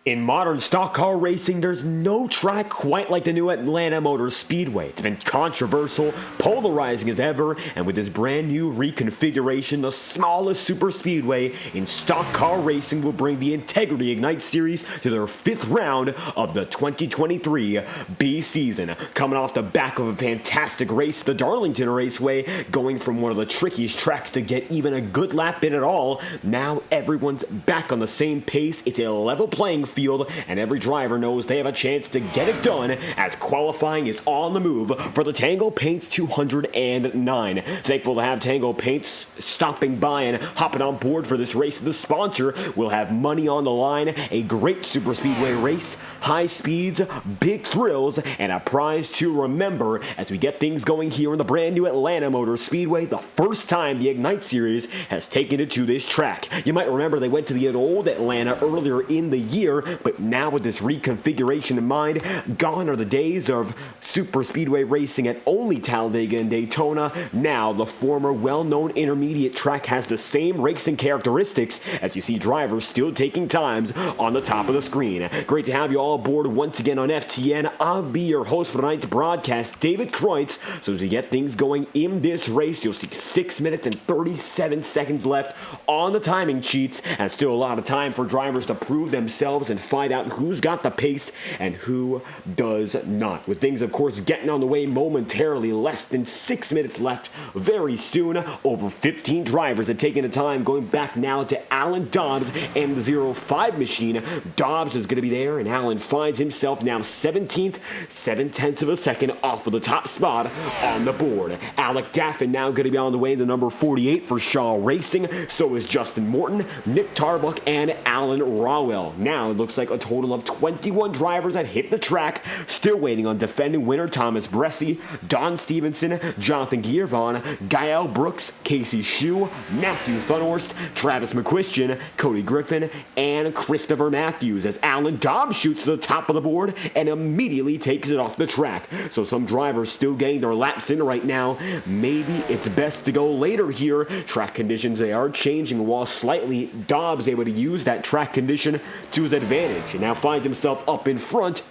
In modern stock car racing, there's no track quite like the new Atlanta Motor Speedway. It's been controversial, polarizing as ever, and with this brand new reconfiguration, the smallest superspeedway in stock car racing will bring the Integrity Ignite Series to their 5th round of the 2023 B season. Coming off the back of a fantastic race, the Darlington Raceway, going from one of the trickiest tracks to get even a good lap in at all, now everyone's back on the same pace. It's a level playing field, and every driver knows they have a chance to get it done as qualifying is on the move for the Tango Paints 209. Thankful to have Tango Paints stopping by and hopping on board for this race. The sponsor will have money on the line, a great superspeedway race, high speeds, big thrills, and a prize to remember as we get things going here in the brand new Atlanta Motor Speedway, the first time the Ignite Series has taken it to this track. You might remember they went to the old Atlanta earlier in the year, but now with this reconfiguration in mind, gone are the days of superspeedway racing at only Talladega and Daytona. Now the former well-known intermediate track has the same racing characteristics as you see drivers still taking times on the top of the screen. Great to have you all aboard once again on FTN. I'll be your host for tonight's broadcast, David Kreutz. So as we get things going in this race, you'll see 6 minutes and 37 seconds left on the timing sheets, and still a lot of time for drivers to prove themselves and find out who's got the pace and who does not. With things, of course, getting on the way momentarily, less than 6 minutes left very soon. Over 15 drivers have taken the time, going back now to Alan Dobbs and the 05 machine. Dobbs is going to be there, and Alan finds himself now 17th, 7/10 of a second off of the top spot on the board. Alec Daffin now going to be on the way in the number 48 for Shaw Racing. So is Justin Morton, Nick Tarbuck, and Alan Rawell. Now it looks like a total of 21 drivers that hit the track, still waiting on defending winner Thomas Bressi, Don Stevenson, Jonathan Giervon, Gael Brooks, Casey Shue, Matthew Thunhorst, Travis McQuistion, Cody Griffin, and Christopher Matthews, as Alan Dobbs shoots to the top of the board and immediately takes it off the track. So some drivers still getting their laps in right now. Maybe it's best to go later here. Track conditions, they are changing, while slightly Dobbs able to use that track condition to his advantage, and now finds himself up in front,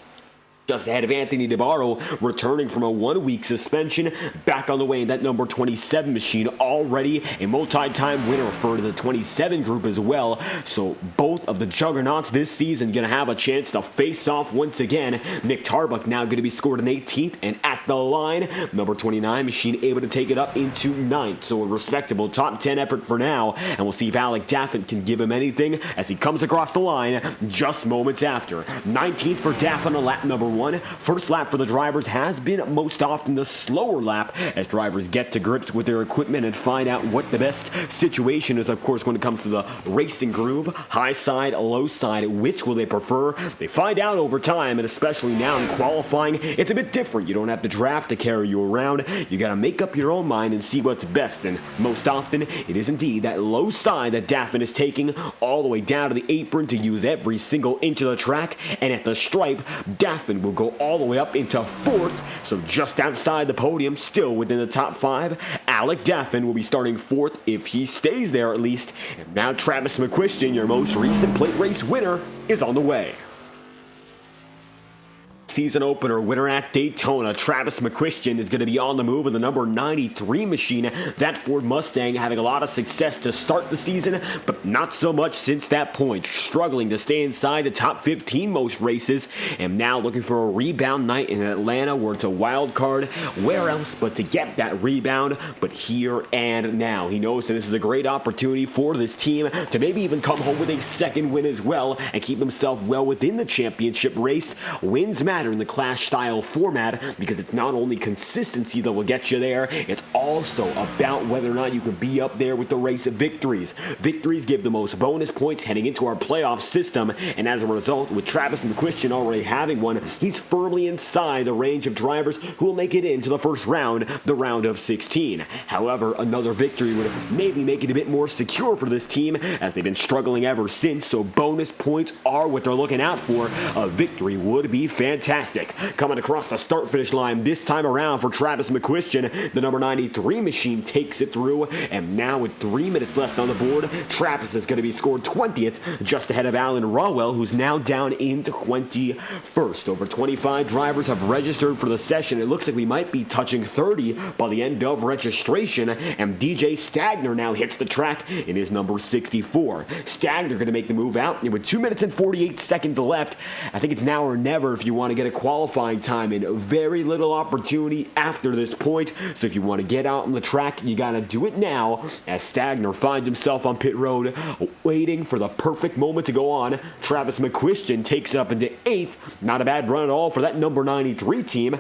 just ahead of Anthony DeBarro, returning from a 1-week suspension, back on the way in that number 27 machine, already a multi-time winner for the 27 group as well. So both of the juggernauts this season going to have a chance to face off once again. Nick Tarbuck now going to be scored in 18th, and at the line, number 29 machine able to take it up into 9th. So a respectable top 10 effort for now, and we'll see if Alec Daffin can give him anything as he comes across the line just moments after. 19th for Daffin on lap number 1. First lap for the drivers has been most often the slower lap as drivers get to grips with their equipment and find out what the best situation is, of course, when it comes to the racing groove. High side, low side, which will they prefer? They find out over time, and especially now in qualifying, it's a bit different. You don't have the draft to carry you around. You got to make up your own mind and see what's best, and most often it is indeed that low side that Daffin is taking all the way down to the apron to use every single inch of the track, and at the stripe, Daffin will go all the way up into 4th, so just outside the podium, still within the top 5. Alec Daffin will be starting 4th if he stays there at least. And now Travis McQuistion, your most recent plate race winner, is on the way. Season opener winner at Daytona, Travis McQuistion, is going to be on the move with the number 93 machine. That Ford Mustang having a lot of success to start the season, but not so much since that point. Struggling to stay inside the top 15 most races, and now looking for a rebound night in Atlanta where it's a wild card. Where else but to get that rebound, but here and now. He knows that this is a great opportunity for this team to maybe even come home with a second win as well and keep himself well within the championship race. Wins matter in the clash style format because it's not only consistency that will get you there, it's also about whether or not you can be up there with the race victories. Victories give the most bonus points heading into our playoff system, and as a result, with Travis McQuistion already having one, he's firmly inside the range of drivers who will make it into the first round, the round of 16. However, another victory would maybe make it a bit more secure for this team as they've been struggling ever since, so bonus points are what they're looking out for. A victory would be fantastic. fantastic. Coming across the start-finish line this time around for Travis McQuistion. The number 93 machine takes it through, and now with 3 minutes left on the board, Travis is going to be scored 20th, just ahead of Alan Rawell, who's now down in 21st. Over 25 drivers have registered for the session. It looks like we might be touching 30 by the end of registration, and DJ Stagner now hits the track in his number 64. Stagner going to make the move out, and with 2 minutes and 48 seconds left, I think it's now or never if you want to get a qualifying time in. Very little opportunity after this point, so if you want to get out on the track, you got to do it now, as Stagner finds himself on pit road, waiting for the perfect moment to go on. Travis McQuistion takes it up into 8th. Not a bad run at all for that number 93 team,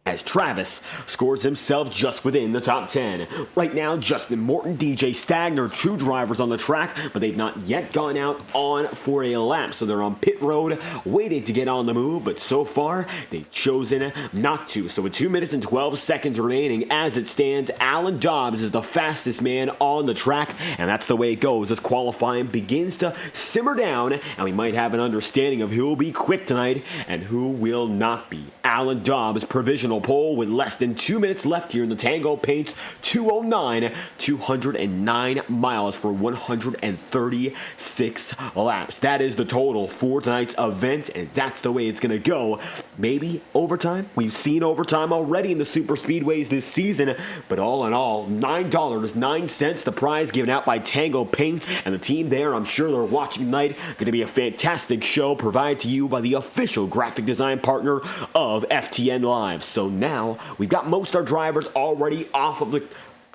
as Travis scores himself just within the top 10. Right now, Justin Morton, DJ Stagner, two drivers on the track, but they've not yet gone out on for a lap, so they're on pit road, waiting to get on the move, but so far, they've chosen not to. So with 2 minutes and 12 seconds remaining, as it stands, Alan Dobbs is the fastest man on the track, and that's the way it goes as qualifying begins to simmer down, and we might have an understanding of who will be quick tonight and who will not be. Alan Dobbs, provisional pole with less than 2 minutes left here in the Tango Paints 209 miles for 136 laps. That is the total for tonight's event, and that's the way it's going to go. Maybe overtime. We've seen overtime already in the super speedways this season, but all in all, $9.09 the prize given out by Tango Paints, and the team there, I'm sure they're watching tonight. Going to be a fantastic show provided to you by the official graphic design partner of FTN Live. So now we've got most of our drivers already off of the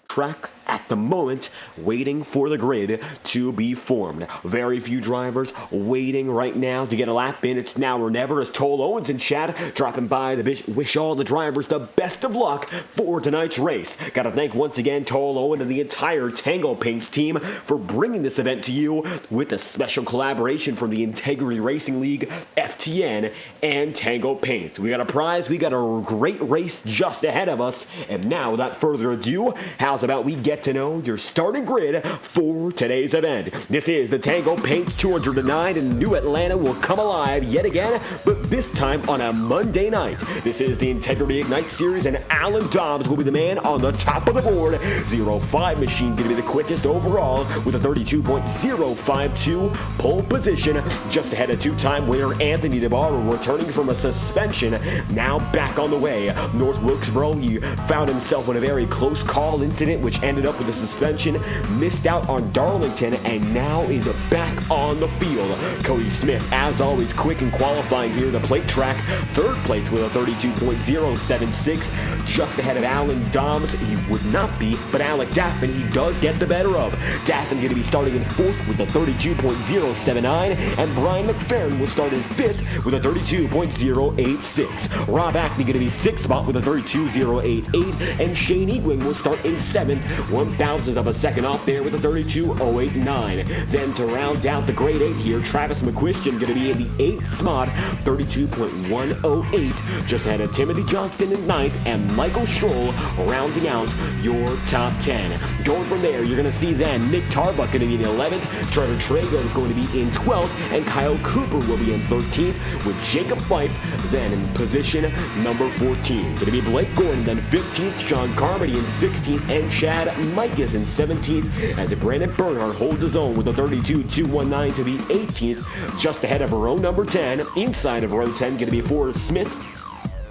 track at the moment, waiting for the grid to be formed. Very few drivers waiting right now to get a lap in. It's now or never, as Toll Owens and Chad dropping by to wish all the drivers the best of luck for tonight's race. Gotta thank once again Toll Owen and the entire Tango Paints team for bringing this event to you with a special collaboration from the Integrity Racing League, FTN, and Tango Paints. We got a prize, we got a great race just ahead of us, and now without further ado, how's about we get to know your starting grid for today's event. This is the Tango Paints 209, and New Atlanta will come alive yet again, but this time on a Monday night. This is the Integrity Ignite Series, and Alan Dobbs will be the man on the top of the board. 05 machine going to be the quickest overall with a 32.052 pole position, just ahead of two-time winner Anthony DeBarro, returning from a suspension, now back on the way. North Wilkesboro, he found himself in a very close call incident, which ended up with a suspension, missed out on Darlington, and now is back on the field. Cody Smith, as always, quick in qualifying here, the plate track, third place with a 32.076, just ahead of Alan Dobbs. He would not be, but Alec Daffin, he does get the better of. Daffin going to be starting in fourth with a 32.079, and Brian McFerrin will start in fifth with a 32.086. Rob Ackley going to be sixth spot with a 32.088, and Shane Egwin will start in seventh, 1/1000th of a second off there with a 32.089. Then to round out the grade 8 here, Travis McQuistion going to be in the 8th spot, 32.108, just ahead of Timothy Johnston in 9th, and Michael Stroll rounding out your top 10. Going from there, you're going to see then Nick Tarbuck going to be in 11th, Trevor Trago is going to be in 12th, and Kyle Cooper will be in 13th, with Jacob Fife then in position number 14. Going to be Blake Gordon then 15th, Sean Carmody in 16th, and Chad Mike is in 17th, as Brandon Bernhardt holds his own with a 32.219 to be 18th, just ahead of row number 10. Inside of row 10 going to be Forrest Smith,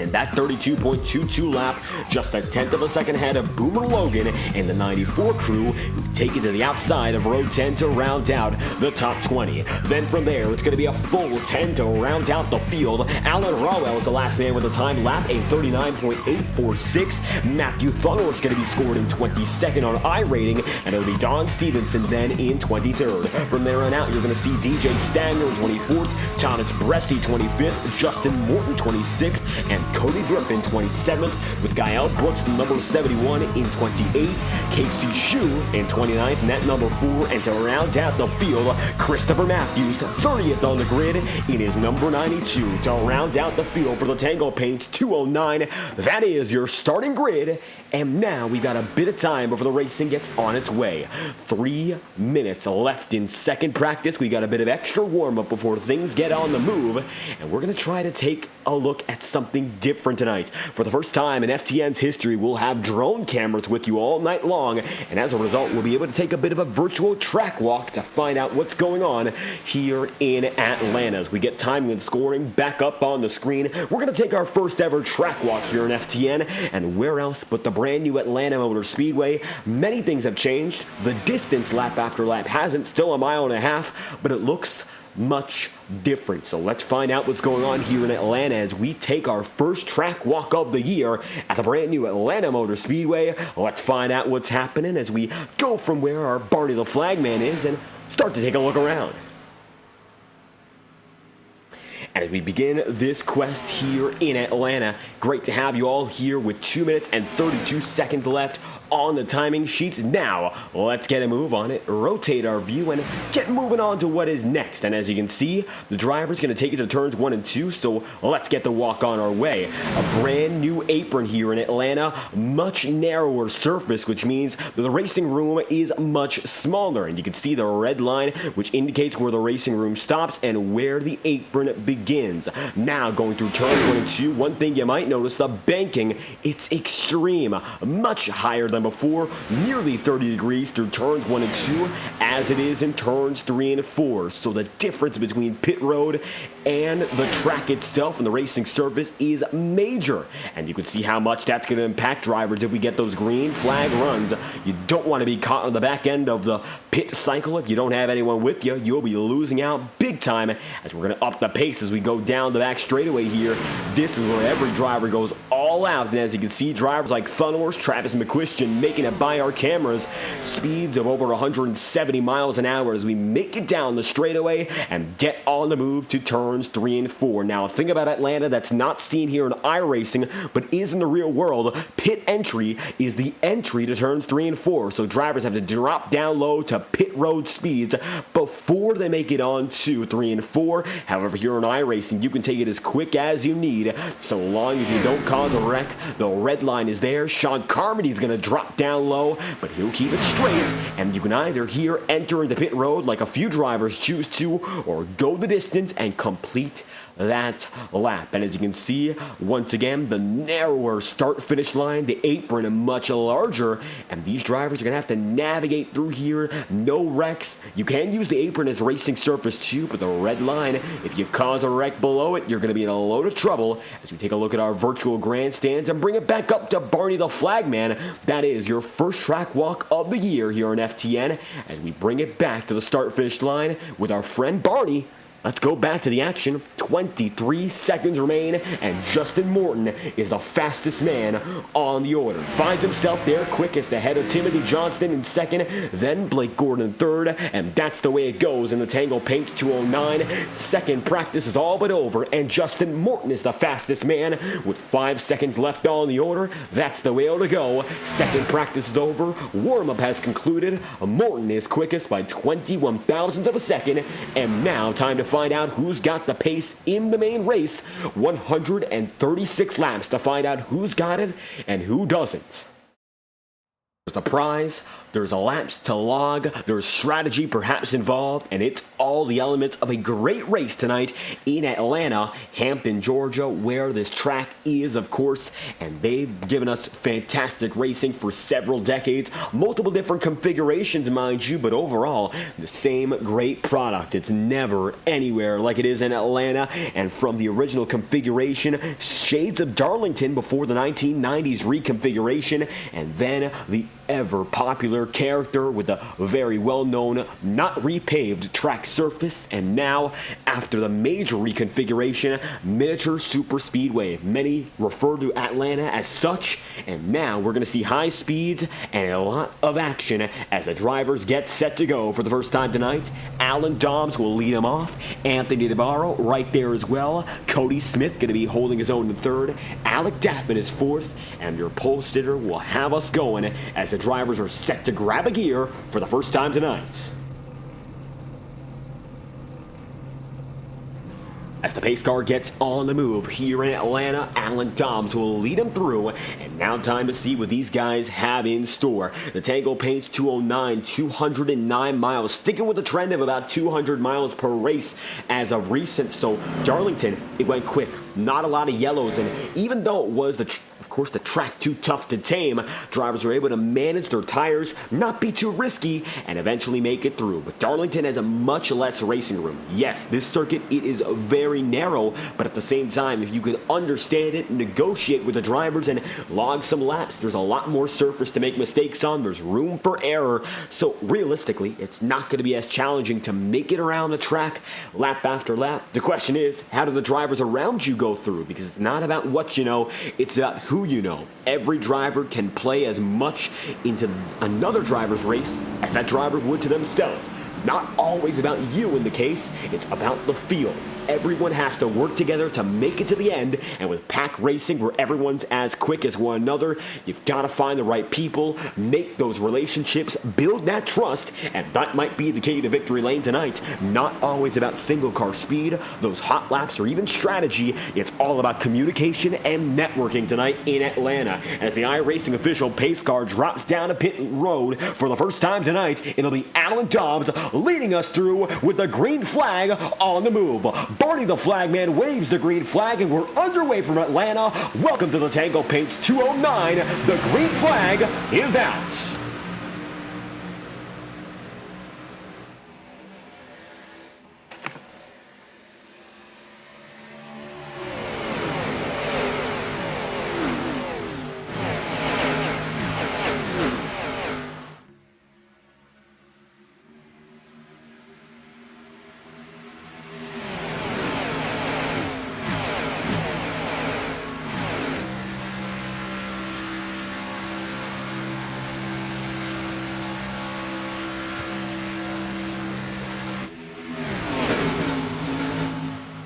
and that 32.22 lap, just a 10th of a second ahead of Boomer Logan and the 94 crew, who take it to the outside of row 10 to round out the top 20. Then from there, it's going to be a full 10 to round out the field. Alan Rawell is the last man with a time lap, a 39.846. Matthew Thunhorse going to be scored in 22nd on iRating, and it'll be Don Stevenson then in 23rd. From there on out, you're going to see DJ Stagner 24th, Thomas Bresty 25th, Justin Morton 26th, and Cody Griffin 27th, with Gael Brooks number 71 in 28th, Casey Shue in 29th, and that number 4, and to round out the field, Christopher Matthews 30th on the grid in his number 92 to round out the field for the Tango Paints 209. That is your starting grid, and now we've got a bit of time before the racing gets on its way. 3 minutes left in second practice. We got a bit of extra warm-up before things get on the move, and we're going to try to take a look at something different tonight. For the first time in FTN's history, we'll have drone cameras with you all night long, and as a result, we'll be able to take a bit of a virtual track walk to find out what's going on here in Atlanta. As we get timing and scoring back up on the screen, we're going to take our first ever track walk here in FTN, and where else but the brand new Atlanta Motor Speedway. Many things have changed. The distance lap after lap hasn't, still 1.5 miles, but it looks much different. So let's find out what's going on here in Atlanta as we take our first track walk of the year at the brand new Atlanta Motor Speedway. Let's find out what's happening as we go from where our Barney the Flagman is and start to take a look around. And as we begin this quest here in Atlanta, great to have you all here with 2 minutes and 32 seconds left on the timing sheets. Now, let's get a move on it, rotate our view, and get moving on to what is next. And as you can see, the driver's going to take you to turns 1 and 2, so let's get the walk on our way. A brand new apron here in Atlanta, much narrower surface, which means the racing room is much smaller. And you can see the red line, which indicates where the racing room stops and where the apron begins. Now, going through turns 1 and 2, one thing you might notice, the banking, it's extreme, much higher than before, nearly 30 degrees through turns 1 and 2, as it is in turns 3 and 4. So the difference between pit road and the track itself and the racing surface is major. And you can see how much that's going to impact drivers if we get those green flag runs. You don't want to be caught on the back end of the pit cycle. If you don't have anyone with you, you'll be losing out big time, as we're going to up the pace as we go down the back straightaway here. This is where every driver goes all out. And as you can see, drivers like Thunderhorse, Travis McQuistion making it by our cameras, speeds of over 170 miles an hour as we make it down the straightaway and get on the move to turns 3 and 4. Now, a thing about Atlanta that's not seen here in iRacing but is in the real world, pit entry is the entry to turns 3 and 4. So drivers have to drop down low to pit road speeds before they make it on to 3 and 4. However, here in iRacing, you can take it as quick as you need, so long as you don't cause a wreck. The red line is there. Sean Carmody's going to drop down low, but he'll keep it straight, and you can either here enter the pit road like a few drivers choose to, or go the distance and complete that lap. And as you can see, once again, the narrower start-finish line, the apron much larger, and these drivers are going to have to navigate through here. No wrecks. You can use the apron as racing surface too, but the red line, if you cause a wreck below it, you're going to be in a load of trouble. As we take a look at our virtual grandstands and bring it back up to Barney the Flagman, that is your first track walk of the year here on FTN, as we bring it back to the start-finish line with our friend Barney. Let's go back to the action. 23 seconds remain, and Justin Morton is the fastest man on the order. Finds himself there quickest ahead of Timothy Johnston in second, then Blake Gordon in third, and that's the way it goes in the Tango Paints 209. Second practice is all but over, and Justin Morton is the fastest man with 5 seconds left on the order. That's the way to go. Second practice is over. Warm-up has concluded. Morton is quickest by 21 thousandths of a second, and now time to find out who's got the pace in the main race. 136 laps to find out who's got it and who doesn't. There's a prize, there's a laps to log, there's strategy perhaps involved, and it's all the elements of a great race tonight in Atlanta, Hampton, Georgia, where this track is, of course, and they've given us fantastic racing for several decades, multiple different configurations, mind you, but overall, the same great product. It's never anywhere like it is in Atlanta, and from the original configuration, shades of Darlington before the 1990s reconfiguration, and then the ever popular character with a very well-known, not repaved track surface, and now, after the major reconfiguration, miniature super speedway. Many refer to Atlanta as such, and now we're going to see high speeds and a lot of action as the drivers get set to go for the first time tonight. Alan Dobbs will lead them off. Anthony DeBarro right there as well. Cody Smith going to be holding his own in third. Alec Daffman is fourth, and your pole sitter will have us going as the drivers are set to grab a gear for the first time tonight. As the pace car gets on the move here in Atlanta, Alan Dobbs will lead him through, and now time to see what these guys have in store. The Tango Paints 209, 209 miles, sticking with the trend of about 200 miles per race as of recent. So Darlington, it went quick, not a lot of yellows, and even though it was of course, the track too tough to tame, drivers were able to manage their tires, not be too risky, and eventually make it through. But Darlington has a much less racing room. Yes, this circuit, it is very narrow, but at the same time, if you could understand it, negotiate with the drivers, and log some laps, there's a lot more surface to make mistakes on. There's room for error. So realistically, it's not going to be as challenging to make it around the track lap after lap. The question is, how do the drivers around you go through? Because it's not about what you know, it's about who you know. Every driver can play as much into another driver's race as that driver would to themselves. Not always about you in the case, it's about the field. Everyone has to work together to make it to the end, and with pack racing where everyone's as quick as one another, you've got to find the right people, make those relationships, build that trust, and that might be the key to victory lane tonight. Not always about single car speed, those hot laps, or even strategy. It's all about communication and networking tonight in Atlanta. As the iRacing official pace car drops down a pit road for the first time tonight, it'll be Alan Dobbs leading us through with the green flag on the move. Barney the Flagman waves the green flag, and we're underway from Atlanta. Welcome to the Tango Paints 209. The green flag is out.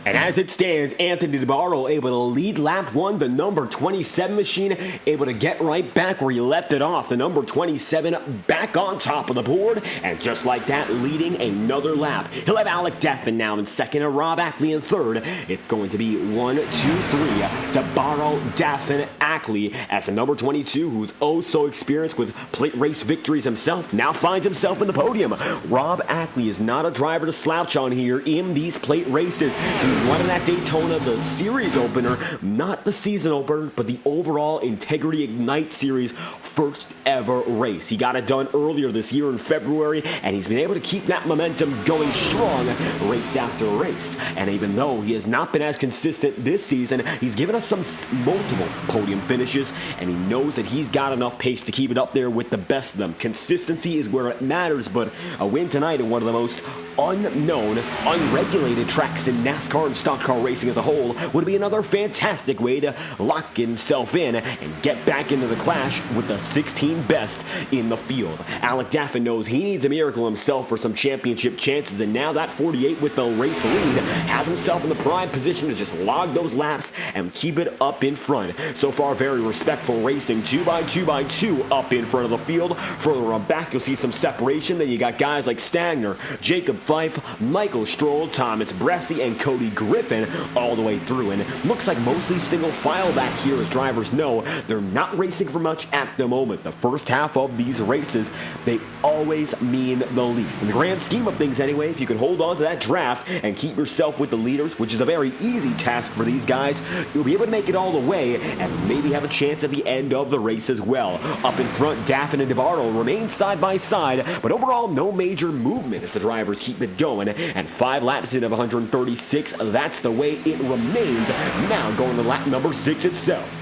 And as it stands, Anthony DeBarro able to lead lap 1, the number 27 machine able to get right back where he left it off. The number 27 back on top of the board, and just like that, leading another lap. He'll have Alec Deffin now in second and Rob Ackley in third. It's going to be 1, 2, 3. DeBarro, Deffin, Ackley as the number 22, who's oh so experienced with plate race victories himself, now finds himself in the podium. Rob Ackley is not a driver to slouch on here in these plate races. He won in that Daytona, the series opener, not the season opener, but the overall Integrity Ignite Series first ever race. He got it done earlier this year in February, and he's been able to keep that momentum going strong race after race. And even though he has not been as consistent this season, he's given us some multiple podium finishes, and he knows that he's got enough pace to keep it up there with the best of them. Consistency is where it matters, but a win tonight in one of the most unknown, unregulated tracks in NASCAR and stock car racing as a whole would be another fantastic way to lock himself in and get back into the clash with the 16 best in the field. Alec Deffin knows he needs a miracle himself for some championship chances, and now that 48 with the race lead has himself in the prime position to just log those laps and keep it up in front. So far, very respectful racing, 2x2x2 up in front of the field. Further on back, you'll see some separation. Then you got guys like Stagner, Jacob Fife, Michael Stroll, Thomas Bresci, and Cody Griffin all the way through. And it looks like mostly single file back here, as drivers know they're not racing for much at the moment. The first half of these races, they always mean the least. In the grand scheme of things anyway, if you can hold on to that draft and keep yourself with the leaders, which is a very easy task for these guys, you'll be able to make it all the way and maybe have a chance at the end of the race as well. Up in front, Deffin and DeBarro remain side by side, but overall no major movement as the drivers keep it going, and 5 laps in of 136, that's the way it remains. Now going to lap number 6 itself.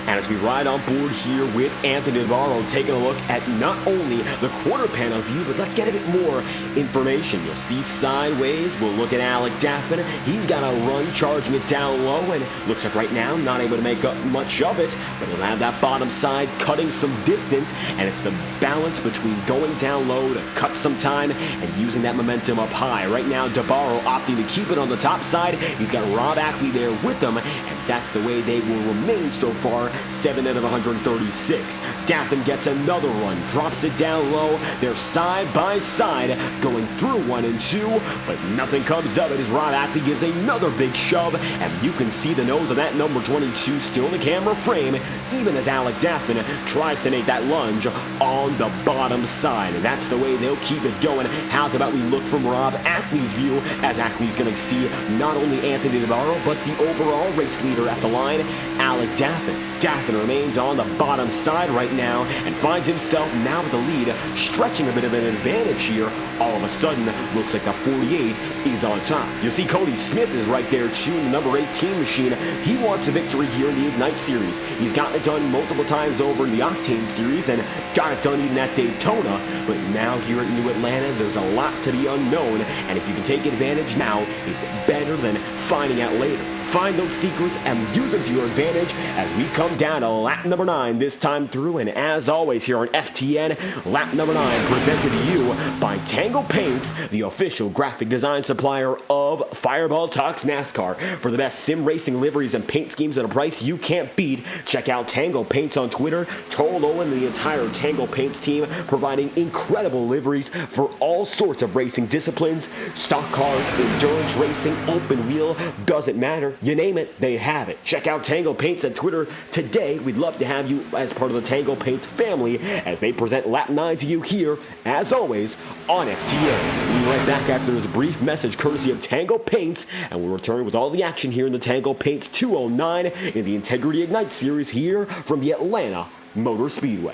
And as we ride on board here with Anthony DeBarro, taking a look at not only the quarter panel view, but let's get a bit more information. You'll see sideways, we'll look at Alec Deffin. He's got a run charging it down low, and looks like right now not able to make up much of it, but he'll have that bottom side cutting some distance, and it's the balance between going down low to cut some time and using that momentum up high. Right now, DeBarro opting to keep it on the top side. He's got Rob Ackley there with him, and that's the way they will remain so far, 7 out of 136. Daffin gets another run, drops it down low. They're side by side, going through 1 and 2, but nothing comes of it as Rob Ackley gives another big shove, and you can see the nose of that number 22 still in the camera frame, even as Alec Daffin tries to make that lunge on the bottom side. And that's the way they'll keep it going. How's about we look from Rob Ackley's view, as Ackley's going to see not only Anthony Navarro, but the overall race leader at the line, Alec Daffin. Daffin remains on the bottom side right now and finds himself now with the lead, stretching a bit of an advantage here. All of a sudden, looks like the 48 is on top. You see Cody Smith is right there too in the number 18 machine. He wants a victory here in the Ignite Series. He's gotten it done multiple times over in the Octane Series and got it done even at Daytona. But now here at New Atlanta, there's a lot to be unknown, and if you can take advantage now, it's better than finding out later. Find those secrets and use them to your advantage as we come down to lap number 9 this time through. And as always here on FTN, lap number 9 presented to you by Tango Paints, the official graphic design supplier of Fireball Talks NASCAR. For the best sim racing liveries and paint schemes at a price you can't beat, check out Tango Paints on Twitter. Toll Owen and the entire Tango Paints team providing incredible liveries for all sorts of racing disciplines. Stock cars, endurance racing, open wheel, doesn't matter. You name it, they have it. Check out Tango Paints on Twitter today. We'd love to have you as part of the Tango Paints family as they present lap 9 to you here, as always, on FTA. We'll be right back after this brief message courtesy of Tango Paints, and we'll return with all the action here in the Tango Paints 209 in the Integrity Ignite Series here from the Atlanta Motor Speedway.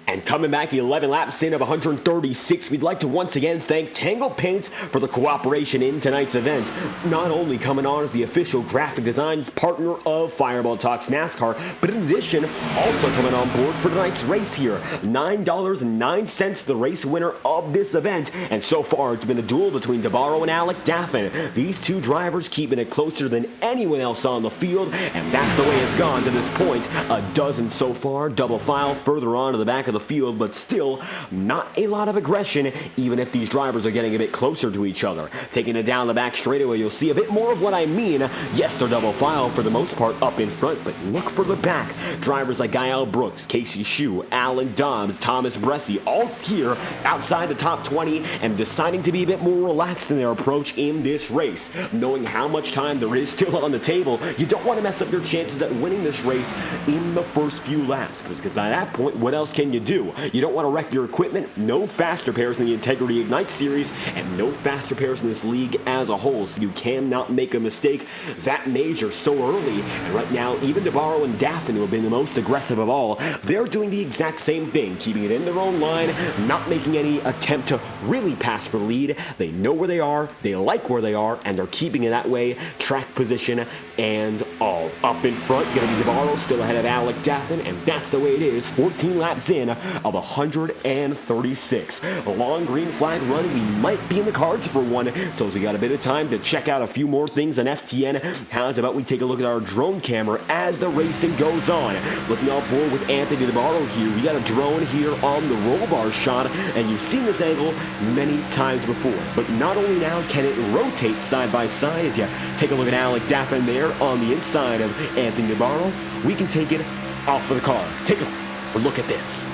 And coming back the 11 laps in of 136, we'd like to once again thank Tango Paints for the cooperation in tonight's event. Not only coming on as the official graphic design partner of Fireball Talks NASCAR, but in addition, also coming on board for tonight's race here. $9.09, the race winner of this event. And so far, it's been a duel between Navarro and Alec Daffin. These two drivers keeping it closer than anyone else on the field, and that's the way it's gone to this point. A dozen so far, double file further on to the back of the field, but still not a lot of aggression, even if these drivers are getting a bit closer to each other. Taking it down the back straightaway, you'll see a bit more of what I mean. Yes, they're double file for the most part up in front, but look for the back. Drivers like Gael Brooks, Casey Shue, Alan Dobbs, Thomas Bressie, all here outside the top 20 and deciding to be a bit more relaxed in their approach in this race. Knowing how much time there is still on the table, you don't want to mess up your chances at winning this race in the first few laps, because by that point, what else can you do? You don't want to wreck your equipment. No fast repairs in the Integrity Ignite Series, and no fast repairs in this league as a whole, so you cannot make a mistake that major so early. And right now, even Navarro and Daffin, who have been the most aggressive of all, they're doing the exact same thing, keeping it in their own line, not making any attempt to really pass for the lead. They know where they are, they like where they are, and they're keeping it that way, track position and all. Up in front, going to be Navarro, still ahead of Alec Daffin, and that's the way it is, 14 laps in of 136. A long green flag run, we might be in the cards for one, so as we got a bit of time to check out a few more things on FTN, how's about we take a look at our drone camera as the racing goes on. Looking on board with Anthony Navarro here, we got a drone here on the roll bar shot, and you've seen this angle many times before, but not only now can it rotate side by side as you take a look at Alec Daffin there on the inside of Anthony Navarro, we can take it off of the car. Take a look at this.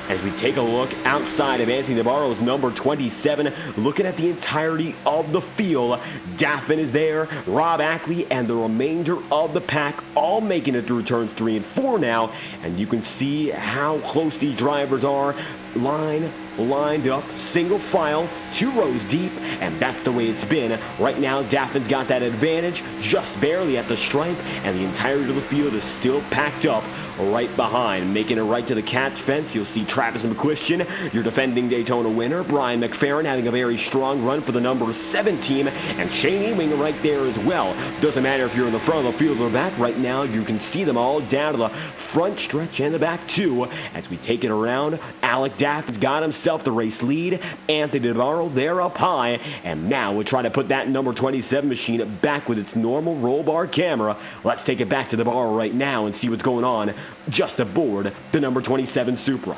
As we take a look outside of Anthony Navarro's number 27, looking at the entirety of the field, Daffin is there, Rob Ackley, and the remainder of the pack all making it through turns 3 and 4 now, and you can see how close these drivers are. line lined up, single file, 2 rows deep, and that's the way it's been. Right now, Daffin's got that advantage, just barely at the stripe, and the entirety of the field is still packed up right behind. Making it right to the catch fence, you'll see Travis McQuistion, your defending Daytona winner, Brian McFerrin having a very strong run for the number 7 team, and Shane Ewing right there as well. Doesn't matter if you're in the front of the field or back right now, you can see them all down to the front stretch and the back too. As we take it around, Alec Daffin's got himself the race lead, Anthony DeBarro there up high, and now we'll try to put that number 27 machine back with its normal roll bar camera. Let's take it back to DeBarro right now and see what's going on just aboard the number 27 Supra.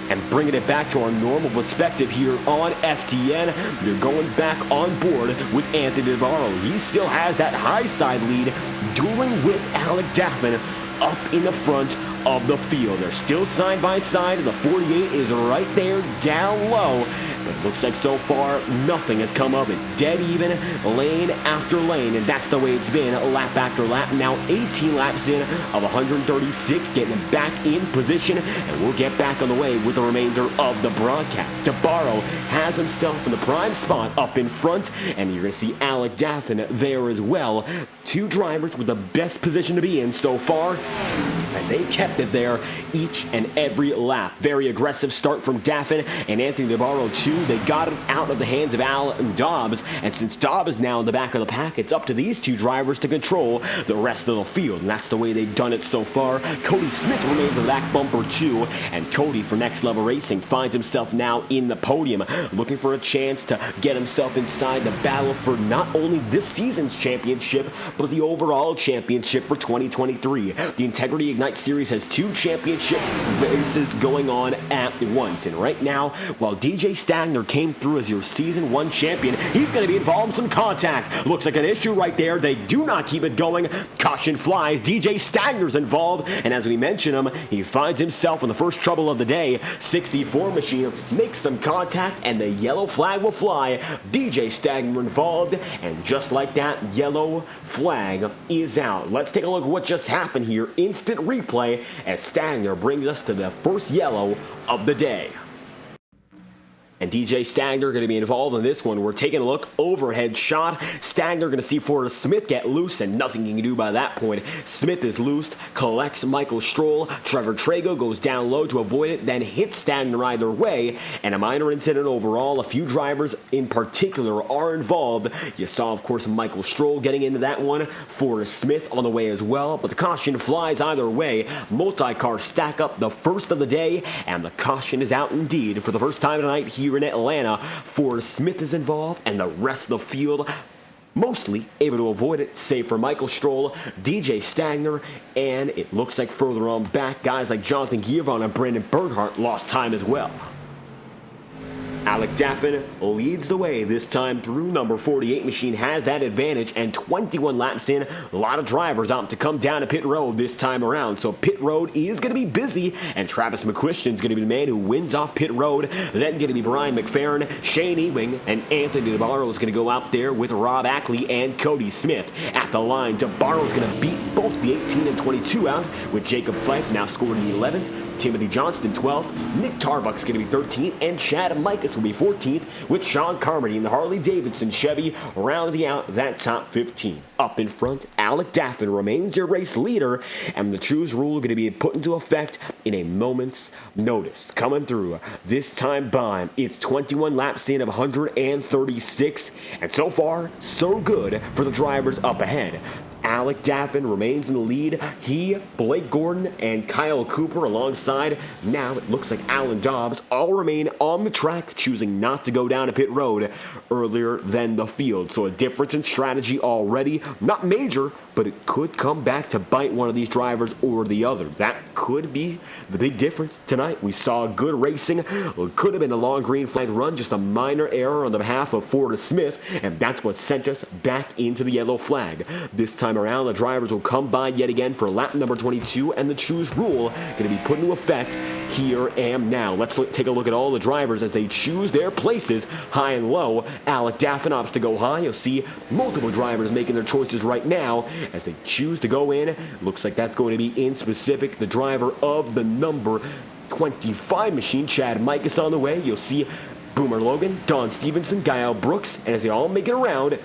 And bringing it back to our normal perspective here on FTN, you're going back on board with Anthony DeBarro. He still has that high side lead, dueling with Alec Daffin up in the front of the field. They're still side by side. The 48 is right there down low. But it looks like so far nothing has come of it. Dead even, lane after lane, and that's the way it's been lap after lap. Now 18 laps in of 136, getting back in position, and we'll get back on the way with the remainder of the broadcast. DeBarro has himself in the prime spot up in front, and you're going to see Alec Daffin there as well. 2 drivers with the best position to be in so far, and they've kept it there each and every lap. Very aggressive start from Daffin and Anthony DeBarro too. They got it out of the hands of Alan Dobbs, and since Dobbs is now in the back of the pack, it's up to these 2 drivers to control the rest of the field, and that's the way they've done it so far. Cody Smith remains in the back bumper too, and Cody for Next Level Racing finds himself now in the podium, looking for a chance to get himself inside the battle for not only this season's championship, but the overall championship for 2023. The Integrity Ignite Series has 2 championship races going on at once, and right now, while DJ Stagner came through as your Season 1 champion, he's going to be involved in some contact. Looks like an issue right there. They do not keep it going. Caution flies. DJ Stagner's involved, and as we mentioned him, he finds himself in the first trouble of the day. 64 machine makes some contact, and the yellow flag will fly. DJ Stagner involved, and just like that, yellow flag is out. Let's take a look at what just happened here. Instant replay as Stagner brings us to the first yellow of the day. And DJ Stagner going to be involved in this one. We're taking a look, overhead shot. Stagner going to see Forrest Smith get loose, and nothing he can do by that point. Smith is loosed, collects Michael Stroll. Trevor Trago goes down low to avoid it, then hits Stagner either way, and a minor incident overall. A few drivers in particular are involved. You saw, of course, Michael Stroll getting into that one. Forrest Smith on the way as well, but the caution flies either way. Multi-car stack up the first of the day, and the caution is out indeed for the first time tonight here in Atlanta. Forrest Smith is involved, and the rest of the field mostly able to avoid it, save for Michael Stroll, DJ Stagner, and it looks like further on back, guys like Jonathan Giovanni and Brandon Bernhardt lost time as well. Alec Daffin leads the way this time through. Number 48 machine has that advantage, and 21 laps in, a lot of drivers out to come down to pit road this time around. So pit road is going to be busy, and Travis McQuistion is going to be the man who wins off pit road. Then going to be Brian McFerrin, Shane Ewing, and Anthony DeBarro is going to go out there with Rob Ackley and Cody Smith. At the line, DeBarro is going to beat both the 18 and 22 out, with Jacob Fife now scored in the 11th. Timothy Johnston 12th, Nick Tarbuck's going to be 13th, and Chad Mikas will be 14th, with Sean Carmody in the Harley-Davidson Chevy rounding out that top 15. Up in front, Alec Daffin remains your race leader, and the choose rule going to be put into effect in a moment's notice. Coming through this time by, it's 21 laps in of 136, and so far, so good for the drivers up ahead. Alec Daffin remains in the lead. He, Blake Gordon, and Kyle Cooper alongside. Now it looks like Alan Dobbs all remain on the track, choosing not to go down to pit road earlier than the field. So a difference in strategy already. Not major, but it could come back to bite one of these drivers or the other. That could be the big difference tonight. We saw good racing. It could have been a long green flag run, just a minor error on the behalf of Forrest Smith, and that's what sent us back into the yellow flag. This time around, the drivers will come by yet again for lap number 22, and the choose rule going to be put into effect here and now. Let's take a look at all the drivers as they choose their places high and low. Alec Daffin opts to go high. You'll see multiple drivers making their choices right now, as they choose to go in. Looks like that's going to be in specific the driver of the number 25 machine, Chad Mike, is on the way. You'll see Boomer Logan, Don Stevenson, Gael Brooks, and as they all make it around,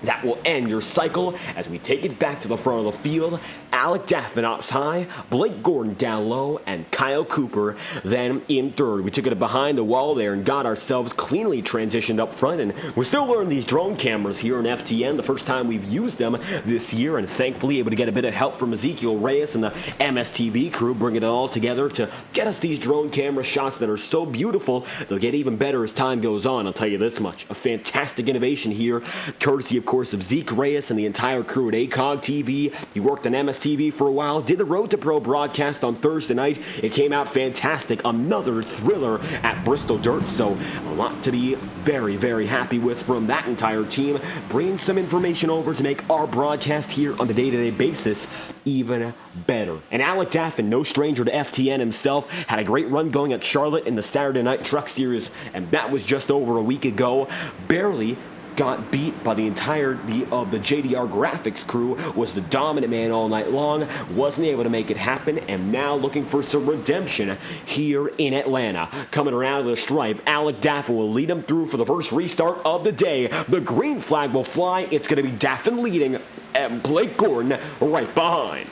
that will end your cycle as we take it back to the front of the field. Alec Daffin ups high, Blake Gordon down low, and Kyle Cooper then in third. We took it behind the wall there and got ourselves cleanly transitioned up front, and we're still learning these drone cameras here in FTN, the first time we've used them this year, and thankfully able to get a bit of help from Ezekiel Reyes and the MSTV crew, bringing it all together to get us these drone camera shots that are so beautiful. They'll get even better as time goes on, I'll tell you this much. A fantastic innovation here, courtesy of course of Zeke Reyes and the entire crew at ACOG TV. He worked on MSTV for a while, did the Road to Pro broadcast on Thursday night. It came out fantastic, another thriller at Bristol Dirt, so a lot to be very, very happy with from that entire team, bringing some information over to make our broadcast here on the day-to-day basis even better. And Alec Daffin, no stranger to FTN himself, had a great run going at Charlotte in the Saturday Night Truck Series, and that was just over a week ago. Barely got beat by the entirety of the JDR Graphics crew, was the dominant man all night long, wasn't able to make it happen, and now looking for some redemption here in Atlanta. Coming around the stripe, Alec Daffin will lead him through for the first restart of the day. The green flag will fly. It's going to be Daffin leading and Blake Gordon right behind.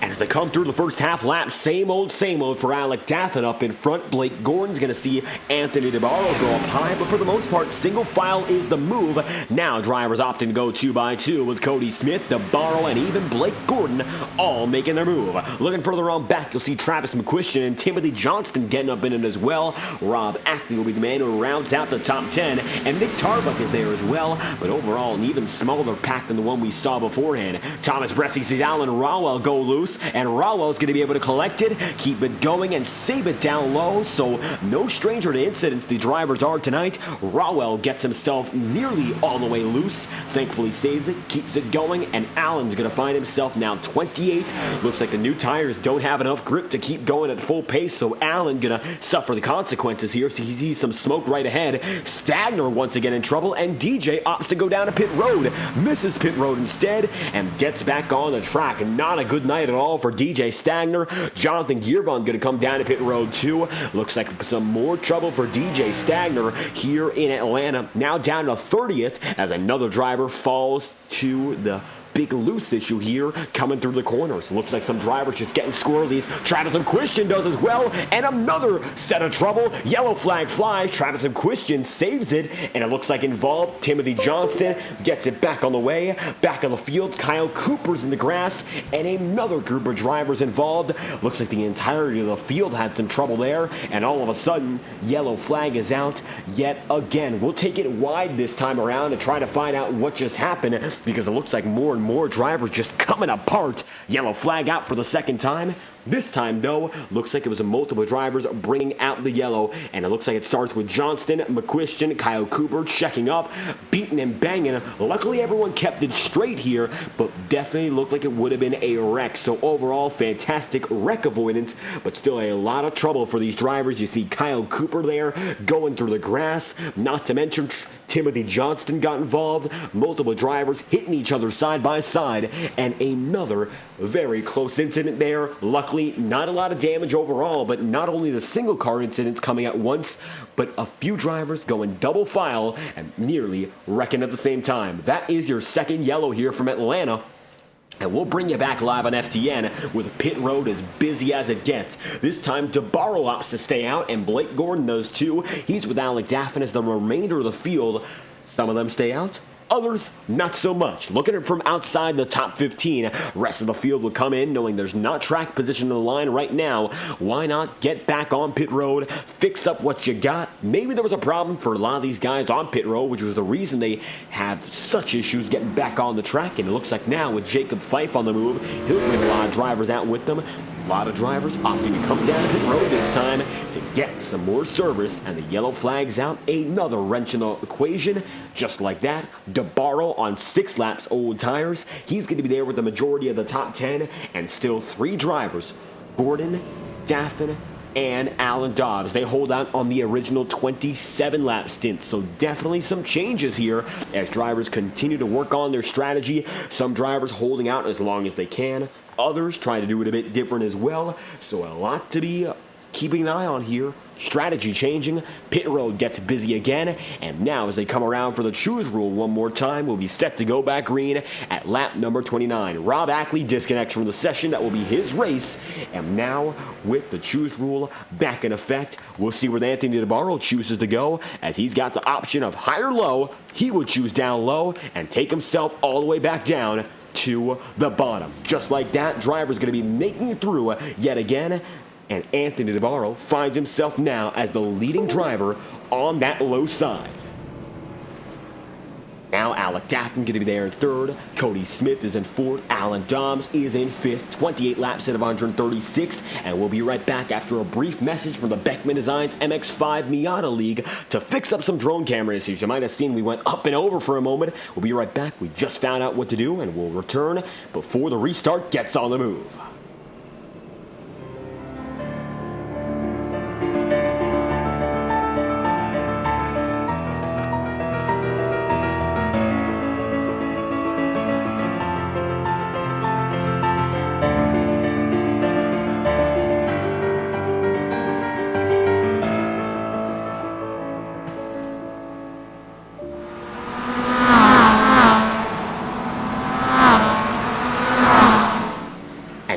As they come through the first half lap, same old for Alec Daffin up in front. Blake Gordon's going to see Anthony DeBarro go up high, but for the most part, single file is the move. Now drivers opting to go 2x2 with Cody Smith, DeBarro, and even Blake Gordon all making their move. Looking further on back, you'll see Travis McQuistion and Timothy Johnston getting up in it as well. Rob Ackley will be the man who rounds out the top 10, and Nick Tarbuck is there as well, but overall an even smaller pack than the one we saw beforehand. Thomas Bressie sees Alan Rowell go loose, and Rowell's going to be able to collect it, keep it going, and save it down low, so no stranger to incidents the drivers are tonight. Rowell gets himself nearly all the way loose, thankfully saves it, keeps it going, and Allen's going to find himself now 28th. Looks like the new tires don't have enough grip to keep going at full pace, so Allen going to suffer the consequences here. So he sees some smoke right ahead. Stagner once again in trouble, and DJ opts to go down to pit road, misses pit road instead, and gets back on the track. Not a good night at all for DJ Stagner. Jonathan Gearvon going to come down to pit road too. Looks like some more trouble for DJ Stagner here in Atlanta. Now down to 30th as another driver falls to the big loose issue here coming through the corners. Looks like some drivers just getting squirrelies. Travis McQuistion does as well, and another set of trouble. Yellow flag flies. Travis McQuistion saves it, and it looks like involved. Timothy Johnston gets it back on the way. Back on the field, Kyle Cooper's in the grass, and another group of drivers involved. Looks like the entirety of the field had some trouble there, and all of a sudden, yellow flag is out yet again. We'll take it wide this time around to try to find out what just happened, because it looks like more and more drivers just coming apart. Yellow flag out for the second time. This time, though, looks like it was a multiple drivers bringing out the yellow, and it looks like it starts with Johnston, McQuistion, Kyle Cooper checking up, beating and banging. Luckily, everyone kept it straight here, but definitely looked like it would have been a wreck. So overall, fantastic wreck avoidance, but still a lot of trouble for these drivers. You see Kyle Cooper there going through the grass, not to mention Timothy Johnston got involved, multiple drivers hitting each other side by side, and another very close incident there. Luckily, not a lot of damage overall, but not only the single car incidents coming at once, but a few drivers going double file and nearly wrecking at the same time. That is your second yellow here from Atlanta. And we'll bring you back live on FTN with pit road as busy as it gets. This time, DeBarro opts to stay out, and Blake Gordon does too. He's with Alec Daffin as the remainder of the field. Some of them stay out. Others, not so much. Looking at it from outside the top 15, rest of the field will come in knowing there's not track position in the line right now. Why not get back on pit road, fix up what you got? Maybe there was a problem for a lot of these guys on pit road, which was the reason they have such issues getting back on the track. And it looks like now with Jacob Fife on the move, he'll bring a lot of drivers out with them. A lot of drivers opting to come down pit road this time to get some more service, and the yellow flag's out. Another wrench in the equation. Just like that, DeBarro on 6 laps old tires. He's going to be there with the majority of the top 10, and still 3 drivers, Gordon, Daffin, and Alan Dobbs. They hold out on the original 27-lap stint, so definitely some changes here as drivers continue to work on their strategy. Some drivers holding out as long as they can, others trying to do it a bit different as well, so a lot to be keeping an eye on here. Strategy changing, pit road gets busy again, and now as they come around for the choose rule one more time, we'll be set to go back green at lap number 29. Rob Ackley disconnects from the session. That will be his race, and now with the choose rule back in effect, we'll see where Anthony DeBarro chooses to go, as he's got the option of high or low. He would choose down low and take himself all the way back down to the bottom. Just like that, driver's going to be making it through yet again, and Anthony DeBarro finds himself now as the leading driver on that low side. Now Alec Daffin going to be there in 3rd, Cody Smith is in 4th, Alan Dobbs is in 5th, 28 laps out of 136, and we'll be right back after a brief message from the Beckman Designs MX-5 Miata League to fix up some drone camera issues. You might have seen we went up and over for a moment. We'll be right back. We just found out what to do, and we'll return before the restart gets on the move.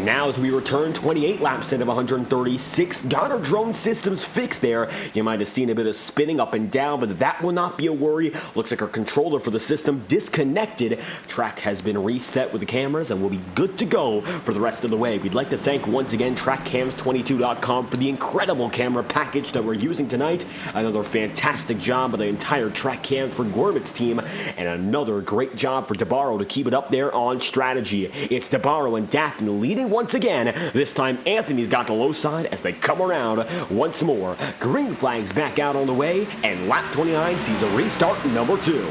Now as we return 28 laps out of 136, got our drone systems fixed there. You might have seen a bit of spinning up and down, but that will not be a worry. Looks like our controller for the system disconnected. Track has been reset with the cameras and we'll be good to go for the rest of the way. We'd like to thank once again TrackCams22.com for the incredible camera package that we're using tonight. Another fantastic job by the entire TrackCams for Gormit's team, and another great job for DeBarro to keep it up there on strategy. It's DeBarro and Daphne leading once again. This time Anthony's got the low side as they come around once more. Green flags back out on the way, and lap 29 sees a restart number 2.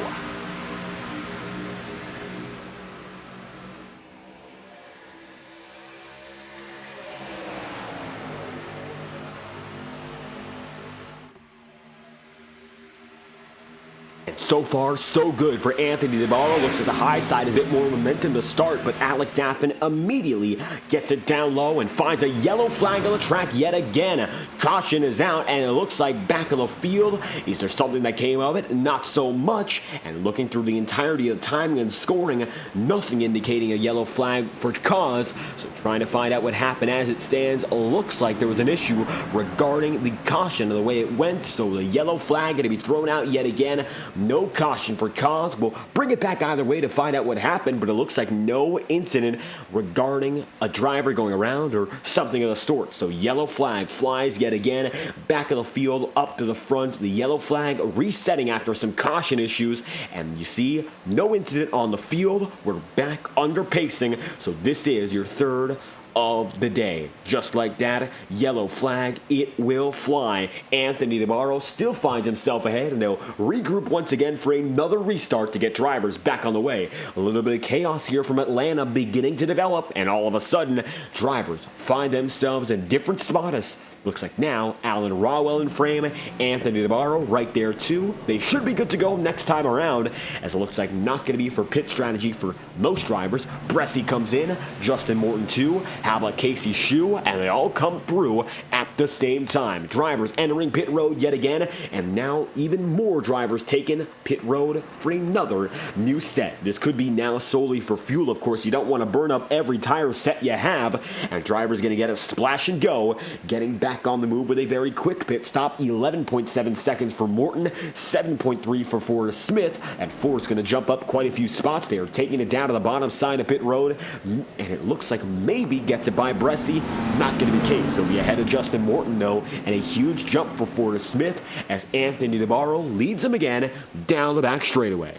So far, so good for Anthony DeBarro. Looks at the high side, a bit more momentum to start, but Alec Daffin immediately gets it down low and finds a yellow flag on the track yet again. Caution is out, and it looks like back of the field. Is there something that came of it? Not so much. And looking through the entirety of the timing and scoring, nothing indicating a yellow flag for cause. So trying to find out what happened as it stands. Looks like there was an issue regarding the caution and the way it went. So the yellow flag going to be thrown out yet again. No caution for cause. We'll bring it back either way to find out what happened, but it looks like no incident regarding a driver going around or something of the sort. So yellow flag flies yet again. Back of the field, up to the front. The yellow flag resetting after some caution issues, and you see no incident on the field. We're back under pacing, so this is your third of the day. Just like that, yellow flag, it will fly. Anthony DeBarro still finds himself ahead, and they'll regroup once again for another restart to get drivers back on the way. A little bit of chaos here from Atlanta beginning to develop, and all of a sudden, drivers find themselves in different spots. Looks like now Alan Rawell in frame, Anthony DeBarro right there too. They should be good to go next time around, as it looks like not going to be for pit strategy for most drivers. Bressie comes in, Justin Morton too, how about Casey Shue, and they all come through at the same time. Drivers entering pit road yet again, and now even more drivers taking pit road for another new set. This could be now solely for fuel. Of course, you don't want to burn up every tire set you have, and drivers going to get a splash and go, getting back on the move with a very quick pit stop. 11.7 seconds for Morton, 7.3 for Forrest Smith, and Forrest going to jump up quite a few spots there, taking it down to the bottom side of pit road, and it looks like maybe gets it by Bressie. Not going to be the case. He'll be ahead of Justin Morton though, and a huge jump for Forrest Smith as Anthony DeBarro leads him again down the back straightaway.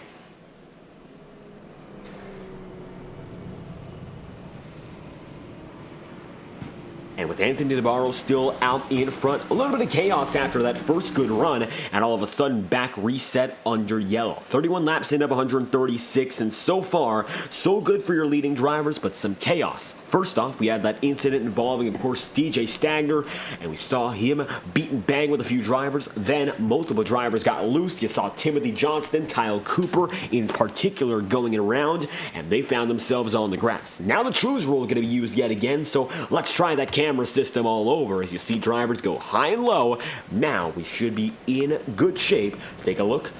And with Anthony DeBarro still out in front, a little bit of chaos after that first good run, and all of a sudden back reset under yellow. 31 laps in of 136, and so far, so good for your leading drivers, but some chaos. First off, we had that incident involving, of course, DJ Stagner, and we saw him beat and bang with a few drivers. Then multiple drivers got loose. You saw Timothy Johnston, Kyle Cooper in particular going around, and they found themselves on the grass. Now the Trues rule is going to be used yet again, so let's try that camera system all over as you see drivers go high and low. Now we should be in good shape. Take a look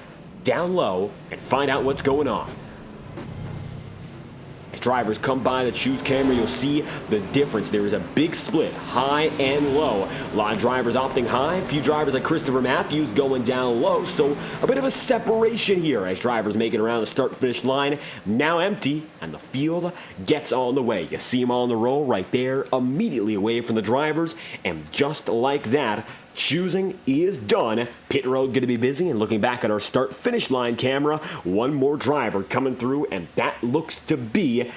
down low and find out what's going on. As drivers come by the Trues camera, you'll see the difference. There is a big split, high and low. A lot of drivers opting high, a few drivers like Christopher Matthews going down low, so a bit of a separation here as drivers making around the start-finish line. Now empty, and the field gets on the way. You see them on the roll right there, immediately away from the drivers, and just like that, choosing is done. Pit road going to be busy, and looking back at our start-finish line camera, one more driver coming through, and that looks to be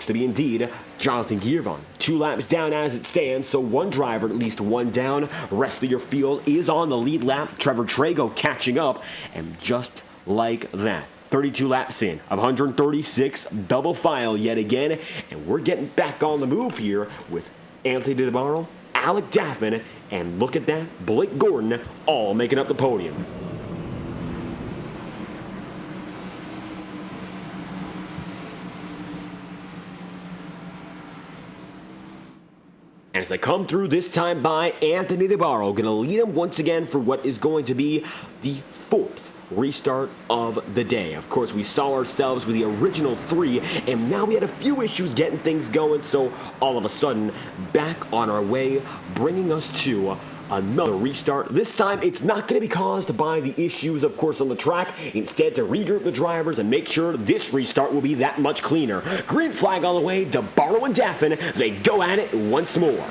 indeed Jonathan Girvan. 2 laps down as it stands, so one driver, at least one down. Rest of your field is on the lead lap. Trevor Trago catching up, and just like that, 32 laps in of 136, double file yet again, and we're getting back on the move here with Anthony DeBarro, Alec Daffin, and look at that, Blake Gordon, all making up the podium. And as they come through this time by Anthony DeBarro, going to lead him once again for what is going to be the 4th restart of the day. Of course, we saw ourselves with the original 3, and now we had a few issues getting things going, so all of a sudden, back on our way, bringing us to another restart. This time, it's not going to be caused by the issues, of course, on the track. Instead, to regroup the drivers and make sure this restart will be that much cleaner. Green flag on the way, DeBarro and Daffin, they go at it once more.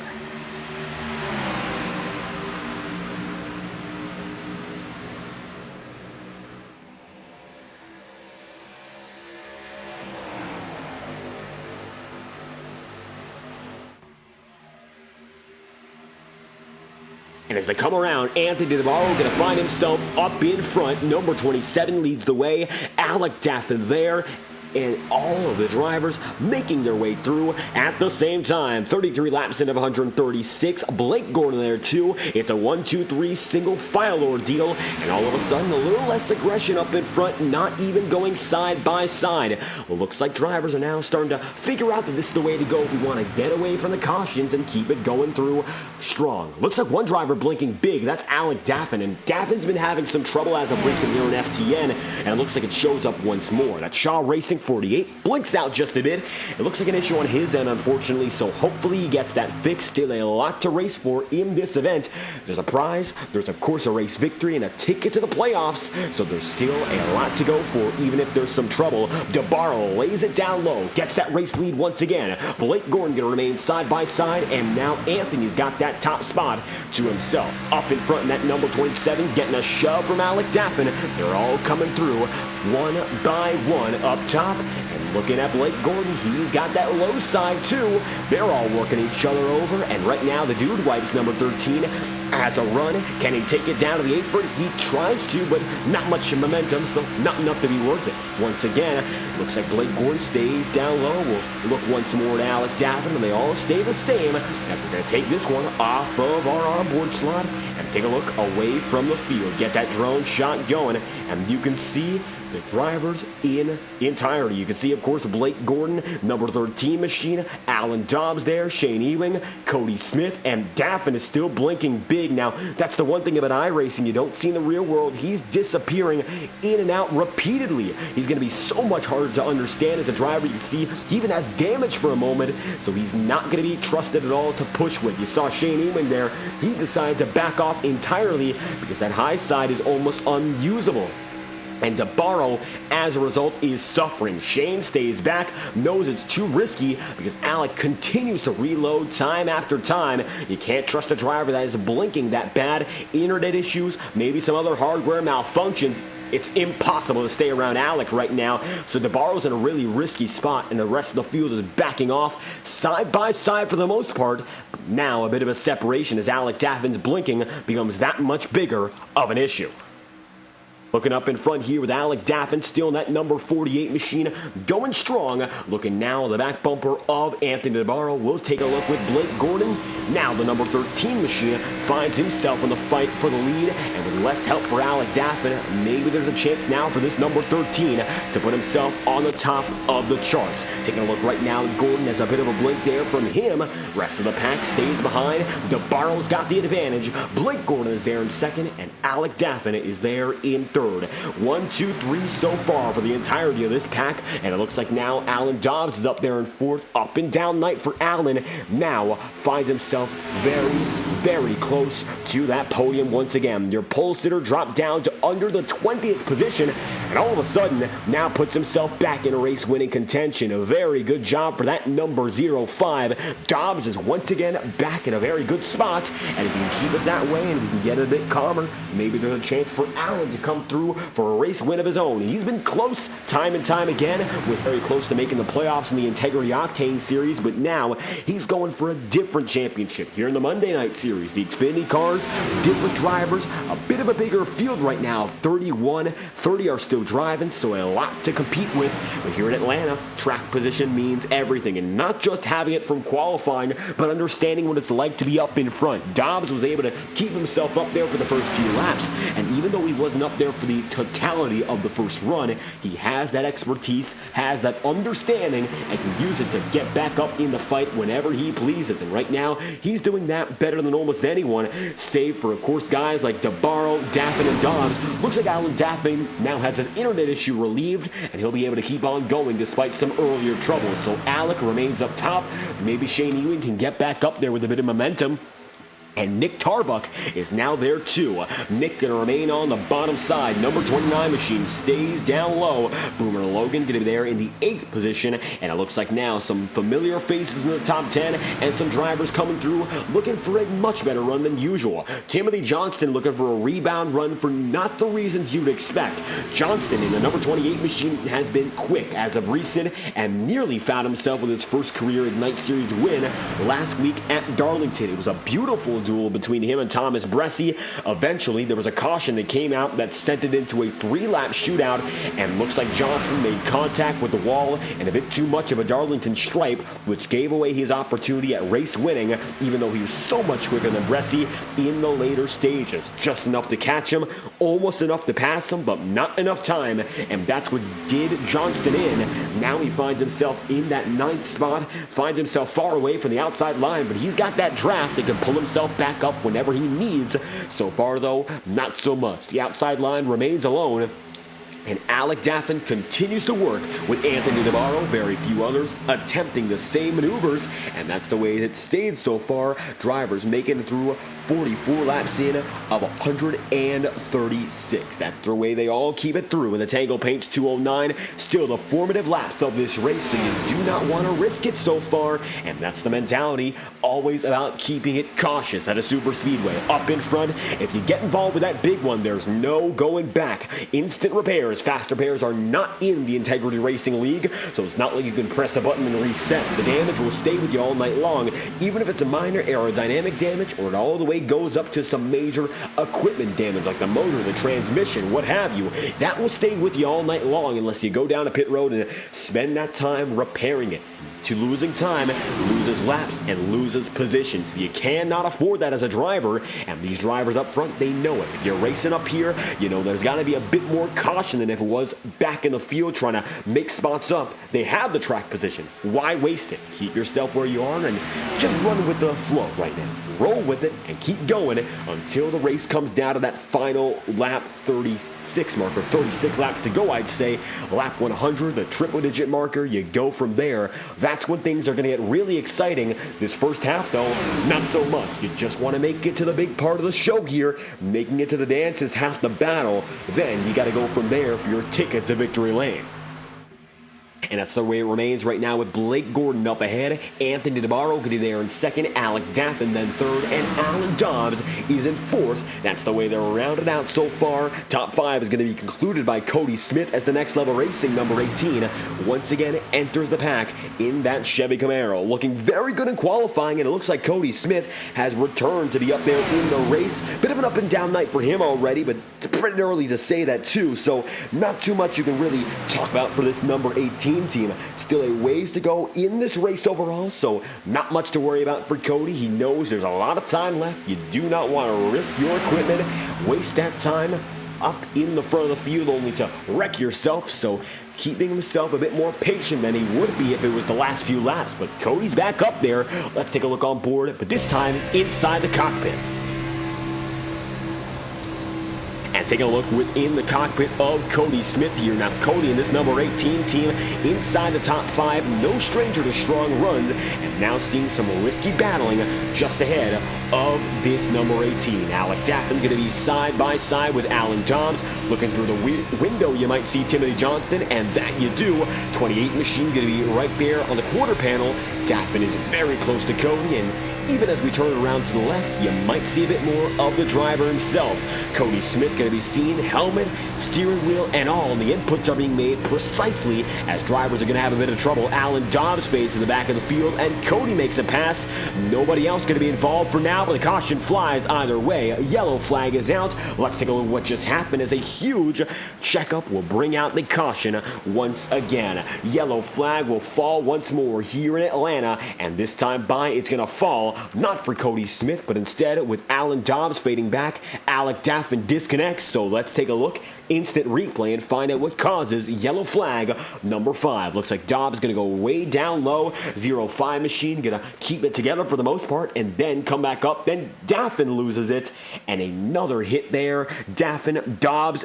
And as they come around, Anthony DeBarro going to find himself up in front. Number 27 leads the way. Alec Daffin there. And all of the drivers making their way through at the same time. 33 laps in of 136. Blake Gordon there too. It's a 1-2-3 single file ordeal. And all of a sudden, a little less aggression up in front, not even going side by side. Well, looks like drivers are now starting to figure out that this is the way to go if we want to get away from the cautions and keep it going through strong. Looks like one driver blinking big. That's Alec Daffin. And Daffin's been having some trouble as of recent here in FTN. And it looks like it shows up once more. That's Shaw Racing 48 blinks out just a bit. It looks like an issue on his end, unfortunately, so hopefully he gets that fixed. Still a lot to race for in this event. There's a prize, there's of course a race victory, and a ticket to the playoffs, so there's still a lot to go for, even if there's some trouble. DeBarro lays it down low, gets that race lead once again. Blake Gordon gonna remain side by side, and now Anthony's got that top spot to himself. Up in front in that number 27, getting a shove from Alec Daffin. They're all coming through one by one up top. And looking at Blake Gordon, he's got that low side too. They're all working each other over, and right now the dude wipes number 13 as a run. Can he take it down to the apron? He tries to, but not much momentum, so not enough to be worth it. Once again, looks like Blake Gordon stays down low. We'll look once more at Alec Daffin, and they all stay the same as we're going to take this one off of our onboard slot and take a look away from the field. Get that drone shot going, and you can see the drivers in entirety. You can see, of course, Blake Gordon, number 13 machine, Alan Dobbs there, Shane Ewing, Cody Smith, and Daffin is still blinking big. Now, that's the one thing about iRacing you don't see in the real world. He's disappearing in and out repeatedly. He's going to be so much harder to understand as a driver. You can see he even has damage for a moment, so he's not going to be trusted at all to push with. You saw Shane Ewing there. He decided to back off entirely because that high side is almost unusable. And DeBarro, as a result, is suffering. Shane stays back, knows it's too risky because Alec continues to reload time after time. You can't trust a driver that is blinking that bad. Internet issues, maybe some other hardware malfunctions. It's impossible to stay around Alec right now, so DeBarro's in a really risky spot, and the rest of the field is backing off side by side for the most part. Now a bit of a separation as Alec Daffin's blinking becomes that much bigger of an issue. Looking up in front here with Alec Daffin still in that number 48 machine, going strong. Looking now at the back bumper of Anthony DeBarro. We'll take a look with Blake Gordon. Now the number 13 machine finds himself in the fight for the lead, and with less help for Alec Daffin, maybe there's a chance now for this number 13 to put himself on the top of the charts. Taking a look right now, Gordon has a bit of a blink there from him. Rest of the pack stays behind. DeBarro's got the advantage. Blake Gordon is there in second, and Alec Daffin is there in third. 1, 2, 3 so far for the entirety of this pack, and it looks like now Alan Dobbs is up there in fourth. Up and down night for Alan. Now finds himself very close to that podium once again. Your pole sitter dropped down to under the 20th position, and all of a sudden now puts himself back in a race winning contention. A very good job for that number 05. Dobbs is once again back in a very good spot, and if you can keep it that way and we can get a bit calmer, maybe there's a chance for Alan to come through for a race win of his own. He's been close time and time again, was very close to making the playoffs in the Integrity Octane Series, but now he's going for a different championship here in the Monday Night Series. The Xfinity cars, different drivers, a bit of a bigger field right now. 31, 30 are still driving, so a lot to compete with. But here in Atlanta, track position means everything, and not just having it from qualifying, but understanding what it's like to be up in front. Dobbs was able to keep himself up there for the first few laps, and even though he wasn't up there for the totality of the first run, he has that expertise, has that understanding, and can use it to get back up in the fight whenever he pleases. And right now, he's doing that better than almost anyone, save for, of course, guys like DeBarro, Daffin, and Dobbs. Looks like Alan Daffin now has an internet issue relieved, and he'll be able to keep on going despite some earlier troubles. So Alec remains up top. Maybe Shane Ewing can get back up there with a bit of momentum. And Nick Tarbuck is now there too. Nick gonna remain on the bottom side. Number 29 machine stays down low. Boomer Logan gonna be there in the 8th position. And it looks like now some familiar faces in the top 10 and some drivers coming through looking for a much better run than usual. Timothy Johnston looking for a rebound run for not the reasons you'd expect. Johnston in the number 28 machine has been quick as of recent and nearly found himself with his first career Ignite Series win last week at Darlington. It was a beautiful duel between him and Thomas Bresci. Eventually, there was a caution that came out that sent it into a 3-lap shootout, and looks like Johnson made contact with the wall and a bit too much of a Darlington stripe, which gave away his opportunity at race winning, even though he was so much quicker than Bresci in the later stages. Just enough to catch him, almost enough to pass him, but not enough time, and that's what did Johnston in. Now he finds himself in that 9th spot, finds himself far away from the outside line, but he's got that draft that can pull himself back up whenever he needs. So far, though, not so much. The outside line remains alone, and Alec Daffin continues to work with Anthony DeBarro, very few others attempting the same maneuvers, and that's the way it stayed so far. Drivers making it through 44 laps in of 136. That's the way they all keep it through in the Tango Paints 209. Still the formative laps of this race, so you do not want to risk it so far, and that's the mentality, always about keeping it cautious at a super speedway. Up in front, if you get involved with that big one, there's no going back. Instant repairs, fast repairs are not in the Integrity Racing League, so it's not like you can press a button and reset. The damage will stay with you all night long, even if it's a minor aerodynamic damage or it all the way goes up to some major equipment damage like the motor, the transmission, what have you. That will stay with you all night long unless you go down a pit road and spend that time repairing it. To losing time, loses laps, and loses positions. You cannot afford that as a driver, and these drivers up front, they know it. If you're racing up here, you know there's got to be a bit more caution than if it was back in the field trying to make spots up. They have the track position. Why waste it? Keep yourself where you are and just run with the flow right now. Roll with it and keep going until the race comes down to that final lap 36 marker. 36 laps to go, I'd say. Lap 100, the triple-digit marker, you go from there. That's when things are going to get really exciting. This first half, though, not so much. You just want to make it to the big part of the show here. Making it to the dance is half the battle. Then you got to go from there for your ticket to victory lane. And that's the way it remains right now with Blake Gordon up ahead, Anthony DeBarro getting there in second, Alec Daffin then third, and Alan Dobbs is in fourth. That's the way they're rounded out so far. Top 5 is going to be concluded by Cody Smith as the Next Level Racing number 18 once again enters the pack in that Chevy Camaro. Looking very good in qualifying, and it looks like Cody Smith has returned to be up there in the race. Bit of an up and down night for him already, but it's pretty early to say that too, so not too much you can really talk about for this number 18 team. Still a ways to go in this race overall, so not much to worry about for Cody. He knows there's a lot of time left. You do not want to risk your equipment, waste that time up in the front of the field only to wreck yourself, so keeping himself a bit more patient than he would be if it was the last few laps. But Cody's back up there. Let's take a look on board, but this time inside the cockpit. And taking a look within the cockpit of Cody Smith here. Now Cody in this number 18 team inside the top 5, no stranger to strong runs, and now seeing some risky battling just ahead of this number 18. Alec Daffin going to be side by side with Alan Dobbs. Looking through the window, you might see Timothy Johnston, and that you do. 28 machine going to be right there on the quarter panel. Daffin is very close to Cody, and even as we turn around to the left, you might see a bit more of the driver himself. Cody Smith going to be seen, helmet, steering wheel, and all. And the inputs are being made precisely as drivers are going to have a bit of trouble. Alan Dobbs fades to the back of the field, and Cody makes a pass. Nobody else going to be involved for now, but the caution flies either way. A yellow flag is out. Let's take a look at what just happened as a huge checkup will bring out the caution once again. Yellow flag will fall once more here in Atlanta, and this time by it's going to fall. Not for Cody Smith, but instead with Alan Dobbs fading back, Alec Daffin disconnects. So let's take a look, instant replay, and find out what causes yellow flag number 5. Looks like Dobbs going to go way down low. 0-5 machine going to keep it together for the most part and then come back up. Then Daffin loses it, and another hit there. Daffin, Dobbs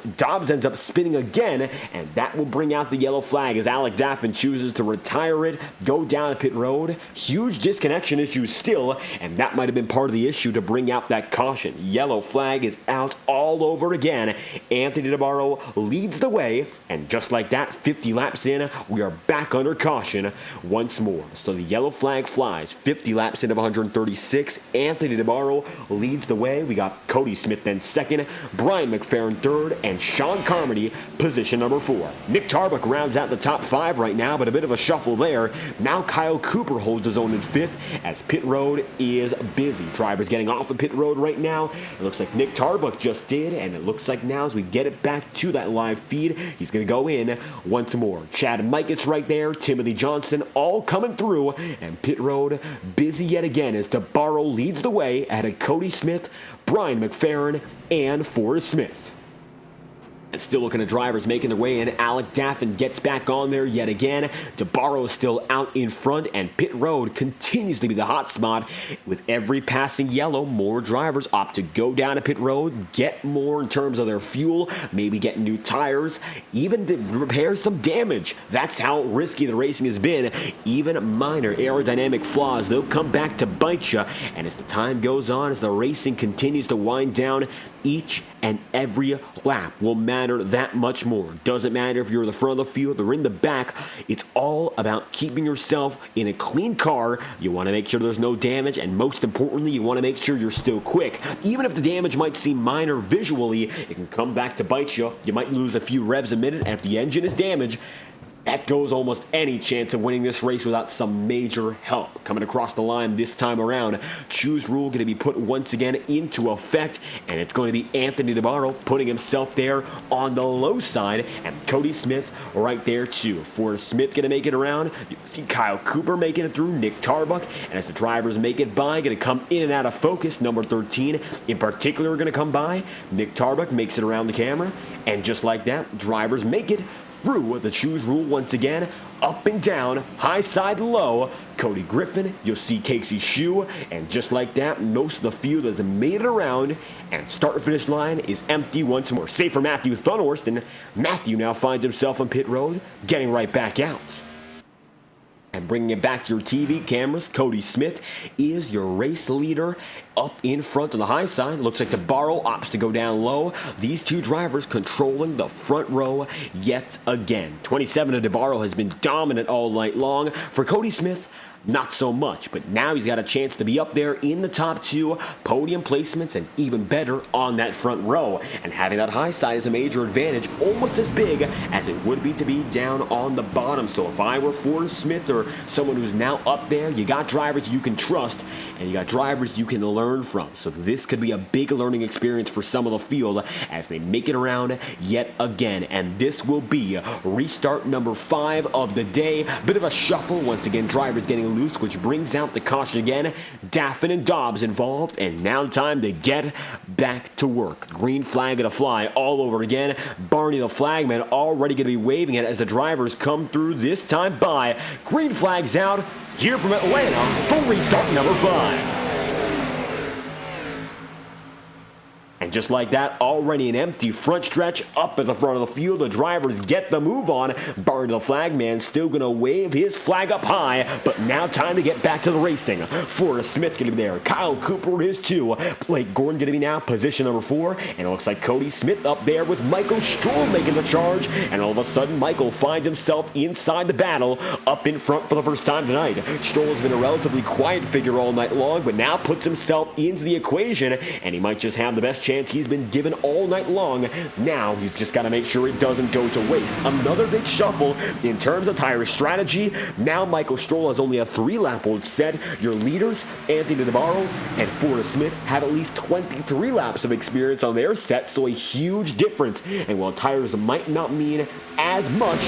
ends up spinning again, and that will bring out the yellow flag as Alec Daffin chooses to retire it, go down to pit road. Huge disconnection issue still, and that might have been part of the issue to bring out that caution. Yellow flag is out all over again. Anthony DeBarro leads the way, and just like that, 50 laps in, we are back under caution once more. So the yellow flag flies. 50 laps in of 136. Anthony DeBarro leads the way. We got Cody Smith then second, Brian McFerrin third, and Sean Carmody position number 4. Nick Tarbuck rounds out the top 5 right now, but a bit of a shuffle there. Now Kyle Cooper holds his own in 5th as pit road is busy. Drivers getting off of pit road right now. It looks like Nick Tarbuck just did, and it looks like now as we get it back to that live feed, he's going to go in once more. Chad Mikas right there, Timothy Johnston all coming through, and pit road busy yet again as DeBarro leads the way ahead of Cody Smith, Brian McFerrin, and Forrest Smith. And still looking at drivers making their way in. Alec Daffin gets back on there yet again. DeBarro is still out in front, and pit road continues to be the hot spot. With every passing yellow, more drivers opt to go down to pit road, get more in terms of their fuel, maybe get new tires, even to repair some damage. That's how risky the racing has been. Even minor aerodynamic flaws, they'll come back to bite you. And as the time goes on, as the racing continues to wind down, each and every lap will matter that much more. Doesn't matter if you're in the front of the field or in the back. It's all about keeping yourself in a clean car. You want to make sure there's no damage, and most importantly, you want to make sure you're still quick. Even if the damage might seem minor visually, it can come back to bite you. You might lose a few revs a minute, and if the engine is damaged, that goes almost any chance of winning this race without some major help. Coming across the line this time around, choose rule going to be put once again into effect, and it's going to be Anthony DeBarro putting himself there on the low side, and Cody Smith right there too. Forrest Smith going to make it around. You see Kyle Cooper making it through, Nick Tarbuck, and as the drivers make it by, going to come in and out of focus. Number 13 in particular going to come by. Nick Tarbuck makes it around the camera, and just like that, drivers make it through the choose rule once again, up and down, high side, low. Cody Griffin, you'll see Casey Shue, and just like that, most of the field has made it around, and start and finish line is empty once more. Save for Matthew Thunhorst, and Matthew now finds himself on pit road, getting right back out. And bringing it back to your TV cameras, Cody Smith is your race leader up in front on the high side. Looks like DeBarro opts to go down low. These two drivers controlling the front row yet again. 27 of DeBarro has been dominant all night long. For Cody Smith, not so much, but now he's got a chance to be up there in the top two, podium placements, and even better on that front row. And having that high side is a major advantage, almost as big as it would be to be down on the bottom. So if I were Forrest Smith or someone who's now up there, you got drivers you can trust, and you got drivers you can learn from. So this could be a big learning experience for some of the field as they make it around yet again. And this will be restart number 5 of the day. Bit of a shuffle. Once again, drivers getting loose, which brings out the caution again. Daffin and Dobbs involved, and now time to get back to work. Green flag gonna fly all over again. Barney the flagman already gonna be waving it as the drivers come through, this time by. Green flag's out here from Atlanta for restart number 5. And just like that, already an empty front stretch up at the front of the field. The drivers get the move on. Barney the flagman still going to wave his flag up high, but now time to get back to the racing. Forrest Smith going to be there. Kyle Cooper is 2. Blake Gordon going to be now position number 4. And it looks like Cody Smith up there with Michael Stroll making the charge. And all of a sudden, Michael finds himself inside the battle up in front for the first time tonight. Stroll has been a relatively quiet figure all night long, but now puts himself into the equation, and he might just have the best chance he's been given all night long. Now he's just got to make sure it doesn't go to waste. Another big shuffle in terms of tire strategy. Now Michael Stroll has only a 3-lap old set. Your leaders, Anthony DeBarro and Forrest Smith, have at least 23 laps of experience on their set, so a huge difference. And while tires might not mean as much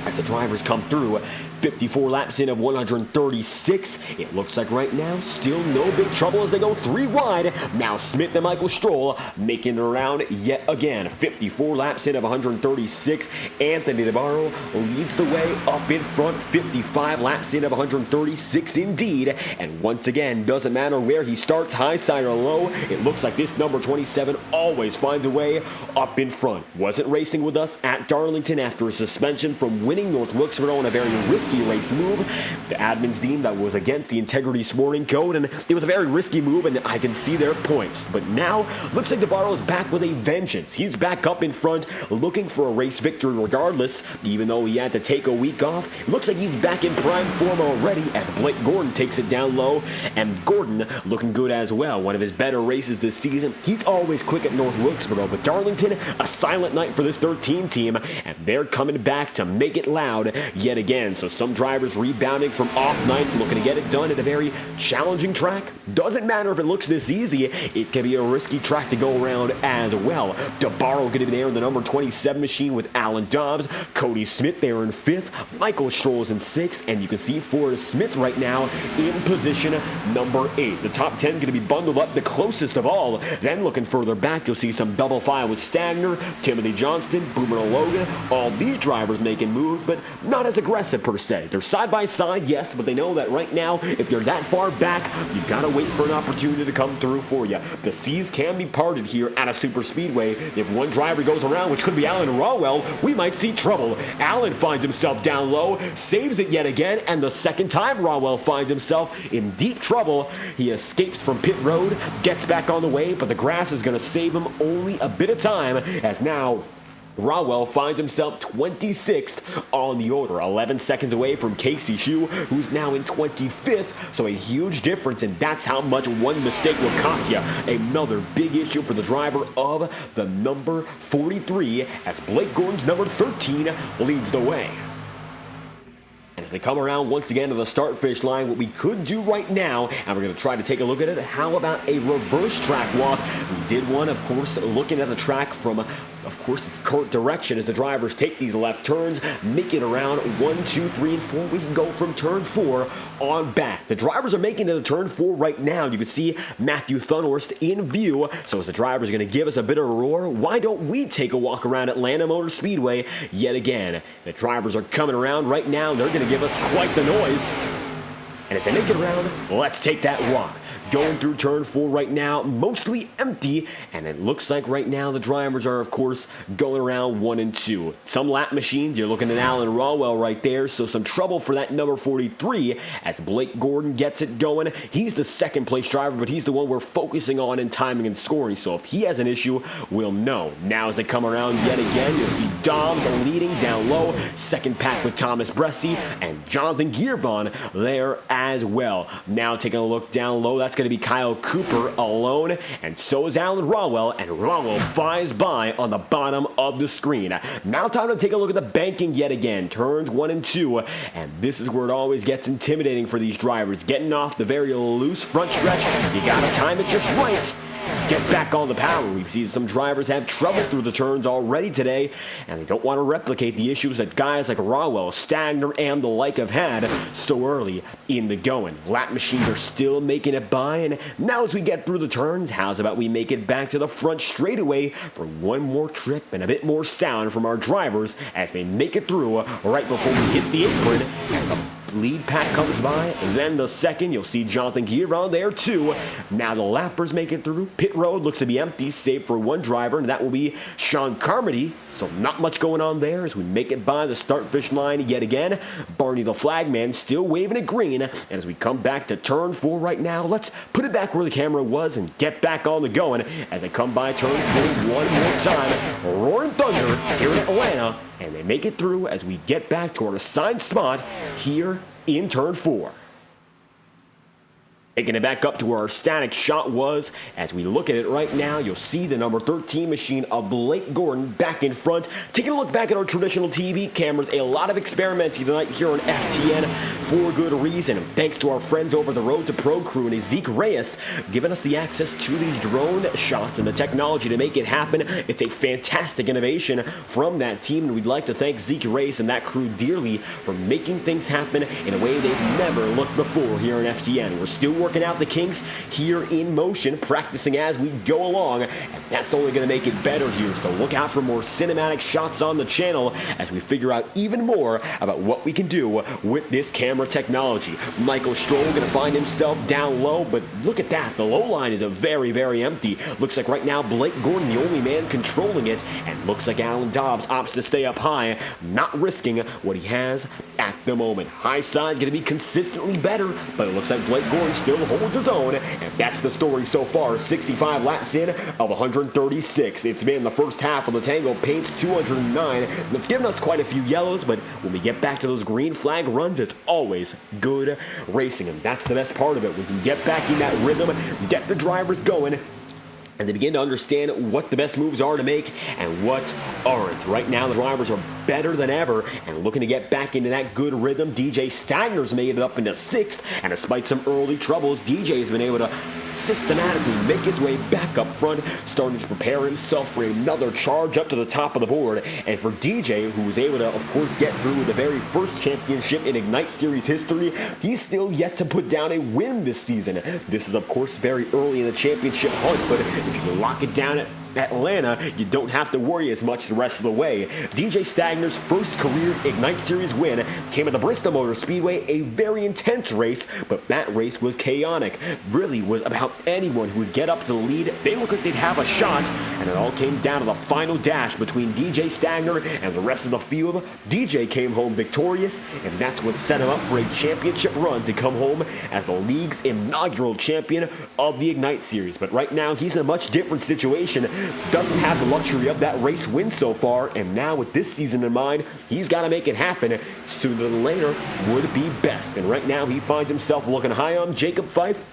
as the drivers come through, 54 laps in of 136. It looks like right now, still no big trouble as they go 3 wide. Now Smith and Michael Stroll making it around yet again. 54 laps in of 136. Anthony DeBarro leads the way up in front. 55 laps in of 136 indeed. And once again, doesn't matter where he starts, high side or low, it looks like this number 27 always finds a way up in front. Wasn't racing with us at Darlington after a suspension from winning North Wilkesboro on a very risky race move. The admins deemed that was against the integrity sporting code, and it was a very risky move, and I can see their points. But now, looks like DeBarro is back with a vengeance. He's back up in front, looking for a race victory regardless, even though he had to take a week off. It looks like he's back in prime form already as Blake Gordon takes it down low, and Gordon looking good as well. One of his better races this season. He's always quick at North Wilkesboro, but Darlington, a silent night for this 13 team, and they're coming back to make it loud yet again. So some drivers rebounding from off night, looking to get it done at a very challenging track. Doesn't matter if it looks this easy, it can be a risky track to go around as well. DeBarro going to be there in the number 27 machine with Alan Dobbs. Cody Smith there in 5th. Michael Stroll is in 6th, and you can see Forrest Smith right now in position number 8. The top 10 going to be bundled up the closest of all. Then looking further back, you'll see some double file with Stagner, Timothy Johnston, Boomer Logan. All these drivers making moves, but not as aggressive per se. They're side by side, yes, but they know that right now, if you're that far back, you gotta wait for an opportunity to come through for you. The seas can be parted here at a super speedway. If one driver goes around, which could be Alan Rawwell, we might see trouble. Alan finds himself down low, saves it yet again, and the second time Rawwell finds himself in deep trouble. He escapes from pit road, gets back on the way, but the grass is gonna save him only a bit of time, as now Rawwell finds himself 26th on the order, 11 seconds away from Casey Shue, who's now in 25th, so a huge difference, and that's how much one mistake will cost you. Another big issue for the driver of the number 43, as Blake Gordon's number 13 leads the way. And as they come around once again to the start-finish line, what we could do right now, and we're going to try to take a look at it, how about a reverse track walk? We did one, of course, looking at the track from, of course, its current direction as the drivers take these left turns, make it around 1, 2, 3, and 4. We can go from turn 4 on back. The drivers are making it to turn 4 right now. You can see Matthew Thunhorst in view. So as the drivers are going to give us a bit of a roar, why don't we take a walk around Atlanta Motor Speedway yet again? The drivers are coming around right now. They're going to give us quite the noise. And as they make it around, let's take that walk. Going through turn 4 right now, mostly empty, and it looks like right now the drivers are, of course, going around 1 and 2. Some lap machines, you're looking at Alan Rawell right there, so some trouble for that number 43 as Blake Gordon gets it going. He's the second place driver, but he's the one we're focusing on in timing and scoring, so if he has an issue, we'll know. Now as they come around yet again, you'll see Dobbs leading down low, second pack with Thomas Bresci, and Jonathan Gearvon there as well. Now taking a look down low, that's going to be Kyle Cooper alone, and so is Alan Rawell, and Rawell flies by on the bottom of the screen. Now time to take a look at the banking yet again. Turns 1 and 2, and this is where it always gets intimidating for these drivers. Getting off the very loose front stretch, you gotta time it just right. Get back on the power. We've seen some drivers have trouble through the turns already today, and they don't want to replicate the issues that guys like Rawell, Stagner, and the like have had so early in the going. Lap machines are still making it by, and now as we get through the turns, how's about we make it back to the front straightaway for one more trip and a bit more sound from our drivers as they make it through right before we hit the apron as the lead pack comes by, then the second, you'll see Jonathan Gearvon there too. Now the lappers make it through. Pit road looks to be empty, save for one driver, and that will be Sean Carmody. So not much going on there as we make it by the start-finish line yet again. Barney the flagman still waving at green, and as we come back to turn 4 right now, let's put it back where the camera was and get back on the going as they come by turn 4 one more time. Roaring Thunder here in Atlanta, and they make it through as we get back to our assigned spot here in turn 4. Taking it back up to where our static shot was. As we look at it right now, you'll see the number 13 machine of Blake Gordon back in front. Taking a look back at our traditional TV cameras, a lot of experimenting tonight here on FTN for good reason. Thanks to our friends over the Road to Pro crew and Zeke Reyes giving us the access to these drone shots and the technology to make it happen. It's a fantastic innovation from that team, and we'd like to thank Zeke Reyes and that crew dearly for making things happen in a way they've never looked before here in FTN. We're still working out the kinks here in motion, practicing as we go along, and that's only going to make it better here, so look out for more cinematic shots on the channel as we figure out even more about what we can do with this camera technology. Michael Stroll going to find himself down low, but look at that, the low line is a very empty. Looks like right now Blake Gordon the only man controlling it, and looks like Alan Dobbs opts to stay up high, not risking what he has at the moment. High side going to be consistently better, but it looks like Blake Gordon still holds his own, and that's the story so far. 65 laps in of 136. It's been the first half of the Tango Paints 209. It's given us quite a few yellows, but when we get back to those green flag runs, it's always good racing, and that's the best part of it. We can get back in that rhythm, get the drivers going, and they begin to understand what the best moves are to make and what aren't. Right now, the drivers are better than ever and looking to get back into that good rhythm. DJ Stagner's made it up into 6th, and despite some early troubles, DJ's been able to systematically make his way back up front, starting to prepare himself for another charge up to the top of the board. And for DJ, who was able to, of course, get through the very first championship in Ignite Series history, he's still yet to put down a win this season. This is, of course, very early in the championship hunt, but if you can lock it down at Atlanta, you don't have to worry as much the rest of the way. DJ Stagner's first career Ignite Series win came at the Bristol Motor Speedway, a very intense race, but that race was chaotic. Really was about anyone who would get up to the lead. They looked like they'd have a shot, and it all came down to the final dash between DJ Stagner and the rest of the field. DJ came home victorious, and that's what set him up for a championship run to come home as the league's inaugural champion of the Ignite Series. But right now, he's in a much different situation. Doesn't have the luxury of that race win so far, and now with this season in mind, he's got to make it happen. Sooner than later would be best, and right now he finds himself looking high on Jacob Fife.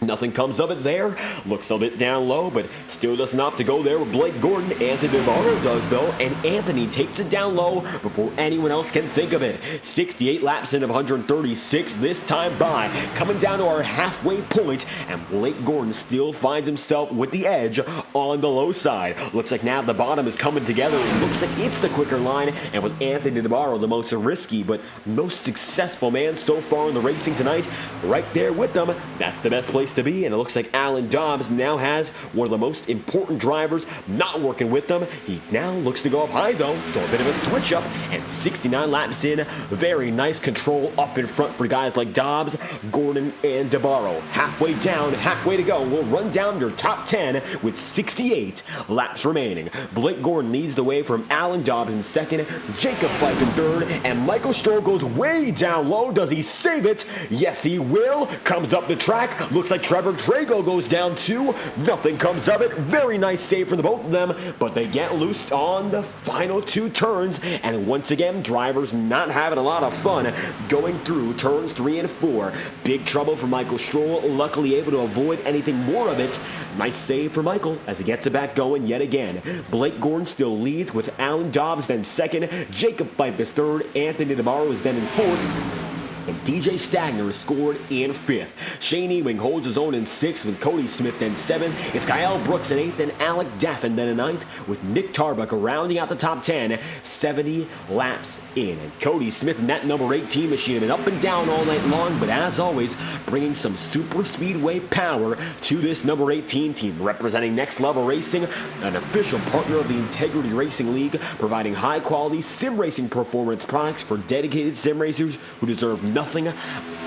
Nothing comes of it there. Looks a bit down low, but still doesn't opt to go there with Blake Gordon. Anthony Navarro does, though, and Anthony takes it down low before anyone else can think of it. 68 laps in of 136 this time by. Coming down to our halfway point, and Blake Gordon still finds himself with the edge on the low side. Looks like now the bottom is coming together. It looks like it's the quicker line, and with Anthony Navarro the most risky but most successful man so far in the racing tonight, right there with them. That's the best place place to be, and it looks like Alan Dobbs now has one of the most important drivers not working with them. He now looks to go up high though, so a bit of a switch up, and 69 laps in, very nice control up in front for guys like Dobbs, Gordon, and DeBarro. Halfway down, halfway to go. We'll run down your top 10 with 68 laps remaining. Blake Gordon leads the way from Alan Dobbs in second, Jacob Fife in third, and Michael Stroh goes way down low. Does he save it? Yes, he will. Comes up the track. Looks like Trevor Drago goes down too. Nothing comes of it. Very nice save for the both of them, but they get loose on the final two turns, and once again, drivers not having a lot of fun going through turns 3 and 4. Big trouble for Michael Stroh, luckily able to avoid anything more of it. Nice save for Michael as he gets it back going yet again. Blake Gordon still leads with Alan Dobbs then second, Jacob Fife is third, Anthony DeBarro is then in fourth, and DJ Stagner is scored in 5th. Shane Ewing holds his own in 6th with Cody Smith then 7th. It's Kyle Brooks in 8th and Alec Daffin then in 9th with Nick Tarbuck rounding out the top 10, 70 laps in. And Cody Smith and that number 18 machine have been up and down all night long, but as always, bringing some super speedway power to this number 18 team, representing Next Level Racing, an official partner of the Integrity Racing League, providing high-quality sim racing performance products for dedicated sim racers who deserve nothing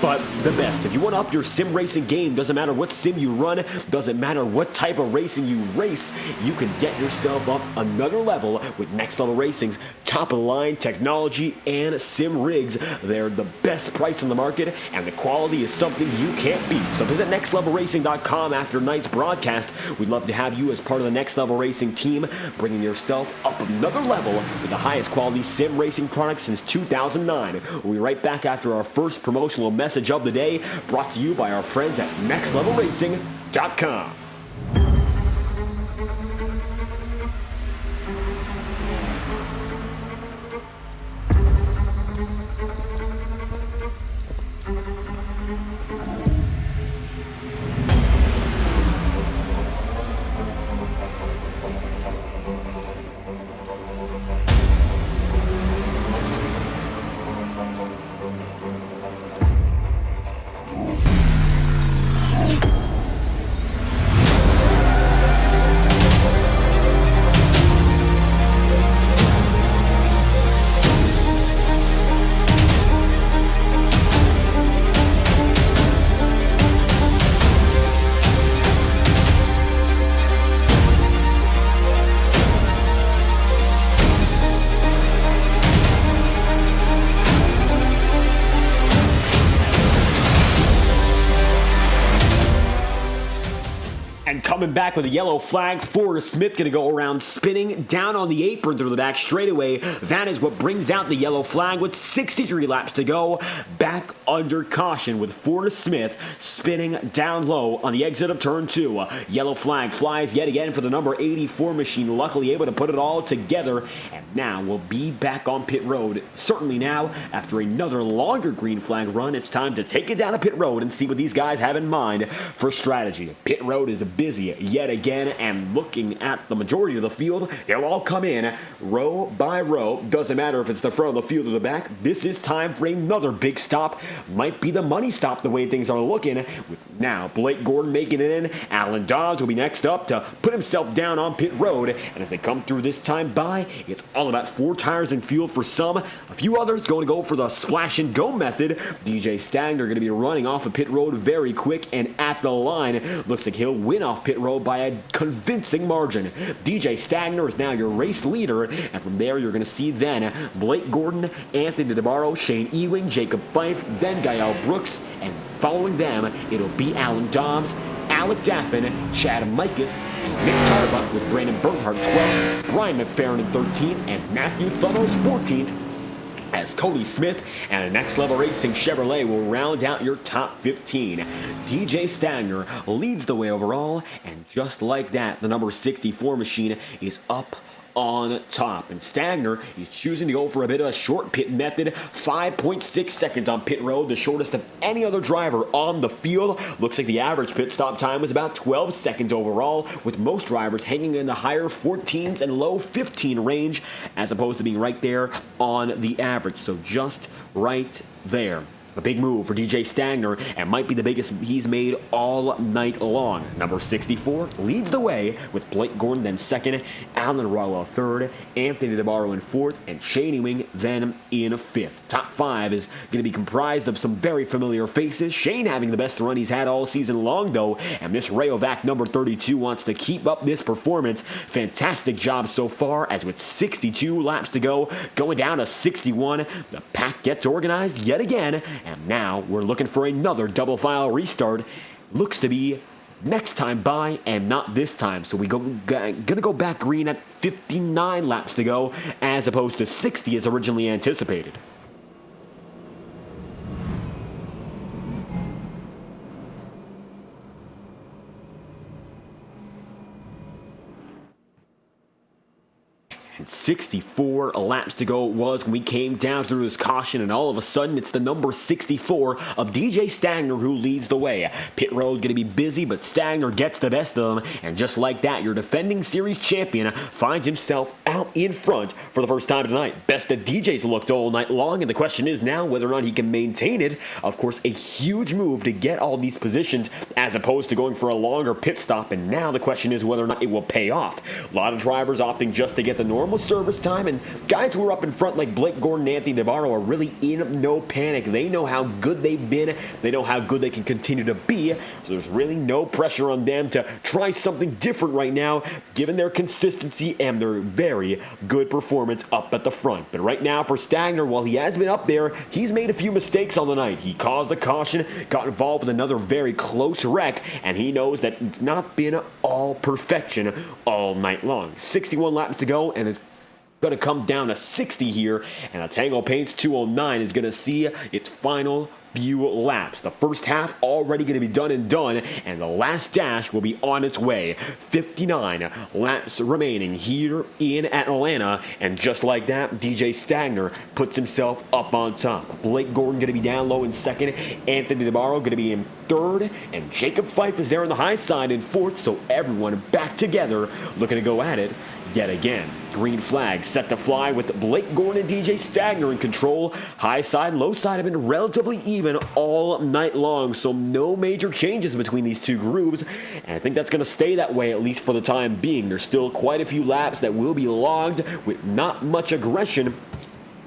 but the best. If you want to up your sim racing game, doesn't matter what sim you run, doesn't matter what type of racing you race, you can get yourself up another level with Next Level Racing's top-of-the-line technology and sim rigs. They're the best price on the market, and the quality is something you can't beat. So visit nextlevelracing.com after tonight's broadcast. We'd love to have you as part of the Next Level Racing team, bringing yourself up another level with the highest quality sim racing products since 2009. We'll be right back after our first promotional message of the day, brought to you by our friends at nextlevelracing.com. Coming back with a yellow flag, Forrest Smith going to go around spinning down on the apron through the back straightaway. That is what brings out the yellow flag with 63 laps to go. Back under caution with Forrest Smith spinning down low on the exit of turn 2. Yellow flag flies yet again for the number 84 machine, luckily able to put it all together. And now we'll be back on pit road. Certainly now, after another longer green flag run, it's time to take it down to pit road and see what these guys have in mind for strategy. Pit road is busy yet again, and looking at the majority of the field, they'll all come in row by row. Doesn't matter if it's the front of the field or the back. This is time for another big stop. Might be the money stop the way things are looking, with now Blake Gordon making it in. Alan Dobbs will be next up to put himself down on pit road, and as they come through this time by, it's all about 4 tires and fuel for some. A few others going to go for the splash and go method. DJ Stagner going to be running off of pit road very quick and at the line. Looks like he'll win off pit road by a convincing margin. DJ Stagner is now your race leader, and from there you're going to see then Blake Gordon, Anthony DeBarro, Shane Ewing, Jacob Fife, then Gael Brooks, and following them it'll be Alan Dobbs, Alec Daffin, Chad Mikas, and Nick Tarbuck with Brandon Bernhardt 12th, Brian McFerrin in 13th, and Matthew Thunnels 14th. As Cody Smith and Next Level Racing Chevrolet will round out your top 15. DJ Stagner leads the way overall, and just like that, the number 64 machine is up on top. And Stagner is choosing to go for a bit of a short pit method. 5.6 seconds on pit road, the shortest of any other driver on the field. Looks like the average pit stop time was about 12 seconds overall, with most drivers hanging in the higher 14s and low 15 range, as opposed to being right there on the average. So just right there. A big move for DJ Stagner, and might be the biggest he's made all night long. Number 64 leads the way with Blake Gordon then second, Alan Rowell third, Anthony DeBarro in fourth, and Shane Ewing then in fifth. Top 5 is going to be comprised of some very familiar faces. Shane having the best run he's had all season long though, and Miss Rayovac number 32 wants to keep up this performance. Fantastic job so far, as with 62 laps to go, going down to 61, the pack gets organized yet again. And now we're looking for another double file restart. Looks to be next time by, and not this time. So gonna go back green at 59 laps to go, as opposed to 60 as originally anticipated. And 64 laps to go it was when we came down through this caution, and all of a sudden it's the number 64 of DJ Stagner who leads the way. Pit road going to be busy, but Stagner gets the best of them, and just like that, your defending series champion finds himself out in front for the first time tonight. Best that DJ's looked all night long, and the question is now whether or not he can maintain it. Of course, a huge move to get all these positions as opposed to going for a longer pit stop, and now the question is whether or not it will pay off. A lot of drivers opting just to get the normal service time, and guys who are up in front like Blake Gordon and Anthony DeBarro are really in no panic. They know how good they've been, they know how good they can continue to be, so there's really no pressure on them to try something different right now, given their consistency and their very good performance up at the front. But right now for Stagner, while he has been up there, he's made a few mistakes on the night. He caused a caution, got involved with another very close wreck, and he knows that it's not been all perfection all night long. 61 laps to go, and it's going to come down to 60 here, and a Tango Paints 209 is going to see its final few laps. The first half already going to be done, and the last dash will be on its way. 59 laps remaining here in Atlanta, and just like that, DJ Stagner puts himself up on top. Blake Gordon going to be down low in second, Anthony DeBarro going to be in third, and Jacob Fife is there on the high side in fourth, so everyone back together looking to go at it yet again. Green flag set to fly with Blake Gordon and DJ Stagner in control. High side, low side have been relatively even all night long, so no major changes between these two grooves, and I think that's going to stay that way at least for the time being. There's still quite a few laps that will be logged with not much aggression.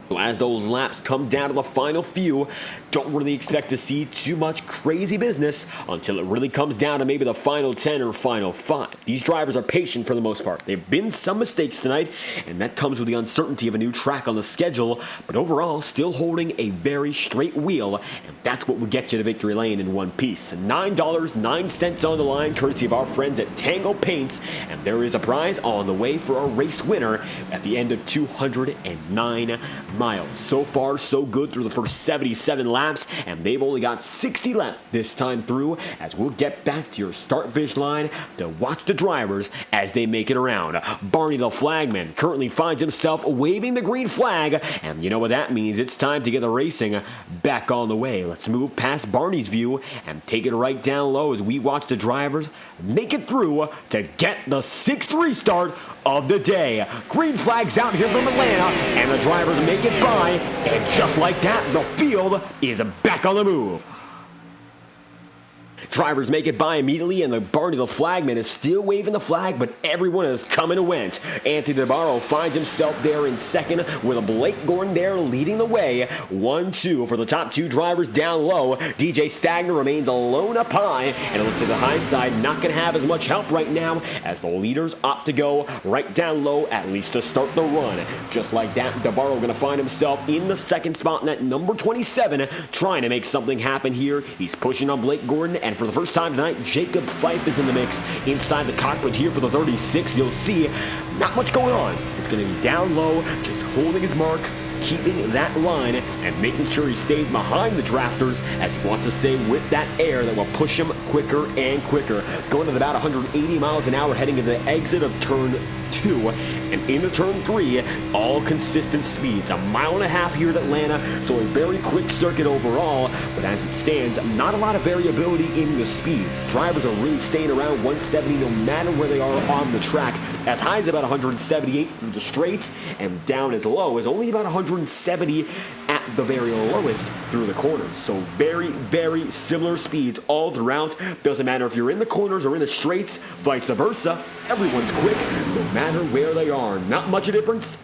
So as those laps come down to the final few, don't really expect to see too much crazy business until it really comes down to maybe the final 10 or final 5. These drivers are patient for the most part. There have been some mistakes tonight, and that comes with the uncertainty of a new track on the schedule, but overall still holding a very straight wheel, and that's what will get you to victory lane in one piece. $9.09 on the line, courtesy of our friends at Tango Paints, and there is a prize on the way for our race winner at the end of 209 miles. So far, so good through the first 77 laps, and they've only got 60 left this time through, as we'll get back to your start finish line to watch the drivers as they make it around. Barney the flagman currently finds himself waving the green flag, and you know what that means. It's time to get the racing back on the way. Let's move past Barney's view and take it right down low as we watch the drivers make it through to get the 6th restart of the day. Green flags out here from Atlanta, and the drivers make it by, and just like that, the field is back on the move. Drivers make it by immediately, and the Barney the flagman is still waving the flag, but everyone has come and went. Anthony DeBarro finds himself there in second, with a Blake Gordon there leading the way. 1-2 for the top two drivers down low. DJ Stagner remains alone up high, and it looks like the high side not going to have as much help right now, as the leaders opt to go right down low, at least to start the run. Just like that, DeBarro going to find himself in the second spot in that number 27, trying to make something happen here. He's pushing on Blake Gordon, and for the first time tonight, Jacob Fife is in the mix inside the cockpit here for the 36. You'll see not much going on. It's going to be down low, just holding his mark, keeping that line, and making sure he stays behind the drafters as he wants to stay with that air that will push him quicker and quicker. Going at about 180 miles an hour heading into the exit of turn 2, and into turn 3, all consistent speeds. 1.5 miles here at Atlanta, so a very quick circuit overall, but as it stands, not a lot of variability in the speeds. Drivers are really staying around 170 no matter where they are on the track, as high as about 178 through the straights, and down as low as only about 170 at the very lowest through the corners. So very, very similar speeds all throughout. Doesn't matter if you're in the corners or in the straights, vice versa. Everyone's quick, no matter where they are. Not much of a difference.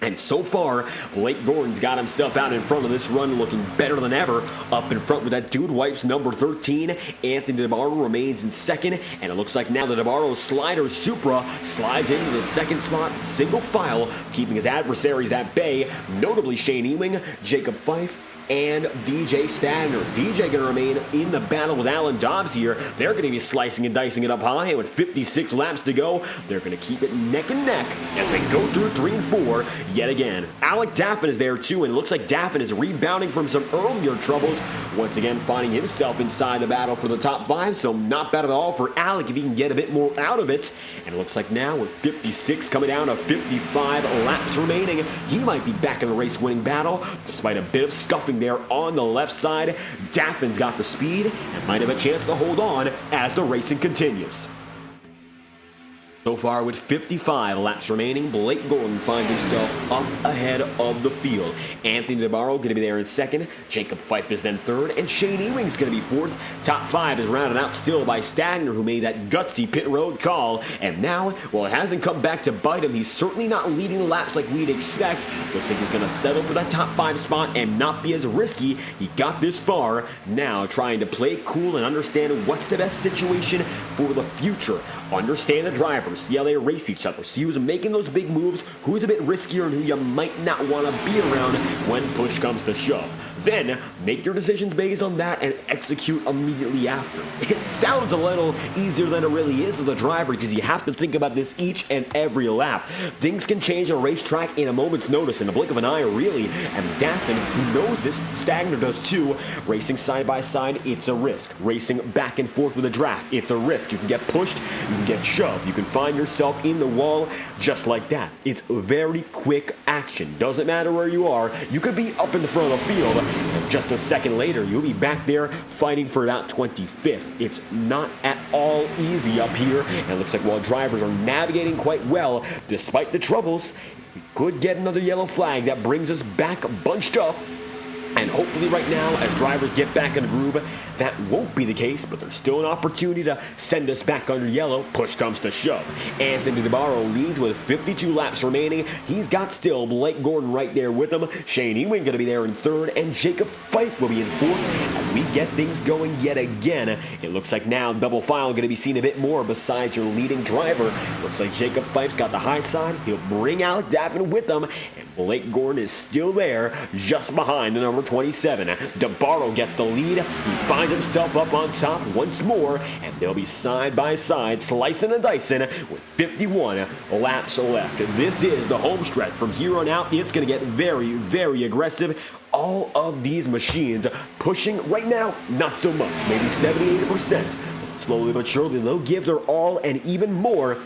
And so far, Blake Gordon's got himself out in front of this run, looking better than ever. Up in front with that dude wipes number 13. Anthony DeBarro remains in second. And it looks like now the DeBarro Slider Supra slides into the second spot, single file, keeping his adversaries at bay. Notably Shane Ewing, Jacob Fife, and DJ Stagner. DJ going to remain in the battle with Alan Dobbs here. They're going to be slicing and dicing it up high, and with 56 laps to go, they're going to keep it neck and neck as they go through 3 and 4 yet again. Alec Daffin is there too, and it looks like Daffin is rebounding from some earlier troubles, once again finding himself inside the battle for the top 5, so not bad at all for Alec if he can get a bit more out of it. And it looks like now with 56 coming down to 55 laps remaining, he might be back in the race-winning battle, despite a bit of scuffing there on the left side. Daffin's got the speed and might have a chance to hold on as the racing continues. So far with 55 laps remaining, Blake Gordon finds himself up ahead of the field. Anthony DeBarro going to be there in second, Jacob Fife is then third, and Shane Ewing's going to be fourth. Top 5 is rounded out still by Stagner, who made that gutsy pit road call. And now, while it hasn't come back to bite him, he's certainly not leading laps like we'd expect. Looks like he's going to settle for that top 5 spot and not be as risky. He got this far, now trying to play cool and understand what's the best situation for the future. Understand the driver, see how they race each other, see who's making those big moves, who's a bit riskier, and who you might not want to be around when push comes to shove. Then, make your decisions based on that and execute immediately after. It sounds a little easier than it really is as a driver because you have to think about this each and every lap. Things can change on a racetrack in a moment's notice, in a blink of an eye, really. And Daffin, who knows this, Stagner does too. Racing side by side, it's a risk. Racing back and forth with a draft, it's a risk. You can get pushed, you can get shoved, you can find yourself in the wall just like that. It's very quick action. Doesn't matter where you are, you could be up in the front of the field, and just a second later, you'll be back there fighting for about 25th. It's not at all easy up here, and it looks like while drivers are navigating quite well, despite the troubles, we could get another yellow flag that brings us back bunched up. And hopefully right now, as drivers get back in the groove, that won't be the case, but there's still an opportunity to send us back under yellow. Push comes to shove. Anthony DeBarro leads with 52 laps remaining. He's got still Blake Gordon right there with him. Shane Ewing going to be there in third, and Jacob Fife will be in fourth as we get things going yet again. It looks like now double file going to be seen a bit more besides your leading driver. Looks like Jacob Fife's got the high side. He'll bring Alec Daffin with him, and Blake Gordon is still there just behind the number 27. DeBarro gets the lead. He finds himself up on top once more, and they'll be side by side, slicing and dicing with 51 laps left. This is the home stretch. From here on out, it's going to get very, very aggressive. All of these machines pushing right now, not so much, maybe 70-80%. Slowly but surely, they'll give their all and even more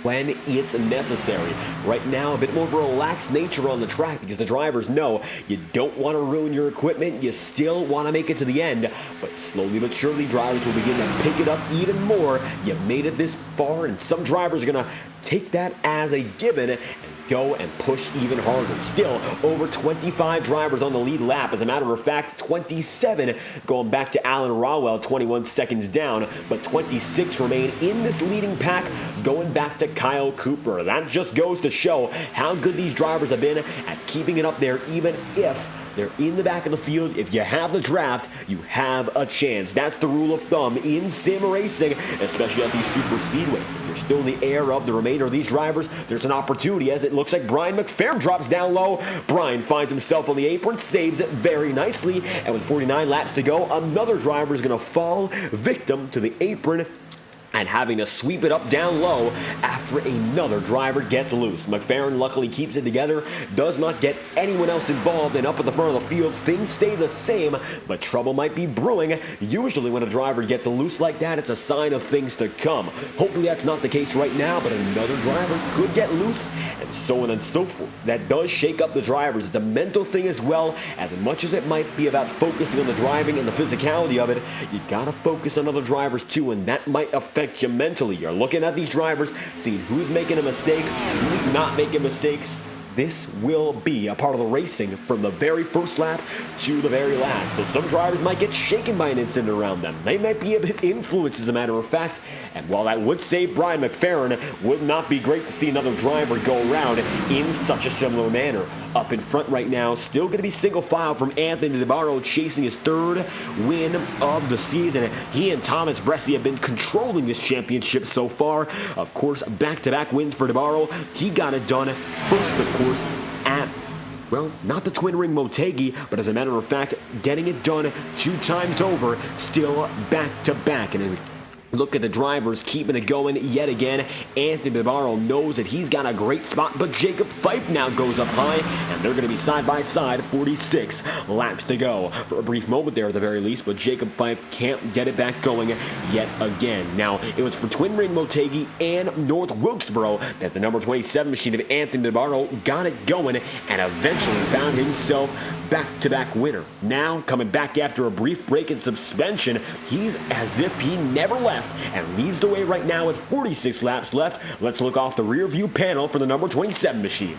when it's necessary. Right now, a bit more of a relaxed nature on the track because the drivers know you don't want to ruin your equipment, you still want to make it to the end, but slowly but surely drivers will begin to pick it up even more. You made it this far, and some drivers are going to take that as a given and go and push even harder. Still, over 25 drivers on the lead lap. As a matter of fact, 27 going back to Alan Rawell, 21 seconds down, but 26 remain in this leading pack going back to Kyle Cooper. That just goes to show how good these drivers have been at keeping it up there, even if they're in the back of the field. If you have the draft, you have a chance. That's the rule of thumb in sim racing, especially at these super speedways. If you're still in the air of the remainder of these drivers, there's an opportunity, as it looks like Brian McFerrin drops down low. Brian finds himself on the apron, saves it very nicely, and with 49 laps to go, another driver is going to fall victim to the apron and having to sweep it up down low after another driver gets loose. McFerrin luckily keeps it together, does not get anyone else involved, and up at the front of the field, things stay the same, but trouble might be brewing. Usually when a driver gets loose like that, it's a sign of things to come. Hopefully that's not the case right now, but another driver could get loose, and so on and so forth. That does shake up the drivers. It's a mental thing as well. As much as it might be about focusing on the driving and the physicality of it, you gotta focus on other drivers too, and that might affect you mentally. You're looking at these drivers, seeing who's making a mistake, who's not making mistakes. this will be a part of the racing from the very first lap to the very last. So some drivers might get shaken by an incident around them. They might be a bit influenced, as a matter of fact. And while that would save Brian McFerrin, would not be great to see another driver go around in such a similar manner. Up in front right now, still going to be single file from Anthony DeBarro, chasing his third win of the season. He and Thomas Bresci have been controlling this championship so far. Of course, back-to-back wins for DeBarro. He got it done first, of course, at, well, not the Twin Ring Motegi, but as a matter of fact, getting it done 2 times over, still back-to-back. And look at the drivers keeping it going yet again. Anthony DeBarro knows that he's got a great spot, but Jacob Fife now goes up high, and they're going to be side by side, 46 laps to go. For a brief moment there at the very least, but Jacob Fife can't get it back going yet again. Now, it was for Twin Ring Motegi and North Wilkesboro that the number 27 machine of Anthony DeBarro got it going and eventually found himself back-to-back winner. Now, coming back after a brief break in suspension, he's as if he never left and leads the way right now with 46 laps left. Let's look off the rear view panel for the number 27 machine.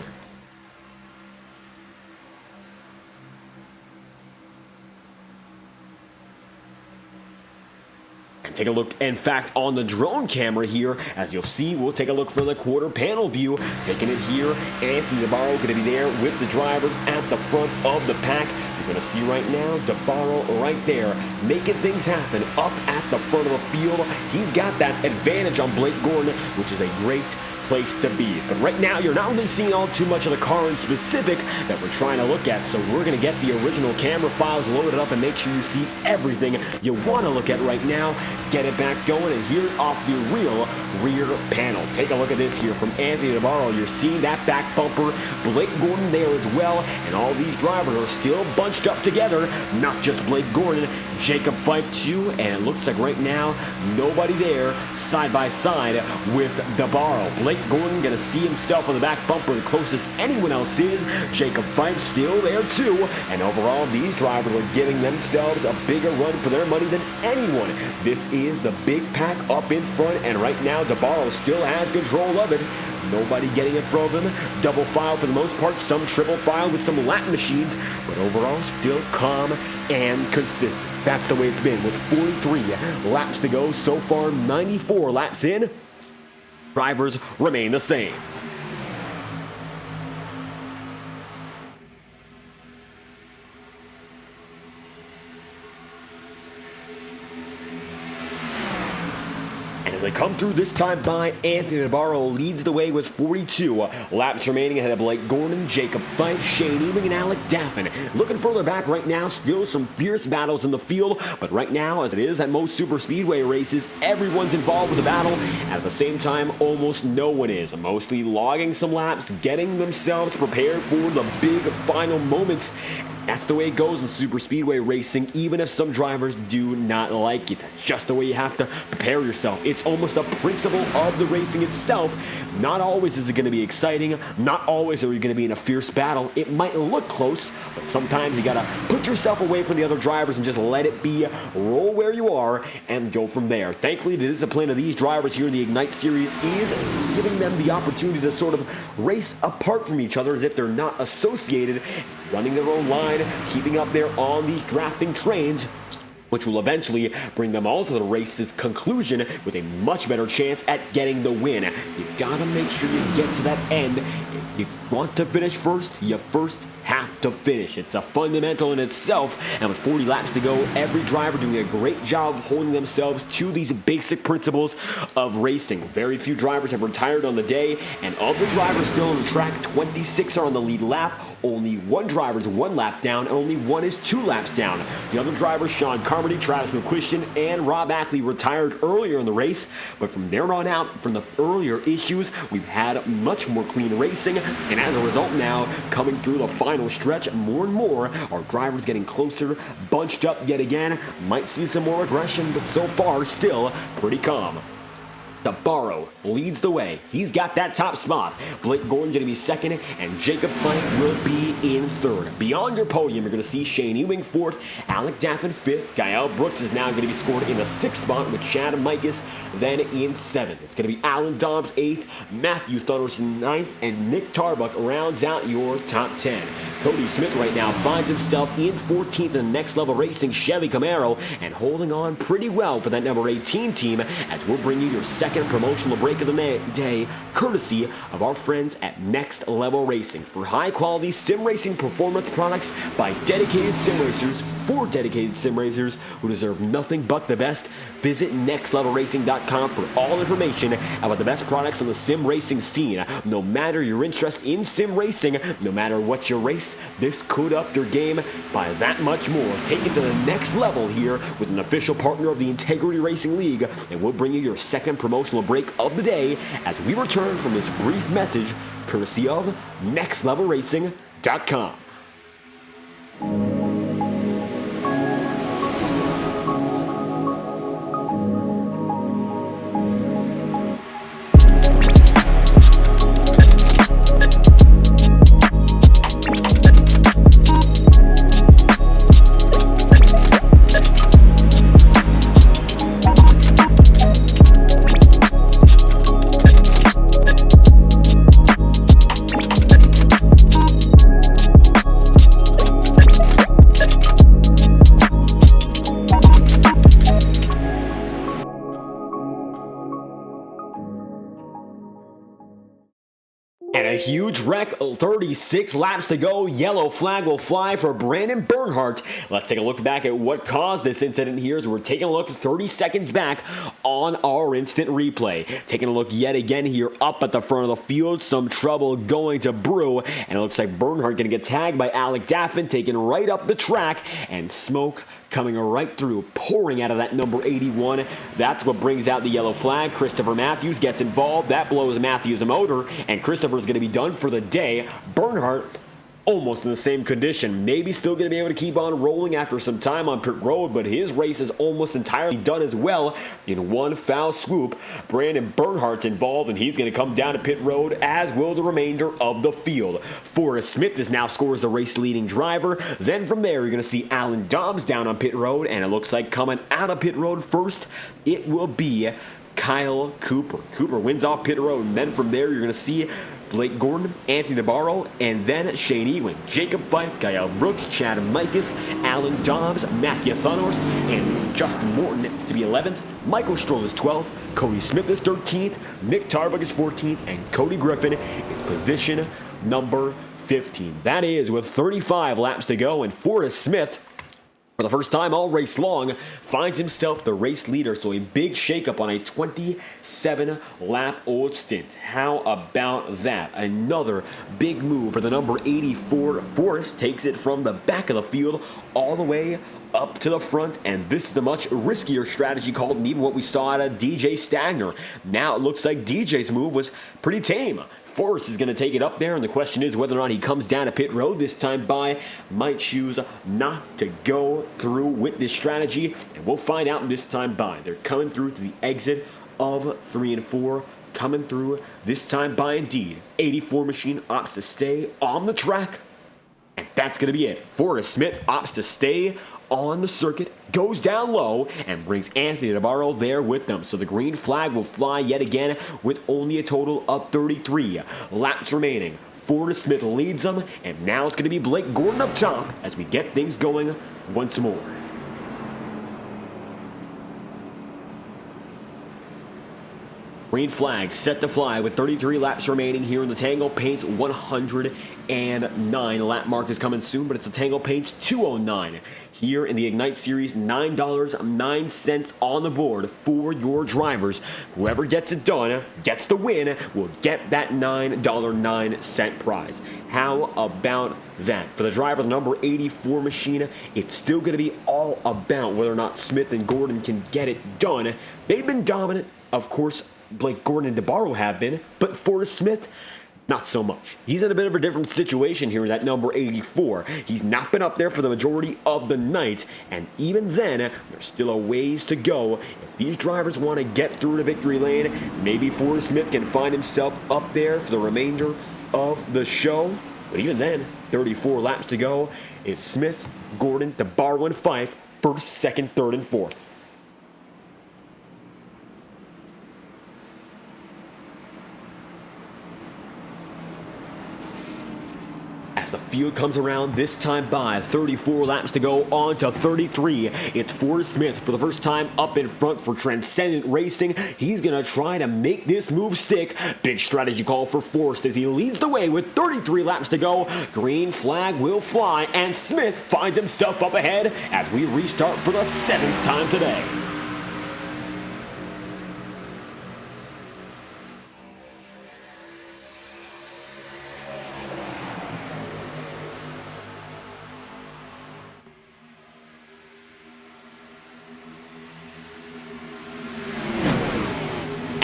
And take a look, in fact, on the drone camera here. As you'll see, we'll take a look for the quarter panel view. Taking it here, Anthony DeBarro going to be there with the drivers at the front of the pack. You're going to see right now DeBarro right there making things happen up at the front of the field. He's got that advantage on Blake Gordon, which is a great place to be. But right now, you're not really seeing all too much of the car in specific that we're trying to look at, so we're going to get the original camera files loaded up and make sure you see everything you want to look at right now. Get it back going, and here's off the real rear panel. Take a look at this here from Anthony DeBarro. You're seeing that back bumper, Blake Gordon there as well, and all these drivers are still bunched up together. Not just Blake Gordon, Jacob Fife too, and it looks like right now, nobody there side by side with DeBarro. Blake Gordon going to see himself on the back bumper the closest anyone else is. Jacob Fife still there too. And overall, these drivers are giving themselves a bigger run for their money than anyone. This is the big pack up in front, and right now DeBarro still has control of it. Nobody getting in front of him. Double file for the most part, some triple file with some lap machines, but overall still calm and consistent. That's the way it's been with 43 laps to go so far, 94 laps in. Drivers remain the same. As they come through this time by, Anthony DeBarro leads the way with 42 laps remaining ahead of Blake Gordon, Jacob Fife, Shane Eaming, and Alec Daffin. Looking further back right now, still some fierce battles in the field, but right now, as it is at most super speedway races, everyone's involved with the battle. At the same time, almost no one is. Mostly logging some laps, getting themselves prepared for the big final moments. That's the way it goes in super speedway racing, even if some drivers do not like it. That's just the way you have to prepare yourself. It's almost a principle of the racing itself. Not always is it going to be exciting. Not always are you going to be in a fierce battle. It might look close, but sometimes you got to put yourself away from the other drivers and just let it be. Roll where you are and go from there. Thankfully, the discipline of these drivers here in the Ignite Series is giving them the opportunity to sort of race apart from each other as if they're not associated, running their own line, keeping up there on these drafting trains, which will eventually bring them all to the race's conclusion with a much better chance at getting the win. You've got to make sure you get to that end. If you want to finish first, you first have to finish. It's a fundamental in itself, and with 40 laps to go, every driver doing a great job of holding themselves to these basic principles of racing. Very few drivers have retired on the day, and of the drivers still on the track, 26 are on the lead lap. Only one driver is 1 lap down, and only one is 2 laps down. The other drivers, Sean Carmody, Travis McQuistion, and Rob Ackley, retired earlier in the race, but from there on out, from the earlier issues, we've had much more clean racing, and as a result now, coming through the final stretch, more and more, our drivers getting closer, bunched up yet again. Might see some more aggression, but so far, still pretty calm. DeBarro leads the way. He's got that top spot. Blake Gordon going to be second, and Jacob Fife will be in third. Beyond your podium, you're going to see Shane Ewing fourth, Alec Daffin fifth. Gael Brooks is now going to be scored in the sixth spot with Chad Mikas then in seventh. It's going to be Alan Dobbs eighth, Matthew Thunderson ninth, and Nick Tarbuck rounds out your top 10. Cody Smith right now finds himself in 14th in the Next Level Racing Chevy Camaro and holding on pretty well for that number 18 team as we'll bring you your second promotional break of the day, courtesy of our friends at Next Level Racing. For high-quality sim racing performance products by dedicated sim racers for dedicated sim racers who deserve nothing but the best, visit nextlevelracing.com for all information about the best products on the sim racing scene. No matter your interest in sim racing, no matter what your race, this could up your game by that much more. Take it to the next level here with an official partner of the Integrity Racing League, and we'll bring you your second promotional break of the day as we return from this brief message courtesy of nextlevelracing.com. And a huge wreck, 36 laps to go. Yellow flag will fly for Brandon Bernhardt. Let's take a look back at what caused this incident here as we're taking a look 30 seconds back on our instant replay. Taking a look yet again here up at the front of the field. Some trouble going to brew. And it looks like Bernhardt going to get tagged by Alec Daffin, taken right up the track. And smoke coming right through, pouring out of that number 81. That's what brings out the yellow flag. Christopher Matthews gets involved. That blows Matthews a motor, and Christopher's going to be done for the day. Bernhardt almost in the same condition. Maybe still going to be able to keep on rolling after some time on pit road, but his race is almost entirely done as well. In one foul swoop, Brandon Bernhardt's involved, and he's going to come down to pit road, as will the remainder of the field. Forrest Smith is now scores the race-leading driver. Then from there, you're going to see Alan Dobbs down on pit road, and it looks like coming out of pit road first, it will be Kyle Cooper. Cooper wins off pit road, and then from there, you're going to see Blake Gordon, Anthony DeBarro, and then Shane Ewing, Jacob Fife, Gael Brooks, Chad Mikas, Alan Dobbs, Matthew Thunderson, and Justin Morton to be 11th. Michael Stroll is 12th. Cody Smith is 13th. Nick Tarbuck is 14th. And Cody Griffin is position number 15. That is with 35 laps to go, and Forrest Smith, for the first time all race long, finds himself the race leader. So a big shakeup on a 27-lap-old stint. How about that? Another big move for the number 84. Forrest takes it from the back of the field all the way up to the front, and this is a much riskier strategy called than even what we saw out of DJ Stagner. Now it looks like DJ's move was pretty tame. Forrest is going to take it up there, and the question is whether or not he comes down to pit road this time by. Might choose not to go through with this strategy, and we'll find out this time by. They're coming through to the exit of 3 and 4, coming through this time by indeed. 84 machine opts to stay on the track, and that's going to be it. Forrest Smith opts to stay on the circuit, goes down low, and brings Anthony DeBarro there with them. So the green flag will fly yet again with only a total of 33 laps remaining. Forrest Smith leads them, and now it's going to be Blake Gordon up top as we get things going once more. Green flag set to fly with 33 laps remaining here in the Tango Paints 109 lap mark is coming soon, but it's the Tango Paints 209 here in the Ignite Series. $9.09 on the board for your drivers. Whoever gets it done, gets the win, will get that $9.09 prize. How about that? For the driver, the number 84 machine, it's still going to be all about whether or not Smith and Gordon can get it done. They've been dominant, of course. Blake Gordon and DeBarro have been, but Forrest Smith, not so much. He's in a bit of a different situation here in that number 84. He's not been up there for the majority of the night, and even then, there's still a ways to go. If these drivers want to get through to victory lane, maybe Forrest Smith can find himself up there for the remainder of the show. But even then, 34 laps to go. It's Smith, Gordon, DeBarro, and Fife, first, second, third, and fourth. As the field comes around, this time by 34 laps to go, on to 33. It's Forrest Smith for the first time up in front for Transcendent Racing. He's going to try to make this move stick. Big strategy call for Forrest as he leads the way with 33 laps to go. Green flag will fly, and Smith finds himself up ahead as we restart for the 7th time today.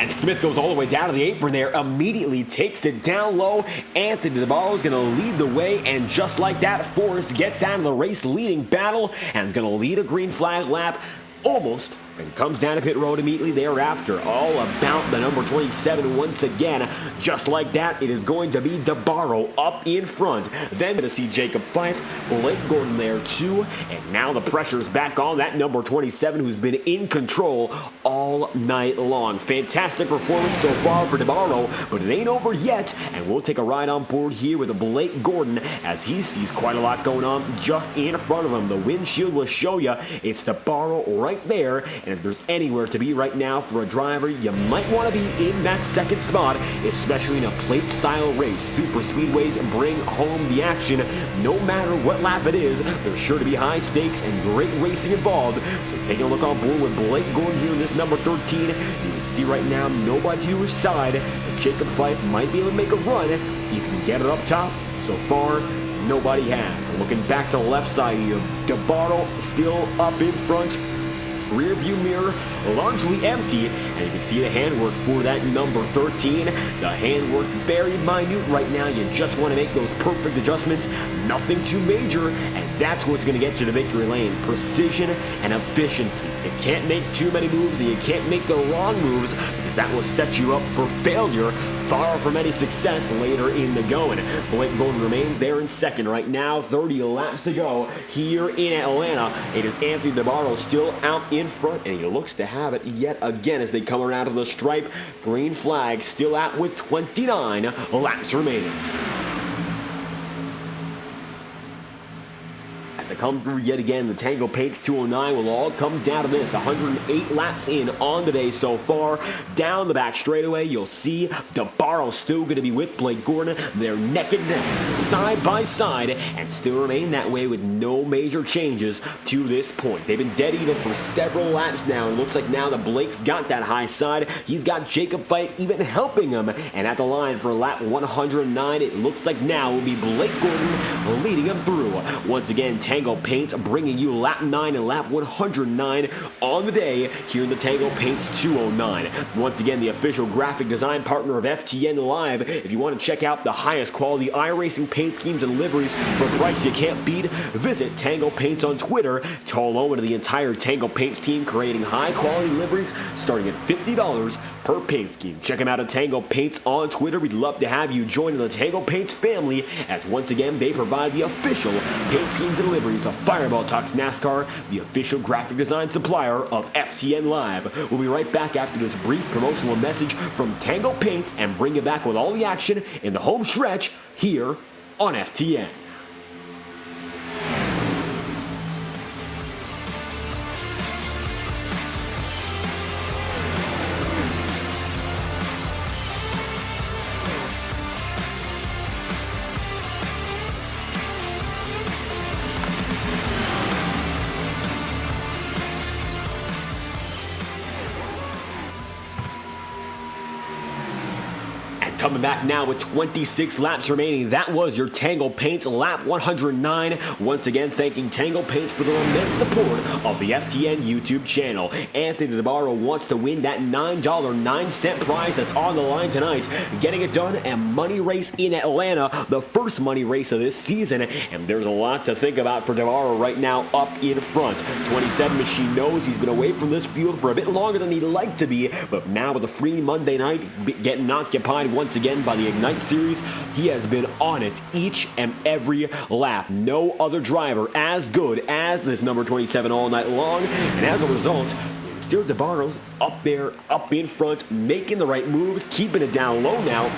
Smith goes all the way down to the apron there, immediately takes it down low. Anthony DeBarro is going to lead the way, and just like that, Forrest gets out of the race leading battle and is going to lead a green flag lap almost, and comes down to pit road immediately thereafter. All about the number 27 once again. Just like that, it is going to be DeBarro up in front. Then going to see Jacob Fife, Blake Gordon there too, and now the pressure's back on that number 27 who's been in control all night long. Fantastic performance so far for DeBarro, but it ain't over yet, and we'll take a ride on board here with Blake Gordon as he sees quite a lot going on just in front of him. The windshield will show you it's DeBarro right there. And if there's anywhere to be right now for a driver, you might want to be in that second spot, especially in a plate-style race. Super speedways bring home the action. No matter what lap it is, there's sure to be high stakes and great racing involved. So taking a look on board with Blake Gordon here in this number 13. You can see right now nobody to his side. But Jacob Fife might be able to make a run if he can get it up top. So far, nobody has. Looking back to the left side here, DeBarro still up in front. Rear view mirror largely empty, and you can see the handwork for that number 13. The handwork very minute right now. You just want to make those perfect adjustments, nothing too major, and that's what's going to get you to victory lane. Precision and efficiency. You can't make too many moves, and you can't make the wrong moves, because that will set you up for failure. Far from any success later in the going. Blake Gordon remains there in second right now. 30 laps to go here in Atlanta. It is Anthony DeBarro still out in front, and he looks to have it yet again as they come around to the stripe. Green flag still out with 29 laps remaining. To come through yet again, the Tango Paints 209 will all come down to this. 108 laps in on the day so far. Down the back straightaway, you'll see DeBarro still going to be with Blake Gordon. They're neck and neck, side by side, and still remain that way with no major changes to this point. They've been dead even for several laps now, and it looks like now that Blake's got that high side. He's got Jacob Fife even helping him, and at the line for lap 109, it looks like now will be Blake Gordon leading him through. Once again, Tango Paints bringing you lap 9 and lap 109 on the day here in the Tango Paints 209. Once again, the official graphic design partner of FTN Live. If you want to check out the highest quality iRacing paint schemes and liveries for a price you can't beat, visit Tango Paints on Twitter. Tall over to the entire Tango Paints team, creating high quality liveries starting at $50 per paint scheme. Check them out at Tango Paints on Twitter. We'd love to have you join the Tango Paints family, as once again they provide the official paint schemes and liveries of Fireball Talks NASCAR, the official graphic design supplier of FTN Live. We'll be right back after this brief promotional message from Tango Paints and bring you back with all the action in the home stretch here on FTN. Coming back now with 26 laps remaining. That was your Tango Paints lap 109. Once again, thanking Tango Paints for their immense support of the FTN YouTube channel. Anthony DeBarro wants to win that $9.09 prize that's on the line tonight. Getting it done, a money race in Atlanta, the first money race of this season. And there's a lot to think about for DeBarro right now up in front. 27 Machine knows he's been away from this field for a bit longer than he'd like to be, but now with a free Monday night, getting occupied once again by the Ignite Series, he has been on it each and every lap. No other driver as good as this number 27 all night long, and as a result, still DeBarro's up there, up in front, making the right moves, keeping it down low now.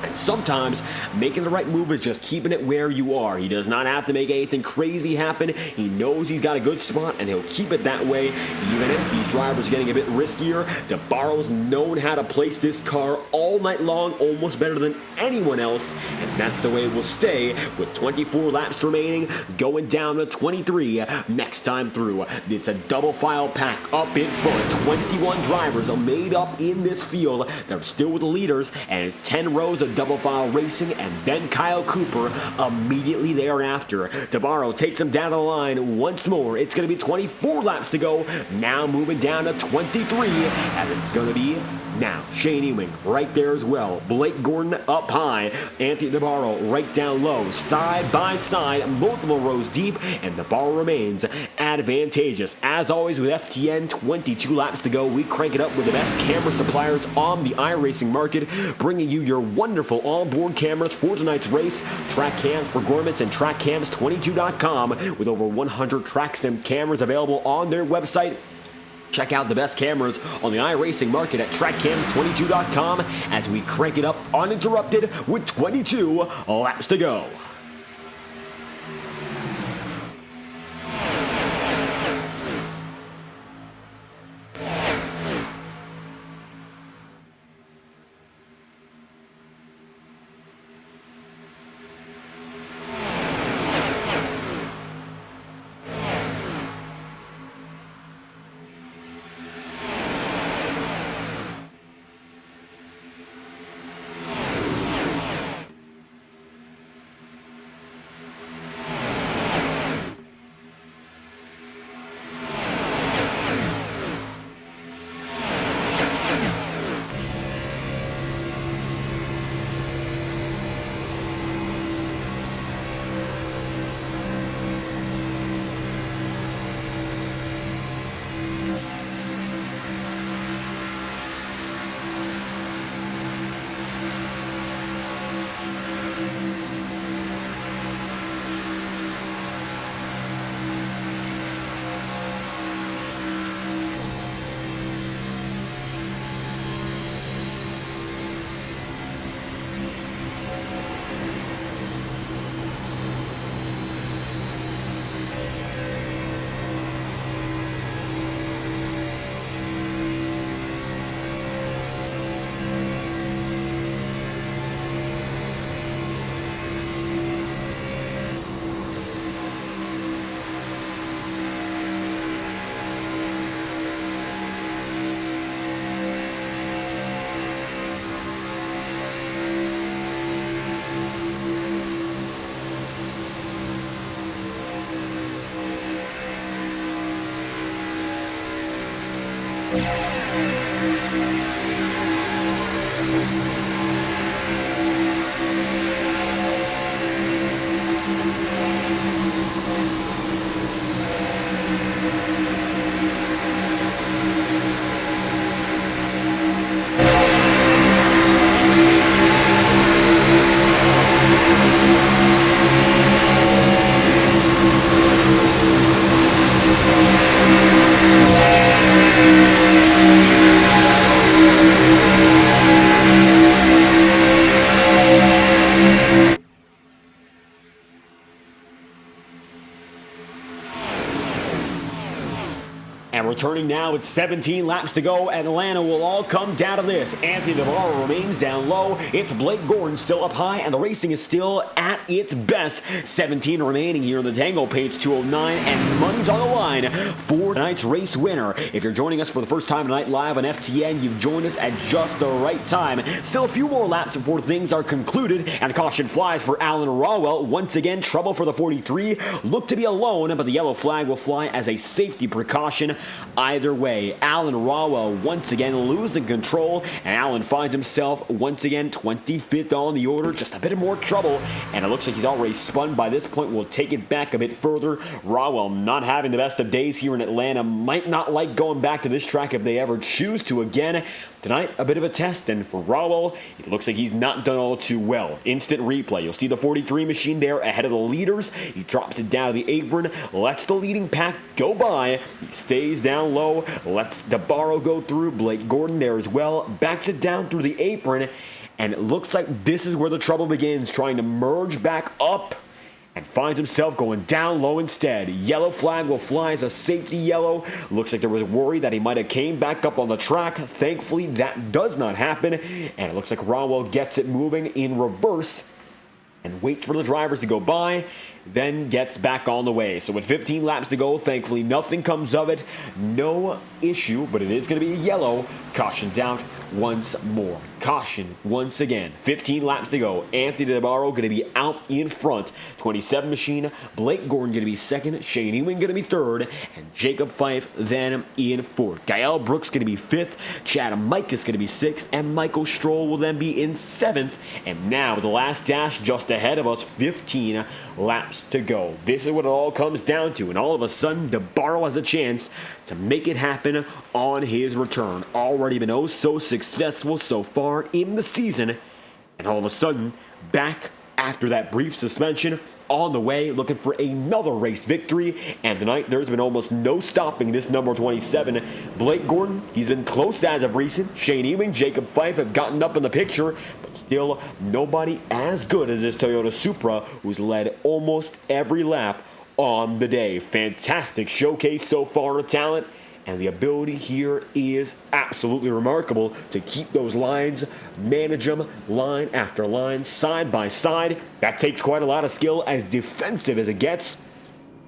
And sometimes making the right move is just keeping it where you are. He does not have to make anything crazy happen. He knows he's got a good spot, and he'll keep it that way. Even if these drivers are getting a bit riskier, DeBarro's known how to place this car all night long, almost better than anyone else. And that's the way it will stay with 24 laps remaining, going down to 23 next time through. It's a double file pack up in front. 21 drivers are made up in this field. They're still with the leaders, and it's 10 rows of double file racing, and then Kyle Cooper immediately thereafter. DeBarro takes him down the line once more. It's going to be 24 laps to go. Now moving down to 23, and it's going to be now Shane Ewing right there as well. Blake Gordon up high. Anthony DeBarro right down low. Side by side, multiple rows deep, and DeBarro remains advantageous. As always with FTN, 22 laps to go. We crank it up with the best camera suppliers on the iRacing market, bringing you your wonderful onboard cameras for tonight's race. Track cams for Gormans and TrackCams22.com with over 100 TrackStim cameras available on their website. Check out the best cameras on the iRacing market at TrackCams22.com as we crank it up uninterrupted with 22 laps to go. And returning now with 17 laps to go, Atlanta will all come down to this. Anthony DeBarro remains down low. It's Blake Gordon still up high, and the racing is still at its best. 17 remaining here in the Tango Paints 209, and money's on the line for tonight's race winner. If you're joining us for the first time tonight live on FTN, you've joined us at just the right time. Still a few more laps before things are concluded, and caution flies for Alan Rawell. Once again, trouble for the 43. Look to be alone, but the yellow flag will fly as a safety precaution. Either way, Alan Rawell once again losing control, and Alan finds himself once again 25th on the order. Just a bit of more trouble, and it looks like he's already spun by this point. We'll take it back a bit further. Rawell not having the best of days here in Atlanta. Might not like going back to this track if they ever choose to again. Tonight, a bit of a test, and for Rawell, it looks like he's not done all too well. Instant replay. You'll see the 43 machine there ahead of the leaders. He drops it down to the apron, lets the leading pack go by. He stays down low, lets DeBarro go through. Blake Gordon there as well, backs it down through the apron, and it looks like this is where the trouble begins, trying to merge back up, and finds himself going down low instead. Yellow flag will fly as a safety yellow. Looks like there was worry that he might have came back up on the track. Thankfully, that does not happen, and it looks like Rawell gets it moving in reverse and waits for the drivers to go by, then gets back on the way. So with 15 laps to go, thankfully nothing comes of it. No issue, but it is going to be a yellow. Caution's out once more. Caution once again. 15 laps to go. Anthony DeBarro going to be out in front. 27 machine. Blake Gordon going to be second. Shane Ewing going to be third. And Jacob Fife then in fourth. Gael Brooks going to be fifth. Chad Mikas going to be sixth. And Michael Stroll will then be in seventh. And now the last dash just ahead of us. 15 laps to go. This is what it all comes down to. And all of a sudden, DeBarro has a chance to make it happen on his return. Already been oh so successful so far in the season, and all of a sudden back after that brief suspension on the way, looking for another race victory. And tonight there's been almost no stopping this number 27 Blake Gordon. He's been close as of recent. Shane Ewing, Jacob Fife have gotten up in the picture, but still nobody as good as this Toyota Supra, who's led almost every lap on the day. Fantastic showcase so far of talent, and the ability here is absolutely remarkable to keep those lines, manage them line after line, side by side. That takes quite a lot of skill, as defensive as it gets.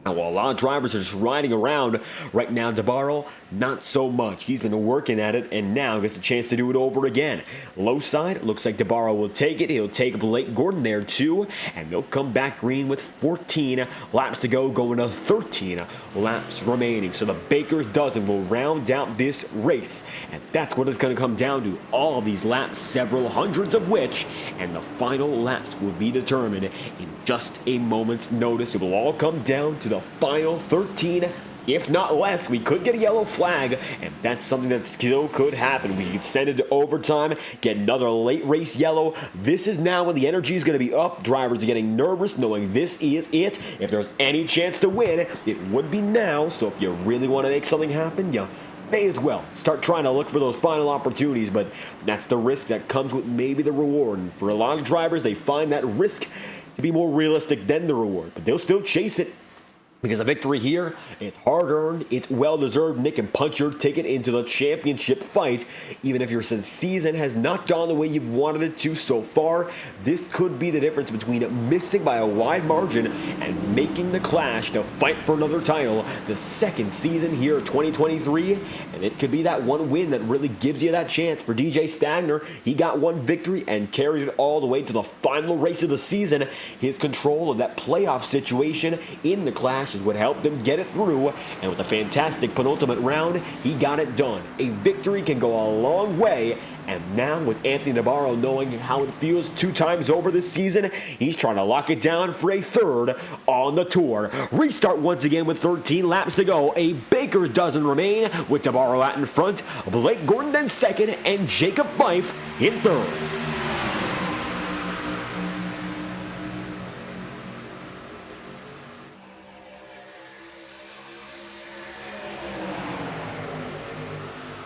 And while a lot of drivers are just riding around right now, DeBarro, not so much. He's been working at it, and now gets a chance to do it over again. Low side, looks like DeBarro will take it. He'll take Blake Gordon there too, and they'll come back green with 14 laps to go, going to 13 laps remaining. So the Baker's dozen will round out this race, and that's what it's going to come down to. All of these laps, several hundreds of which, and the final laps will be determined in just a moment's notice. It will all come down to the final 13, if not less. We could get a yellow flag, and that's something that still could happen. We could send it to overtime, get another late race yellow. This is now when the energy is going to be up. Drivers are getting nervous, knowing this is it. If there's any chance to win, it would be now. So if you really want to make something happen, you may as well start trying to look for those final opportunities. But that's the risk that comes with maybe the reward. And for a lot of drivers, they find that risk to be more realistic than the reward, but they'll still chase it. Because a victory here, it's hard-earned, it's well-deserved. Nick can punch your ticket into the championship fight. Even if your season has not gone the way you've wanted it to so far, this could be the difference between missing by a wide margin and making the clash to fight for another title. The second season here, 2023, and it could be that one win that really gives you that chance. For DJ Stagner, he got one victory and carried it all the way to the final race of the season. His control of that playoff situation in the clash is what helped him get it through, and with a fantastic penultimate round, he got it done. A victory can go a long way, and now with Anthony DeBarro knowing how it feels 2 times over this season, he's trying to lock it down for a third on the tour. Restart once again with 13 laps to go. A Baker's dozen remain, with DeBarro out in front, Blake Gordon then second, and Jacob Fife in third.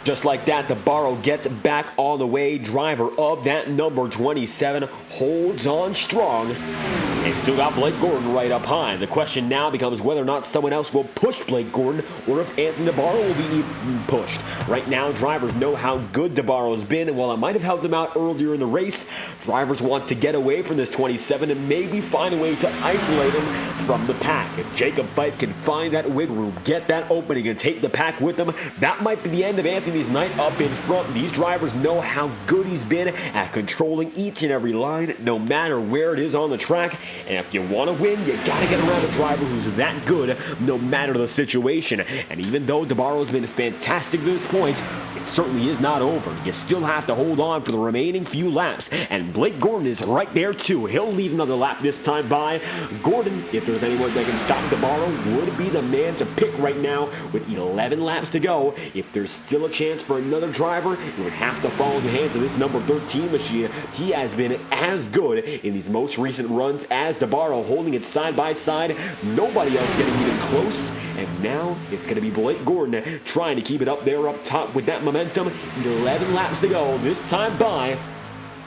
Just like that, DeBarro gets back on the way. Driver of that number 27 holds on strong. And still got Blake Gordon right up high. The question now becomes whether or not someone else will push Blake Gordon or if Anthony DeBarro will be even pushed. Right now, drivers know how good DeBarro has been, and while it might have helped him out earlier in the race, drivers want to get away from this 27 and maybe find a way to isolate him from the pack. If Jacob Fife can find that wiggle room, get that opening, and take the pack with him, that might be the end of Anthony's night up in front. These drivers know how good he's been at controlling each and every line, no matter where it is on the track. And if you want to win, you got to get around a driver who's that good, no matter the situation. And even though DeBarro's been fantastic to this point, it certainly is not over. You still have to hold on for the remaining few laps. And Blake Gordon is right there too. He'll lead another lap this time by. Gordon, if there's anyone that can stop DeBarro, would be the man to pick right now with 11 laps to go. If there's still a chance for another driver, you would have to fall in the hands of this number 13 machine. He has been as good in these most recent runs as DeBarro, holding it side by side. Nobody else getting even close. And now it's going to be Blake Gordon trying to keep it up there up top with that momentum. 11 laps to go this time by.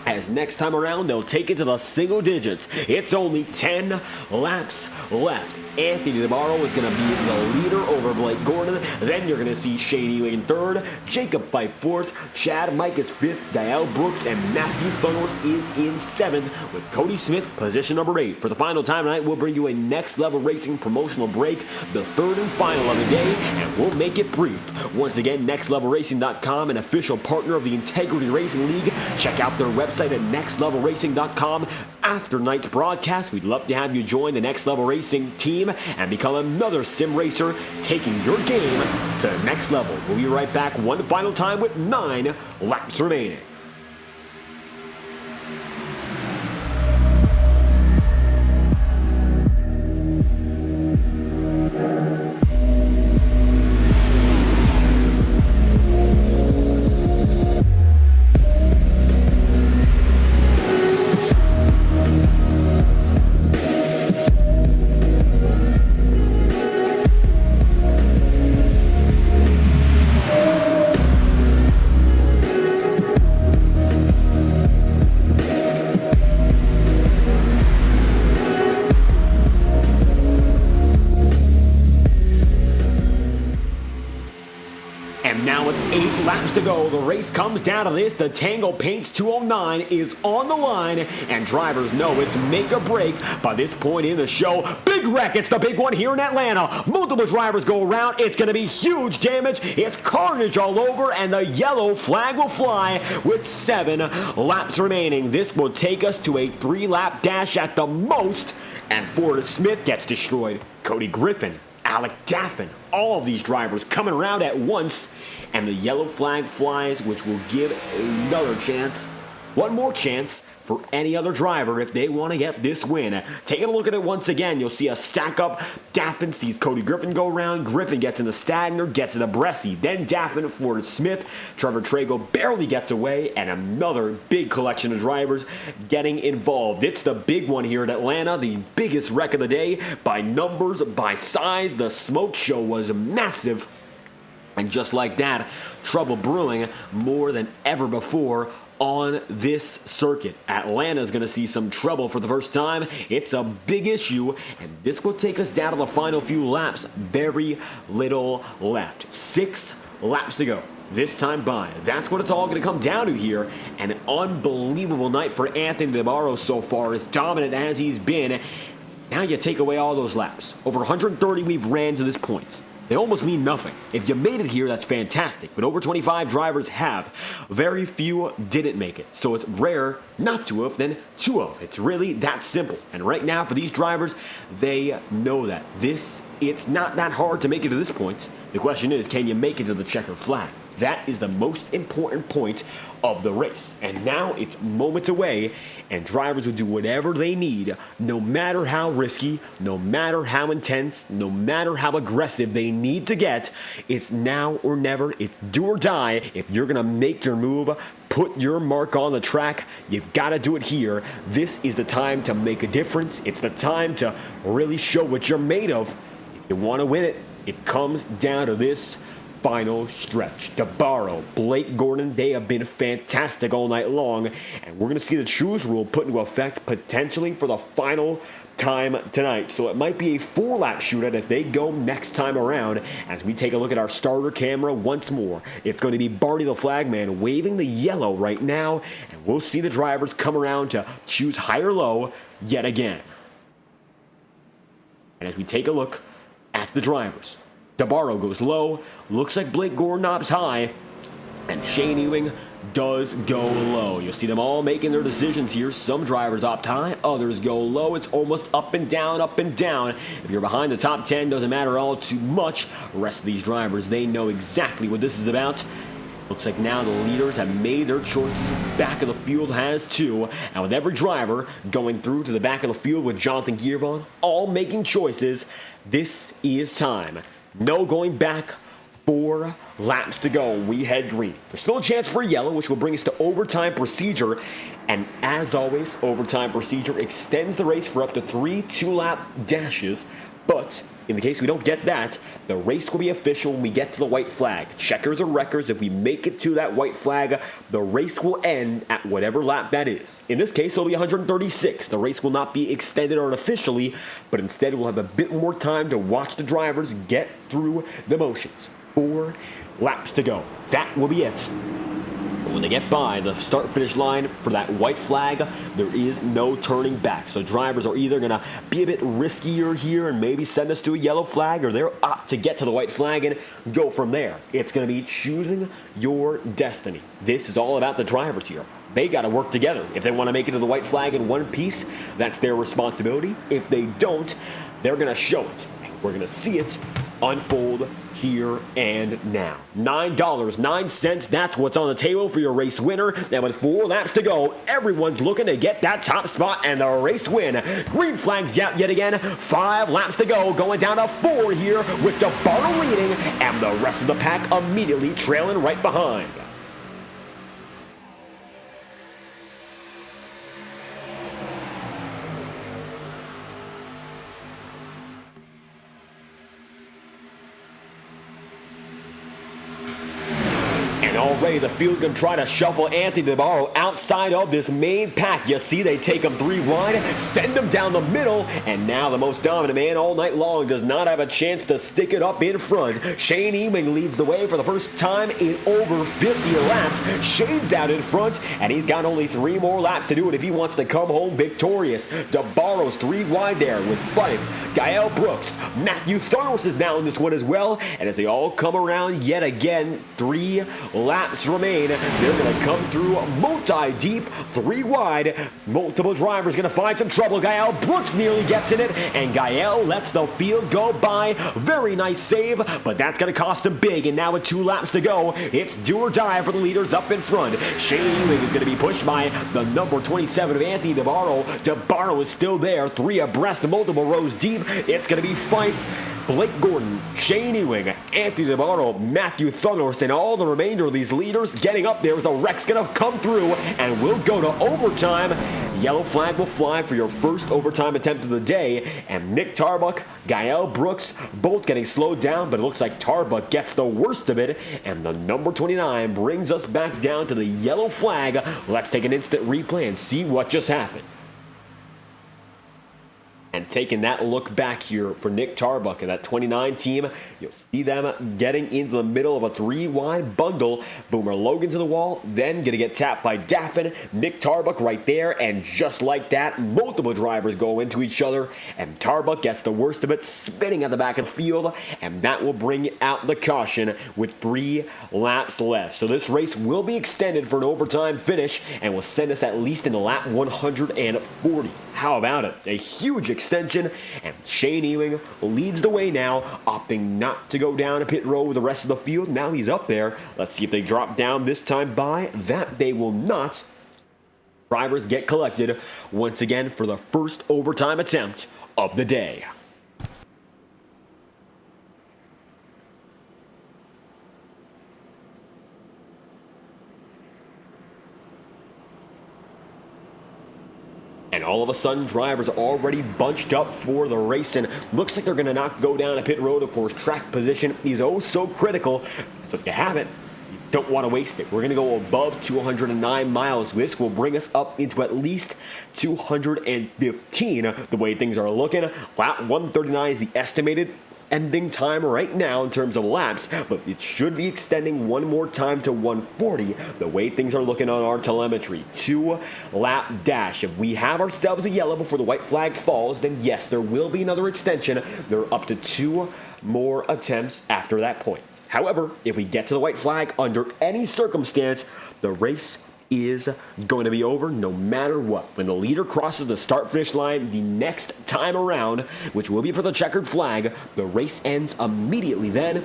As next time around, they'll take it to the single digits. It's only 10 laps left. Anthony DeBarro is going to be the leader over Blake Gordon. Then you're going to see Shane Ewing in third, Jacob Fife fourth, Chad Mike is fifth, Dial Brooks and Matthew Thunhorst is in seventh, with Cody Smith position number 8. For the final time tonight, we'll bring you a Next Level Racing promotional break, the third and final of the day, and we'll make it brief. Once again, NextLevelRacing.com, an official partner of the Integrity Racing League. Check out their website at NextLevelRacing.com. After night's broadcast, we'd love to have you join the Next Level Racing team and become another sim racer, taking your game to the next level. We'll be right back one final time with 9 laps remaining. To go, the race comes down to this. The Tango Paints 209 is on the line, and drivers know it's make or break by this point in the show. Big wreck, it's the big one here in Atlanta. Multiple drivers go around. It's going to be huge damage. It's carnage all over, and the yellow flag will fly with 7 laps remaining. This will take us to a 3-lap dash at the most, and Forrest Smith gets destroyed. Cody Griffin, Alec Daffin, all of these drivers coming around at once. And the yellow flag flies, which will give another chance, one more chance for any other driver if they want to get this win. Taking a look at it once again, you'll see a stack up. Daffin sees Cody Griffin go around. Griffin gets into Stagner, gets into Bresci. Then Daffin, Ford Smith, Trevor Trago barely gets away, and another big collection of drivers getting involved. It's the big one here in Atlanta, the biggest wreck of the day. By numbers, by size, the smoke show was massive. And just like that, trouble brewing more than ever before on this circuit. Atlanta's going to see some trouble for the first time. It's a big issue, and this will take us down to the final few laps. Very little left. 6 laps to go. This time by. That's what it's all going to come down to here. And an unbelievable night for Anthony DeBarro so far, as dominant as he's been. Now you take away all those laps. Over 130 we've ran to this point. They almost mean nothing. If you made it here, that's fantastic, but over 25 drivers have. Very few didn't make it, so it's rare not to have than to have. It's really that simple. And right now, for these drivers, they know that. It's not that hard to make it to this point. The question is, can you make it to the checkered flag? That is the most important point of the race. And now it's moments away, and drivers will do whatever they need, no matter how risky, no matter how intense, no matter how aggressive they need to get. It's now or never. It's do or die. If you're going to make your move, put your mark on the track, you've got to do it here. This is the time to make a difference. It's the time to really show what you're made of. If you want to win it, it comes down to this final stretch. DeBarro, Blake Gordon, they have been fantastic all night long, and we're going to see the choose rule put into effect potentially for the final time tonight. So it might be a 4-lap shootout if they go next time around. As we take a look at our starter camera once more, it's going to be Barney the Flagman waving the yellow right now, and we'll see the drivers come around to choose high or low yet again. And as we take a look at the drivers, DeBarro goes low, looks like Blake Gordon knobs high, and Shane Ewing does go low. You'll see them all making their decisions here. Some drivers opt high, others go low. It's almost up and down, up and down. If you're behind the top 10, doesn't matter all too much. The rest of these drivers, they know exactly what this is about. Looks like now the leaders have made their choices. Back of the field has too. And with every driver going through to the back of the field with Jonathan Gearvon, all making choices, this is time. No going back. 4 laps to go. We head green. There's still a chance for yellow, which will bring us to overtime procedure. And as always, overtime procedure extends the race for up to 3 2-lap dashes. But in the case we don't get that, the race will be official when we get to the white flag. Checkers or wreckers, if we make it to that white flag, the race will end at whatever lap that is. In this case, it'll be 136. The race will not be extended artificially, but instead we'll have a bit more time to watch the drivers get through the motions. 4 laps to go. That will be it. But when they get by the start-finish line for that white flag, there is no turning back. So drivers are either going to be a bit riskier here and maybe send us to a yellow flag, or they're up to get to the white flag and go from there. It's going to be choosing your destiny. This is all about the drivers here. They got to work together. If they want to make it to the white flag in one piece, that's their responsibility. If they don't, they're going to show it. We're going to see it unfold here and now. $9.09, that's what's on the table for your race winner. And with 4 laps to go, everyone's looking to get that top spot and the race win. Green flags out yet again. 5 laps to go, going down to 4 here with DeBarro leading and the rest of the pack immediately trailing right behind. Already the field's going to try to shuffle Anthony DeBarro outside of this main pack. You see they take him 3 wide, send him down the middle, and now the most dominant man all night long does not have a chance to stick it up in front. Shane Ewing leads the way for the first time in over 50 laps. Shane's out in front, and he's got only 3 more laps to do it if he wants to come home victorious. DeBarro's 3 wide there with Fife, Gael Brooks, Matthew Thornhorse is now in this one as well, and as they all come around yet again, 3 laps remain. They're going to come through multi-deep, 3 wide. Multiple drivers going to find some trouble. Gael Brooks nearly gets in it, and Gael lets the field go by. Very nice save, but that's going to cost him big, and now with 2 laps to go, it's do or die for the leaders up in front. Shane Ewing is going to be pushed by the number 27 of Anthony DeBarro. DeBarro is still there, 3 abreast, multiple rows deep. It's going to be Fife, Blake Gordon, Shane Ewing, Anthony DeBarro, Matthew Thornhorse, and all the remainder of these leaders getting up there as the wreck's going to come through, and we'll go to overtime. Yellow flag will fly for your first overtime attempt of the day, and Nick Tarbuck, Gael Brooks, both getting slowed down, but it looks like Tarbuck gets the worst of it, and the number 29 brings us back down to the yellow flag. Let's take an instant replay and see what just happened. And taking that look back here for Nick Tarbuck and that 29 team, you'll see them getting into the middle of a 3-wide bundle. Boomer Logan to the wall, then going to get tapped by Daffin. Nick Tarbuck right there, and just like that, multiple drivers go into each other, and Tarbuck gets the worst of it, spinning at the back of the field, and that will bring out the caution with 3 laps left. So this race will be extended for an overtime finish, and will send us at least into lap 140. How about it? A huge extension, and Shane Ewing leads the way now, opting not to go down a pit road with the rest of the field. Now he's up there. Let's see if they drop down this time by. That they will not. Drivers get collected once again for the first overtime attempt of the day. And And all of a sudden, drivers are already bunched up for the race, and looks like they're going to not go down a pit road. Of course, track position is oh so critical, so if you have it, you don't want to waste it. We're going to go above 209 miles. This will bring us up into at least 215, the way things are looking. Lap 139 is the estimated ending time right now in terms of laps, but it should be extending one more time to 140 the way things are looking on our telemetry. 2-lap dash. If we have ourselves a yellow before the white flag falls, then yes, there will be another extension. There are up to 2 more attempts after that point. However, if we get to the white flag under any circumstance, the race is going to be over no matter what. When the leader crosses the start-finish line the next time around, which will be for the checkered flag, the race ends immediately then,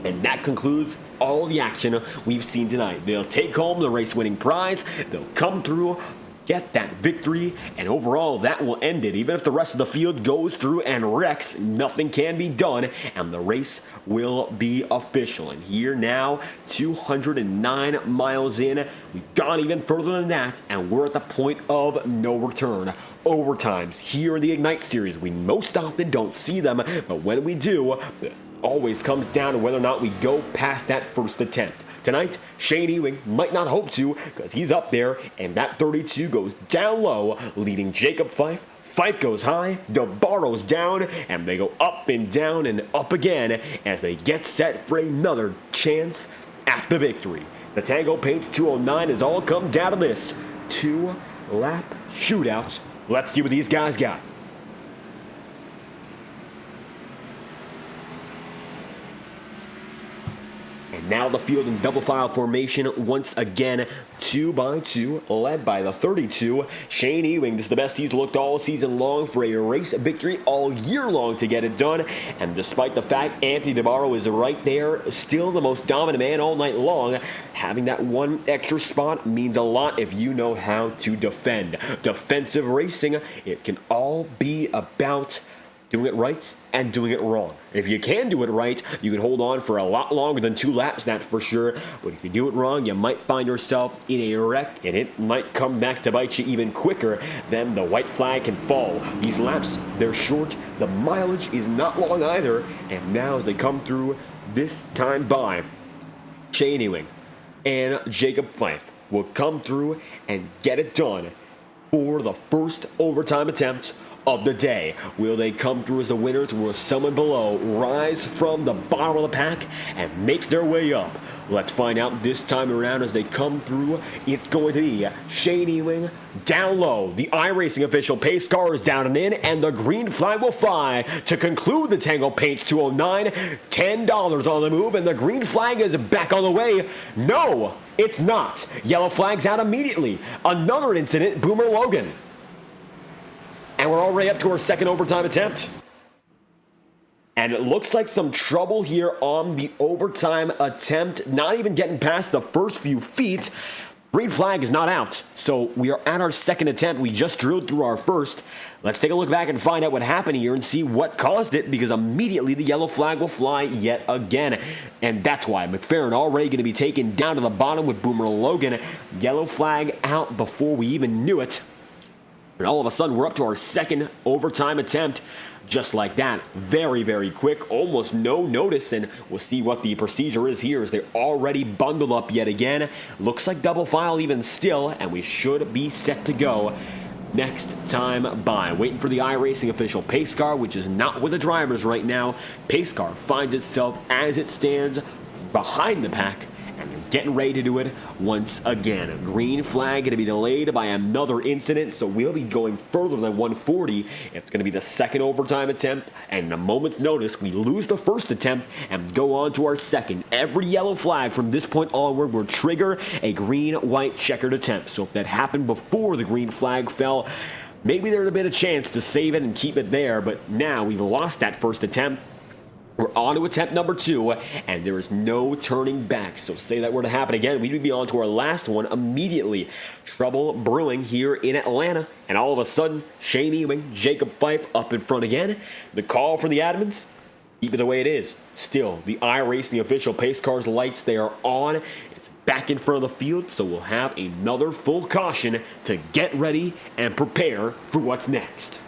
and that concludes all the action we've seen tonight. They'll take home the race-winning prize, they'll come through, get that victory, and overall that will end it. Even if the rest of the field goes through and wrecks, nothing can be done, and the race will be official. And here now, 209 miles in, we've gone even further than that, and we're at the point of no return. Overtimes here in the Ignite series, we most often don't see them, but when we do, it always comes down to whether or not we go past that first attempt. Tonight, Shane Ewing might not hope to, because he's up there, and that 32 goes down low, leading Jacob Fife. Fife goes high, Navarro's down, and they go up and down and up again as they get set for another chance at the victory. The Tango Paints 209 has all come down to this 2-lap shootout. Let's see what these guys got. And now the field in double file formation once again, 2 by 2, led by the 32, Shane Ewing. This is the best he's looked all season long for a race victory all year long to get it done. And despite the fact Anthony Navarro is right there, still the most dominant man all night long, having that one extra spot means a lot if you know how to defend. Defensive racing, it can all be about doing it right and doing it wrong. If you can do it right, you can hold on for a lot longer than 2 laps, that's for sure. But if you do it wrong, you might find yourself in a wreck, and it might come back to bite you even quicker than the white flag can fall. These laps, they're short, the mileage is not long either, and now as they come through this time by, Shane Ewing and Jacob Fife will come through and get it done for the first overtime attempt of the day. Will they come through as the winners, or will someone below rise from the bottom of the pack and make their way up? Let's find out this time around as they come through. It's going to be Shane Ewing down low. The iRacing official pace car is down and in, and the green flag will fly to conclude the Tango Paints 209. $10 on the move, and the green flag is back on the way. No, it's not. Yellow flag's out immediately. Another incident, Boomer Logan. And we're already up to our second overtime attempt. And it looks like some trouble here on the overtime attempt. Not even getting past the first few feet. Green flag is not out. So we are at our second attempt. We just drilled through our first. Let's take a look back and find out what happened here and see what caused it, because immediately the yellow flag will fly yet again. And that's why McFerrin already going to be taken down to the bottom with Boomer Logan. Yellow flag out before we even knew it. And all of a sudden, we're up to our second overtime attempt. Just like that. Very, very quick. Almost no notice. And we'll see what the procedure is here as they're already bundled up yet again. Looks like double file even still. And we should be set to go next time by. Waiting for the iRacing official pace car, which is not with the drivers right now. Pace car finds itself as it stands behind the pack. And they're getting ready to do it once again. A green flag going to be delayed by another incident, so we'll be going further than 140. It's going to be the second overtime attempt, and in a moment's notice, we lose the first attempt and go on to our second. Every yellow flag from this point onward will trigger a green-white checkered attempt. So if that happened before the green flag fell, maybe there'd have been a chance to save it and keep it there, but now we've lost that first attempt. We're on to attempt number 2, and there is no turning back. So say that were to happen again, we would be on to our last one immediately. Trouble brewing here in Atlanta, and all of a sudden, Shane Ewing, Jacob Fife up in front again. The call from the admins, keep it the way it is. Still, the iRacing official pace cars lights, they are on. It's back in front of the field, so we'll have another full caution to get ready and prepare for what's next.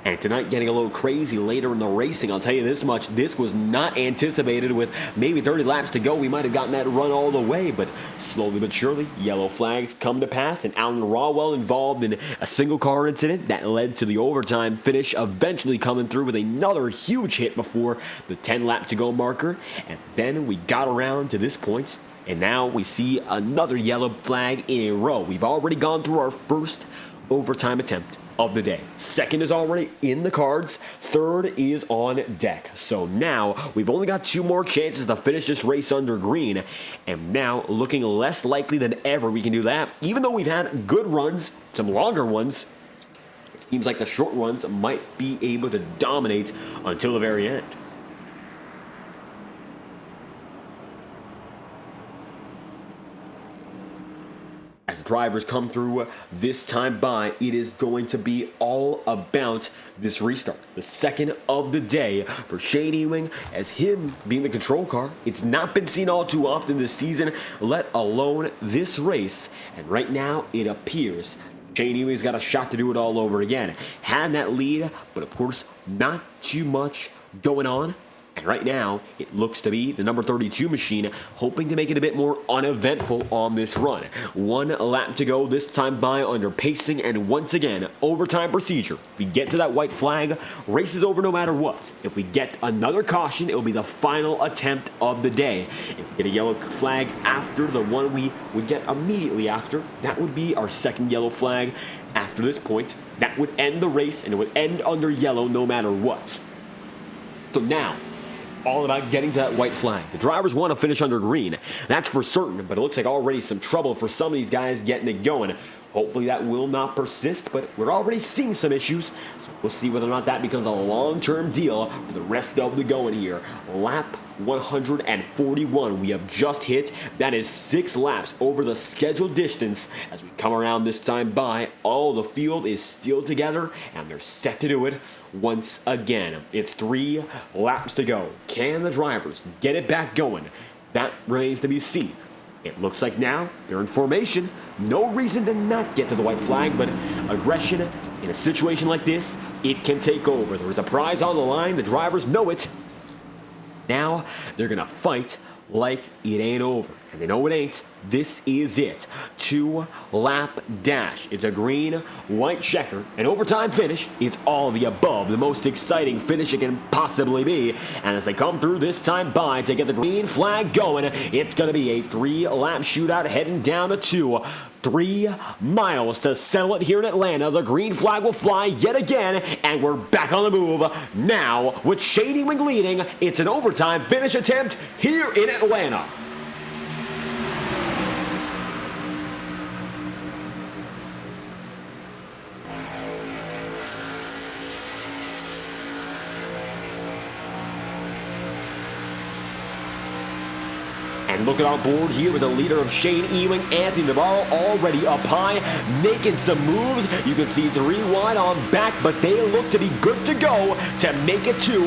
And tonight getting a little crazy later in the racing. I'll tell you this much, this was not anticipated. With maybe 30 laps to go, we might have gotten that run all the way, but slowly but surely, yellow flags come to pass, and Alan Rawell involved in a single car incident that led to the overtime finish, eventually coming through with another huge hit before the 10 lap to go marker. And then we got around to this point, and now we see another yellow flag in a row. We've already gone through our first overtime attempt of the day. Second is already in the cards. Third is on deck. So now we've only got 2 more chances to finish this race under green, and now looking less likely than ever we can do that. Even though we've had good runs, some longer ones, it seems like the short runs might be able to dominate until the very end. As drivers come through this time by, it is going to be all about this restart. The second of the day for Shane Ewing, as him being the control car. It's not been seen all too often this season, let alone this race. And right now, it appears Shane Ewing's got a shot to do it all over again. Had that lead, but of course, not too much going on. And right now, it looks to be the number 32 machine, hoping to make it a bit more uneventful on this run. 1 lap to go this time by under pacing, and once again, overtime procedure. If we get to that white flag, race is over no matter what. If we get another caution, it will be the final attempt of the day. If we get a yellow flag after the one we would get immediately after, that would be our second yellow flag after this point. That would end the race, and it would end under yellow no matter what. So now, all about getting to that white flag. The drivers want to finish under green, that's for certain, but it looks like already some trouble for some of these guys getting it going. Hopefully that will not persist, but we're already seeing some issues, so we'll see whether or not that becomes a long-term deal for the rest of the going here. Lap 141 we have just hit. That is 6 laps over the scheduled distance. As we come around this time by, all the field is still together, and they're set to do it once again. It's 3 laps to go. Can the drivers get it back going? That remains to be seen. It looks like now they're in formation. No reason to not get to the white flag, but aggression in a situation like this, it can take over. There's a prize on the line. The drivers know it. Now they're going to fight like it ain't over. And they know it ain't. This is it. 2 lap dash. It's a green, white checker, an overtime finish. It's all of the above. The most exciting finish it can possibly be. And as they come through this time by to get the green flag going, it's going to be a 3 lap shootout heading down to 2. 3 miles to settle it here in Atlanta. The green flag will fly yet again, and we're back on the move. Now, with Shane Ewing leading, it's an overtime finish attempt here in Atlanta. And look at our board here with the leader of Shane Ewing, Anthony Navarro, already up high, making some moves. You can see 3 wide on back, but they look to be good to go to make it to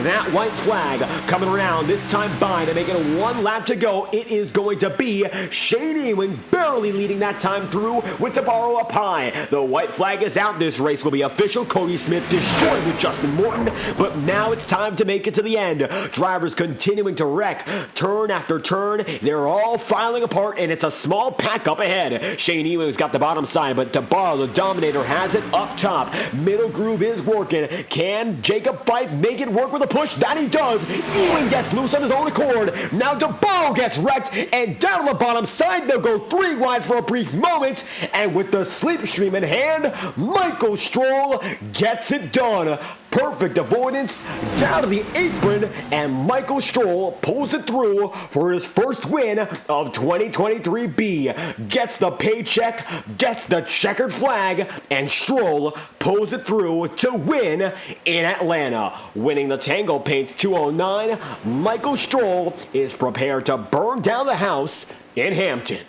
that white flag. Coming around this time by to make it 1 lap to go, it is going to be Shane Ewing barely leading that time through with Navarro up high. The white flag is out. This race will be official. Cody Smith destroyed with Justin Morton, but now it's time to make it to the end. Drivers continuing to wreck turn after turn. They're all filing apart, and it's a small pack up ahead. Shane Ewing's got the bottom side, but Tabarro, the Dominator, has it up top. Middle groove is working. Can Jacob Fife make it work with a push? That he does. Ewing gets loose on his own accord. Now Tabarro gets wrecked, and down on the bottom side, they'll go 3 wide for a brief moment. And with the slipstream in hand, Michael Stroll gets it done. Perfect avoidance down to the apron, and Michael Stroll pulls it through for his first win of 2023B. Gets the paycheck, gets the checkered flag, and Stroll pulls it through to win in Atlanta. Winning the Tango Paints 209, Michael Stroll is prepared to burn down the house in Hampton.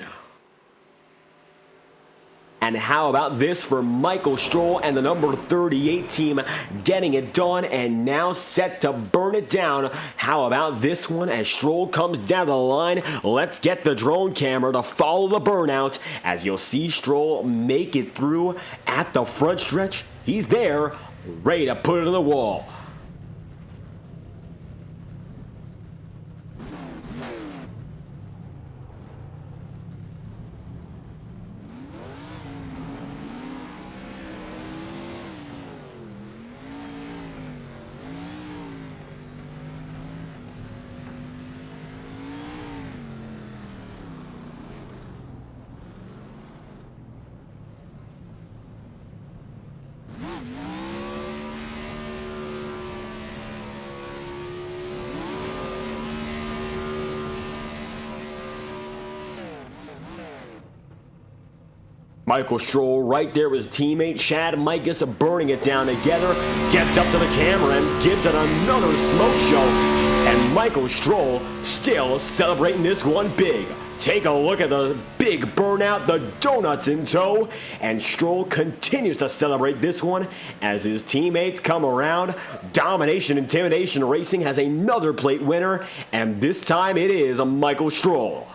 And how about this for Michael Stroll and the number 38 team getting it done and now set to burn it down. How about this one as Stroll comes down the line? Let's get the drone camera to follow the burnout as you'll see Stroll make it through at the front stretch. He's there, ready to put it on the wall. Michael Stroll right there with his teammate Chad Mikus burning it down together, gets up to the camera and gives it another smoke show. And Michael Stroll still celebrating this one big. Take a look at the big burnout, the donuts in tow, and Stroll continues to celebrate this one as his teammates come around. Domination Intimidation Racing has another plate winner, and this time it is a Michael Stroll.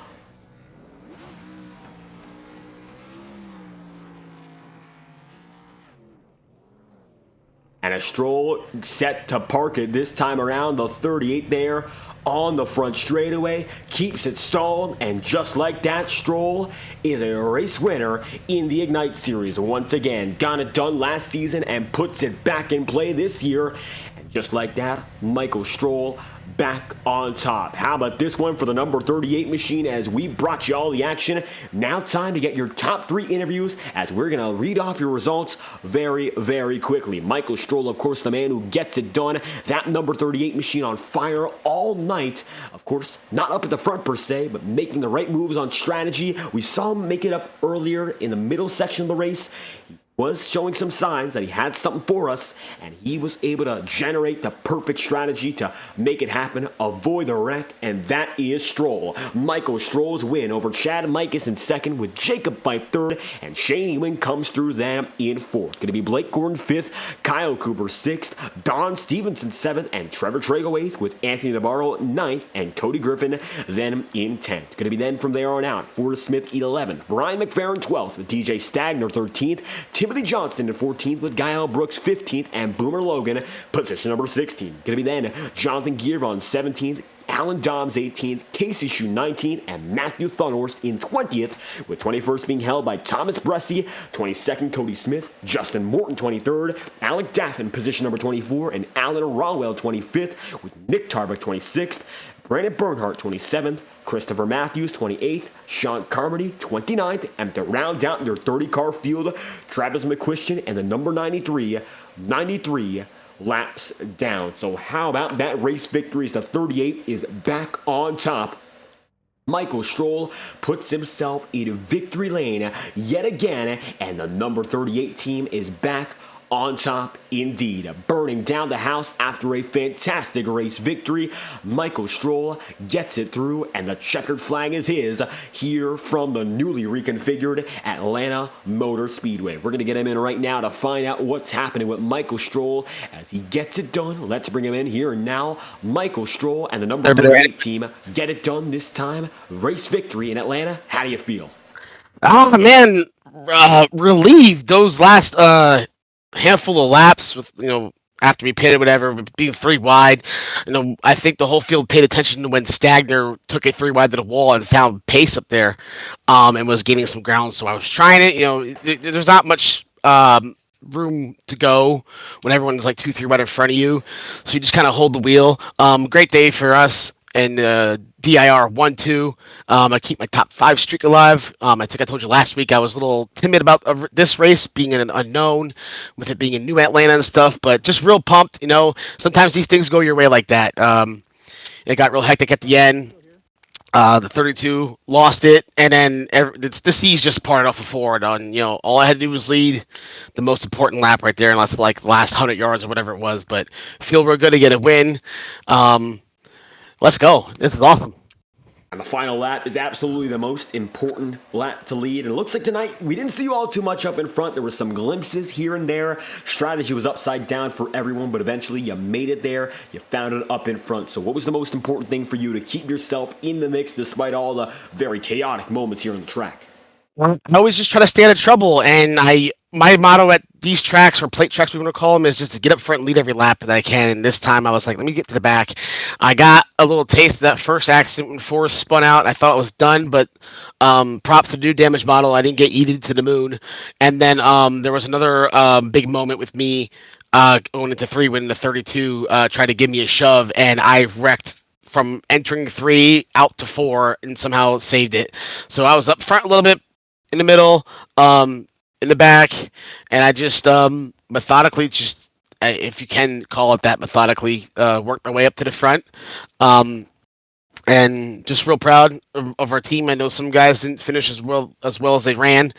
And a Stroll set to park it this time around, the 38 there on the front straightaway, keeps it stalled, and just like that, Stroll is a race winner in the Ignite Series. Once again, got it done last season and puts it back in play this year. And just like that, Michael Stroll back on top. How about this one for the number 38 machine as we brought you all the action. Now time to get your top 3 interviews as we're going to read off your results very, very quickly. Michael Stroll, of course, the man who gets it done. That number 38 machine on fire all night. Of course, not up at the front per se, but making the right moves on strategy. We saw him make it up earlier in the middle section of the race. He was showing some signs that he had something for us, and he was able to generate the perfect strategy to make it happen, avoid the wreck, and that is Stroll. Michael Stroll's win over Chad Mikus in second, with Jacob Fife third, and Shane Ewan comes through them in fourth. Going to be Blake Gordon fifth, Kyle Cooper sixth, Don Stevenson seventh, and Trevor Trago eighth, with Anthony Navarro ninth, and Cody Griffin then in 10th. Going to be then from there on out, Forrest Smith 11th, Brian McFerrin 12th, DJ Stagner 13th, Timothy Johnston in 14th, with Guile Brooks 15th, and Boomer Logan position number 16. Going to be then Jonathan Gearvon 17th, Alan Dobbs 18th, Casey Shue 19th, and Matthew Thunhorst in 20th, with 21st being held by Thomas Bresci, 22nd Cody Smith, Justin Morton 23rd, Alec Daffin position number 24, and Alan Ronwell 25th, with Nick Tarbuck 26th, Brandon Bernhardt 27th, Christopher Matthews 28th, Sean Carmody 29th, and to round out your 30-car field, Travis McQuistion and the number 93 laps down. So how about that race victory as the 38 is back on top. Michael Stroll puts himself in victory lane yet again, and the number 38 team is back on top indeed. Burning down the house after a fantastic race victory, Michael Stroll gets it through, and the checkered flag is his here from the newly reconfigured Atlanta Motor Speedway. We're going to get him in right now to find out what's happening with Michael Stroll as he gets it done. Let's bring him in here and now. Michael Stroll and the number 38 team get it done this time. Race victory in Atlanta. How do you feel? Oh man, relieved. Those last handful of laps with, after we pitted, whatever, being 3 wide. I think the whole field paid attention to when Stagner took it 3 wide to the wall and found pace up there, and was gaining some ground. So I was trying it. There's not much room to go when everyone's like 2-3 wide in front of you. So you just kind of hold the wheel. Great day for us. And DIR 1-2. I keep my top 5 streak alive. I think I told you last week I was a little timid about this race being an unknown, with it being in New Atlanta and stuff, but just real pumped. Sometimes these things go your way like that. It got real hectic at the end. The 32 lost it, and then the C's just parted off the forward. All I had to do was lead the most important lap right there, unless like the last 100 yards or whatever it was. But feel real good to get a win. Let's go. This is awesome. And the final lap is absolutely the most important lap to lead. And it looks like tonight we didn't see you all too much up in front. There were some glimpses here and there. Strategy was upside down for everyone, but eventually you made it there. You found it up in front. So what was the most important thing for you to keep yourself in the mix despite all the very chaotic moments here on the track? I always just try to stay out of trouble, and my motto at these tracks, or plate tracks we want to call them, is just to get up front and lead every lap that I can. And this time I was like, let me get to the back. I got a little taste of that first accident when Forrest spun out. I thought it was done, but props to do damage model. I didn't get yeeted to the moon. And then there was another big moment with me going into 3 when the 32 tried to give me a shove, and I wrecked from entering 3 out to 4 and somehow saved it. So I was up front a little bit, in the middle, in the back, and I just methodically, if you can call it that, methodically worked my way up to the front, and just real proud of our team. I know some guys didn't finish as well as they ran,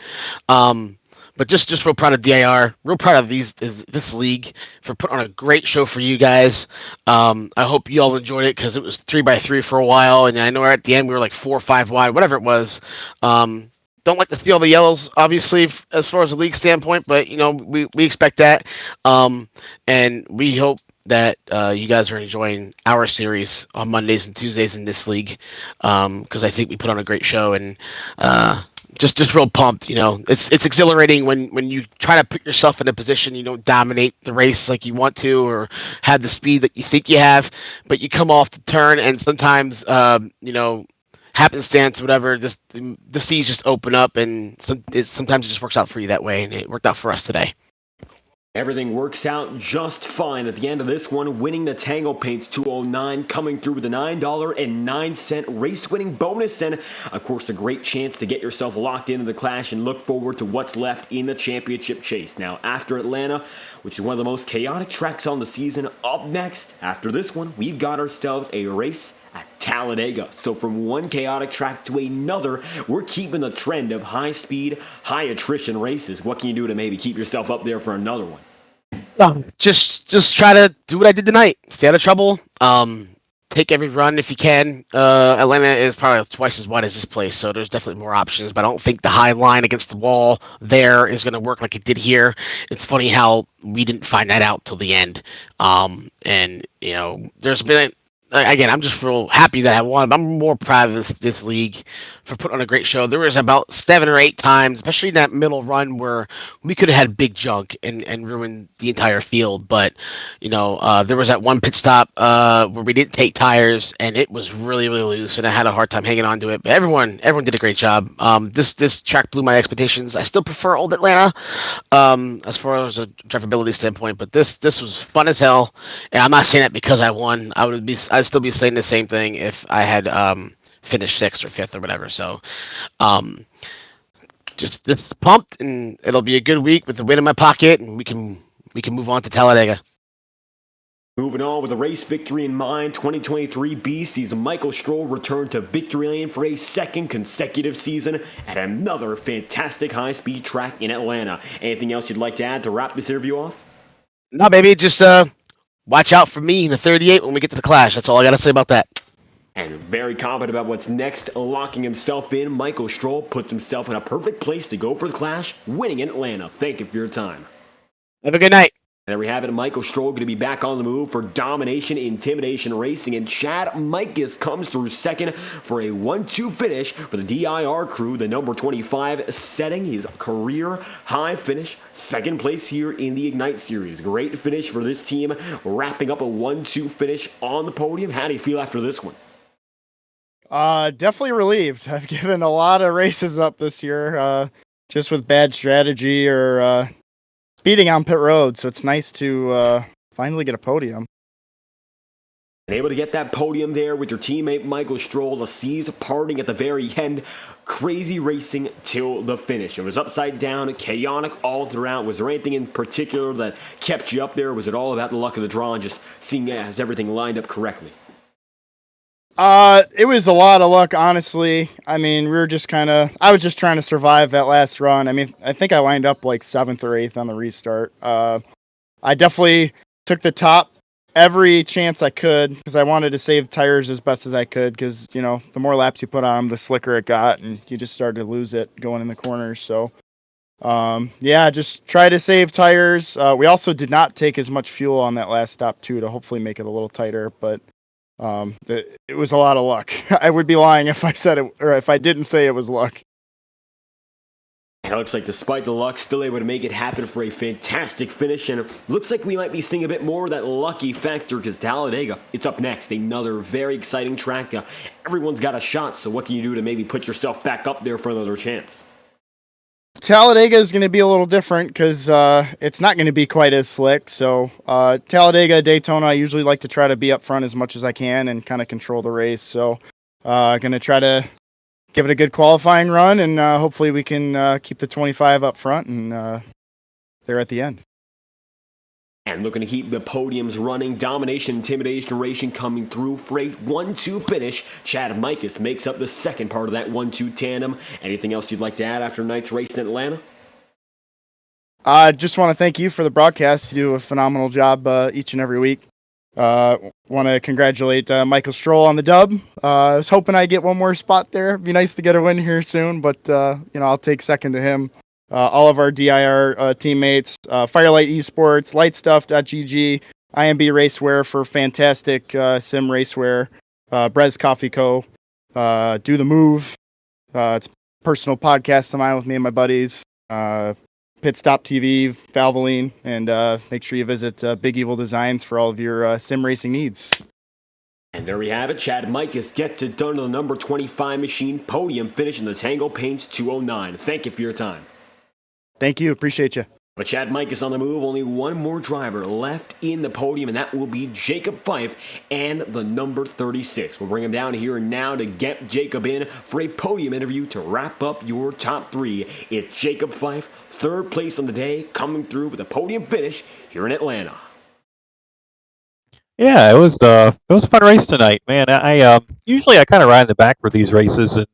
but just real proud of DIR, real proud of this league for putting on a great show for you guys. I hope you all enjoyed it because it was 3x3 for a while, and I know at the end we were like 4 or 5 wide, whatever it was. Don't like to see all the yellows, obviously, as far as the league standpoint, but we expect that, and we hope that you guys are enjoying our series on Mondays and Tuesdays in this league, because I think we put on a great show, and just real pumped. It's exhilarating when you try to put yourself in a position you don't dominate the race like you want to, or have the speed that you think you have, but you come off the turn, and sometimes happenstance, whatever, just the seas just open up, and sometimes it just works out for you that way, and it worked out for us today. Everything works out just fine at the end of this one, winning the Tango Paints 209, coming through with a $9.09 race-winning bonus, and of course a great chance to get yourself locked into the clash and look forward to what's left in the championship chase. Now, after Atlanta, which is one of the most chaotic tracks on the season, up next, after this one, we've got ourselves a race at Talladega. So from one chaotic track to another, we're keeping the trend of high speed, high attrition races. What can you do to maybe keep yourself up there for another one? Just try to do what I did tonight. Stay out of trouble. Take every run if you can. Atlanta is probably twice as wide as this place, so there's definitely more options, but I don't think the high line against the wall there is going to work like it did here. It's funny how we didn't find that out till the end. And there's been again, I'm just real happy that I won. I'm more proud of this league for putting on a great show. There was about 7 or 8 times, especially in that middle run, where we could have had big junk and ruined the entire field. But there was that one pit stop where we didn't take tires, and it was really, really loose, and I had a hard time hanging on to it. But everyone did a great job. This track blew my expectations. I still prefer old Atlanta as far as a drivability standpoint, but this was fun as hell. And I'm not saying that because I won. I'd still be saying the same thing if I had finished 6th or 5th or whatever. So just pumped, and it'll be a good week with the win in my pocket, and we can move on to Talladega. Moving on with a race victory in mind, 2023 B season, Michael Stroll returned to victory lane for a 2nd consecutive season at another fantastic high-speed track in Atlanta. Anything else you'd like to add to wrap this interview off? No, baby, just watch out for me in the 38 when we get to the clash. That's all I got to say about that. And very confident about what's next, locking himself in, Michael Stroll puts himself in a perfect place to go for the clash, winning in Atlanta. Thank you for your time. Have a good night. There we have it. Michael Stroll going to be back on the move for Domination Intimidation Racing, and Chad Mikas comes through 2nd for a 1-2 finish for the DIR crew, the number 25, setting his career high finish, 2nd place here in the Ignite Series. Great finish for this team, wrapping up a 1-2 finish on the podium. How do you feel after this one? Definitely relieved. I've given a lot of races up this year, just with bad strategy or speeding on pit road, so it's nice to finally get a podium. And able to get that podium there with your teammate Michael Stroll, the seas parting at the very end. Crazy racing till the finish. It was upside down, chaotic all throughout. Was there anything in particular that kept you up there? Was it all about the luck of the draw and just seeing has everything lined up correctly? It was a lot of luck, honestly. I mean, I was just trying to survive that last run. I mean, I think I lined up like 7th or 8th on the restart. I definitely took the top every chance I could because I wanted to save tires as best as I could because, the more laps you put on them, the slicker it got, and you just started to lose it going in the corners. So, just try to save tires. We also did not take as much fuel on that last stop, too, to hopefully make it a little tighter, but it was a lot of luck. I would be lying if I said it, or if I didn't say it was luck. And it looks like despite the luck, still able to make it happen for a fantastic finish, and it looks like we might be seeing a bit more of that lucky factor because Talladega, it's up next, another very exciting track. Everyone's got a shot, so what can you do to maybe put yourself back up there for another chance? Talladega is going to be a little different because it's not going to be quite as slick. So Talladega, Daytona, I usually like to try to be up front as much as I can and kind of control the race. So going to try to give it a good qualifying run, and hopefully we can keep the 25 up front and there at the end. And looking to keep the podiums running, Domination Intimidation Racing coming through for a 1-2 finish. Chad Mikus makes up the second part of that 1-2 tandem. Anything else you'd like to add after night's race in Atlanta? I just want to thank you for the broadcast. You do a phenomenal job each and every week. Want to congratulate Michael Stroll on the dub. I was hoping I'd get one more spot there. It'd be nice to get a win here soon, but I'll take second to him. All of our DIR teammates, Firelight Esports, Lightstuff.gg, IMB Racewear for fantastic sim racewear, Brez Coffee Co., Do the Move, it's a personal podcast of mine with me and my buddies, Pit Stop TV, Valvoline, and make sure you visit Big Evil Designs for all of your sim racing needs. And there we have it. Chad Mikus gets it done to the number 25 machine podium finish in the Tango Paints 209. Thank you for your time. Thank you. Appreciate you. But Chad Mikus on the move. Only one more driver left in the podium, and that will be Jacob Fife and the number 36. We'll bring him down here and now to get Jacob in for a podium interview to wrap up your top three. It's Jacob Fife, third place on the day, coming through with a podium finish here in Atlanta. Yeah, it was a fun race tonight, man. I usually I kind of ride in the back for these races and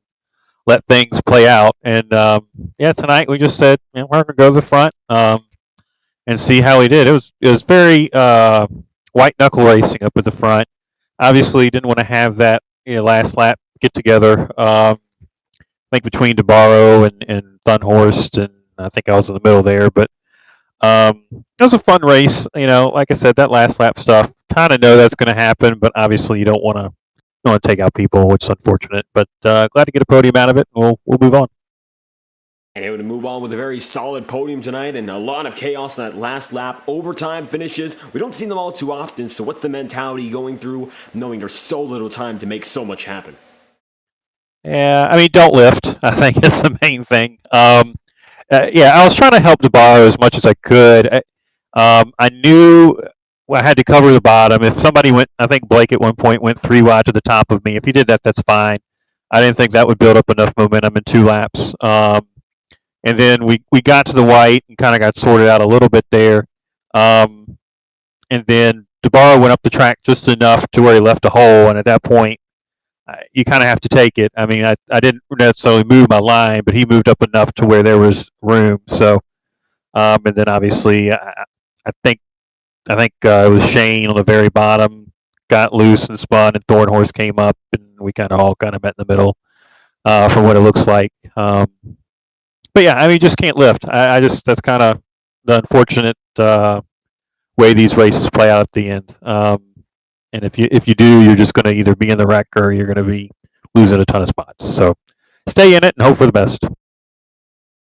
let things play out. And tonight we just said, we're gonna go to the front and see how he did. It was very white knuckle racing up at the front. Obviously, didn't want to have that last lap get together. I think between DeBarro and Thunhorst, and I think I was in the middle there. But it was a fun race. Like I said, that last lap stuff, kind of know that's going to happen, but obviously you don't want to take out people, which is unfortunate. But glad to get a podium out of it. We'll move on. And able to move on with a very solid podium tonight and a lot of chaos in that last lap. Overtime finishes. We don't see them all too often, so what's the mentality going through knowing there's so little time to make so much happen? Yeah, I mean, don't lift, I think is the main thing. I was trying to help DeBarro as much as I could. I knew I had to cover the bottom. If somebody went, I think Blake at one point went 3 wide to the top of me. If he did that, that's fine. I didn't think that would build up enough momentum in 2 laps. And then we got to the white and kind of got sorted out a little bit there. And then DeBarro went up the track just enough to where he left a hole. And at that point, you kind of have to take it. I mean, I didn't necessarily move my line, but he moved up enough to where there was room. So, and then obviously, I think it was Shane on the very bottom got loose and spun, and Thornhorse came up, and we all met in the middle for what it looks like. But yeah, I mean, just can't lift. That's kind of the unfortunate way these races play out at the end. And if you do, you're just going to either be in the wreck or you're going to be losing a ton of spots. So stay in it and hope for the best.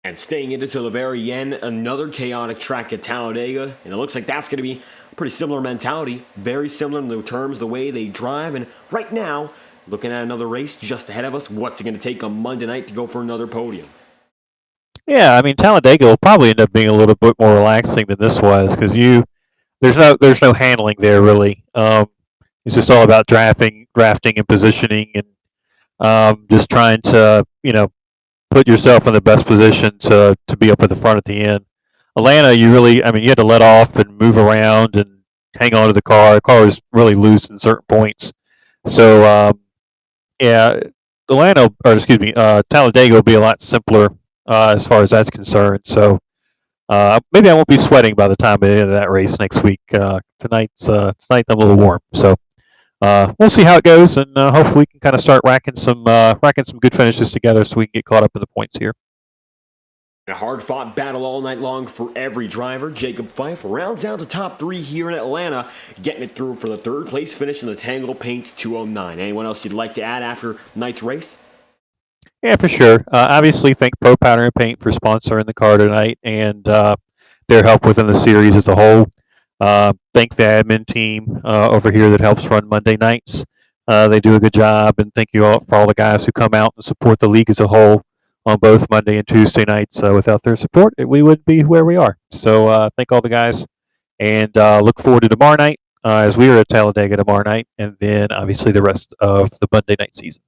And staying in it till the very end, another chaotic track at Talladega, and it looks like that's going to be a pretty similar mentality, very similar in the terms of the way they drive. And right now, looking at another race just ahead of us, what's it going to take on Monday night to go for another podium? Yeah, I mean, Talladega will probably end up being a little bit more relaxing than this was because there's no handling there really. It's just all about drafting and positioning and just trying to put yourself in the best position to be up at the front at the end. Atlanta, you had to let off and move around and hang on to the car. The car was really loose in certain points. So Talladega will be a lot simpler as far as that's concerned. So maybe I won't be sweating by the time of the end of that race next week. Tonight I'm a little warm, so we'll see how it goes, and hopefully we can kind of start racking some good finishes together, so we can get caught up in the points here. A hard-fought battle all night long for every driver. Jacob Fife rounds out the top 3 here in Atlanta, getting it through for the 3rd place finish in the Tango Paints 209. Anyone else you'd like to add after tonight's race? Yeah, for sure. Obviously, thank Pro Powder and Paint for sponsoring the car tonight and their help within the series as a whole. Thank the admin team over here that helps run Monday nights. They do a good job, and thank you all for all the guys who come out and support the league as a whole on both Monday and Tuesday nights. Without their support, we wouldn't be where we are. So thank all the guys, and look forward to tomorrow night as we are at Talladega tomorrow night, and then obviously the rest of the Monday night season.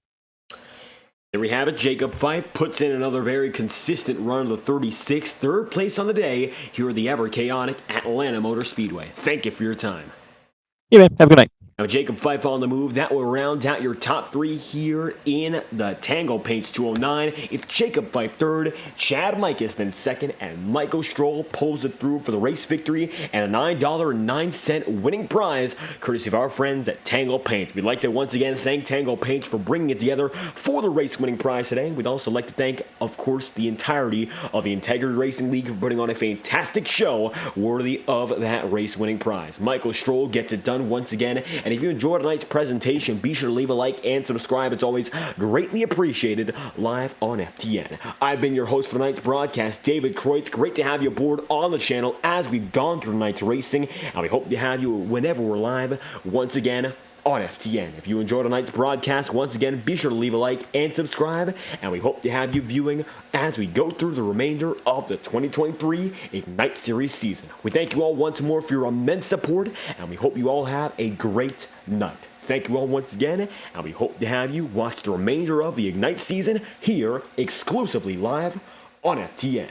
There we have it. Jacob Fife puts in another very consistent run of the 36th, 3rd place on the day here at the ever-chaotic Atlanta Motor Speedway. Thank you for your time. Yeah, man. Have a good night. Now, Jacob Fife on the move. That will round out your top 3 here in the Tango Paints 209. It's Jacob Fife 3rd, Chad Mikus then 2nd, and Michael Stroll pulls it through for the race victory and a $9.09 winning prize, courtesy of our friends at Tango Paints. We'd like to once again thank Tango Paints for bringing it together for the race winning prize today. We'd also like to thank, of course, the entirety of the Integrity Racing League for putting on a fantastic show worthy of that race winning prize. Michael Stroll gets it done once again. And if you enjoyed tonight's presentation, be sure to leave a like and subscribe. It's always greatly appreciated live on FTN. I've been your host for tonight's broadcast, David Kreutz. Great to have you aboard on the channel as we've gone through tonight's racing, and we hope to have you whenever we're live once again on FTN. If you enjoyed tonight's broadcast, once again, be sure to leave a like and subscribe, and we hope to have you viewing as we go through the remainder of the 2023 Ignite Series season. We thank you all once more for your immense support, and we hope you all have a great night. Thank you all once again, and we hope to have you watch the remainder of the Ignite season here exclusively live on FTN.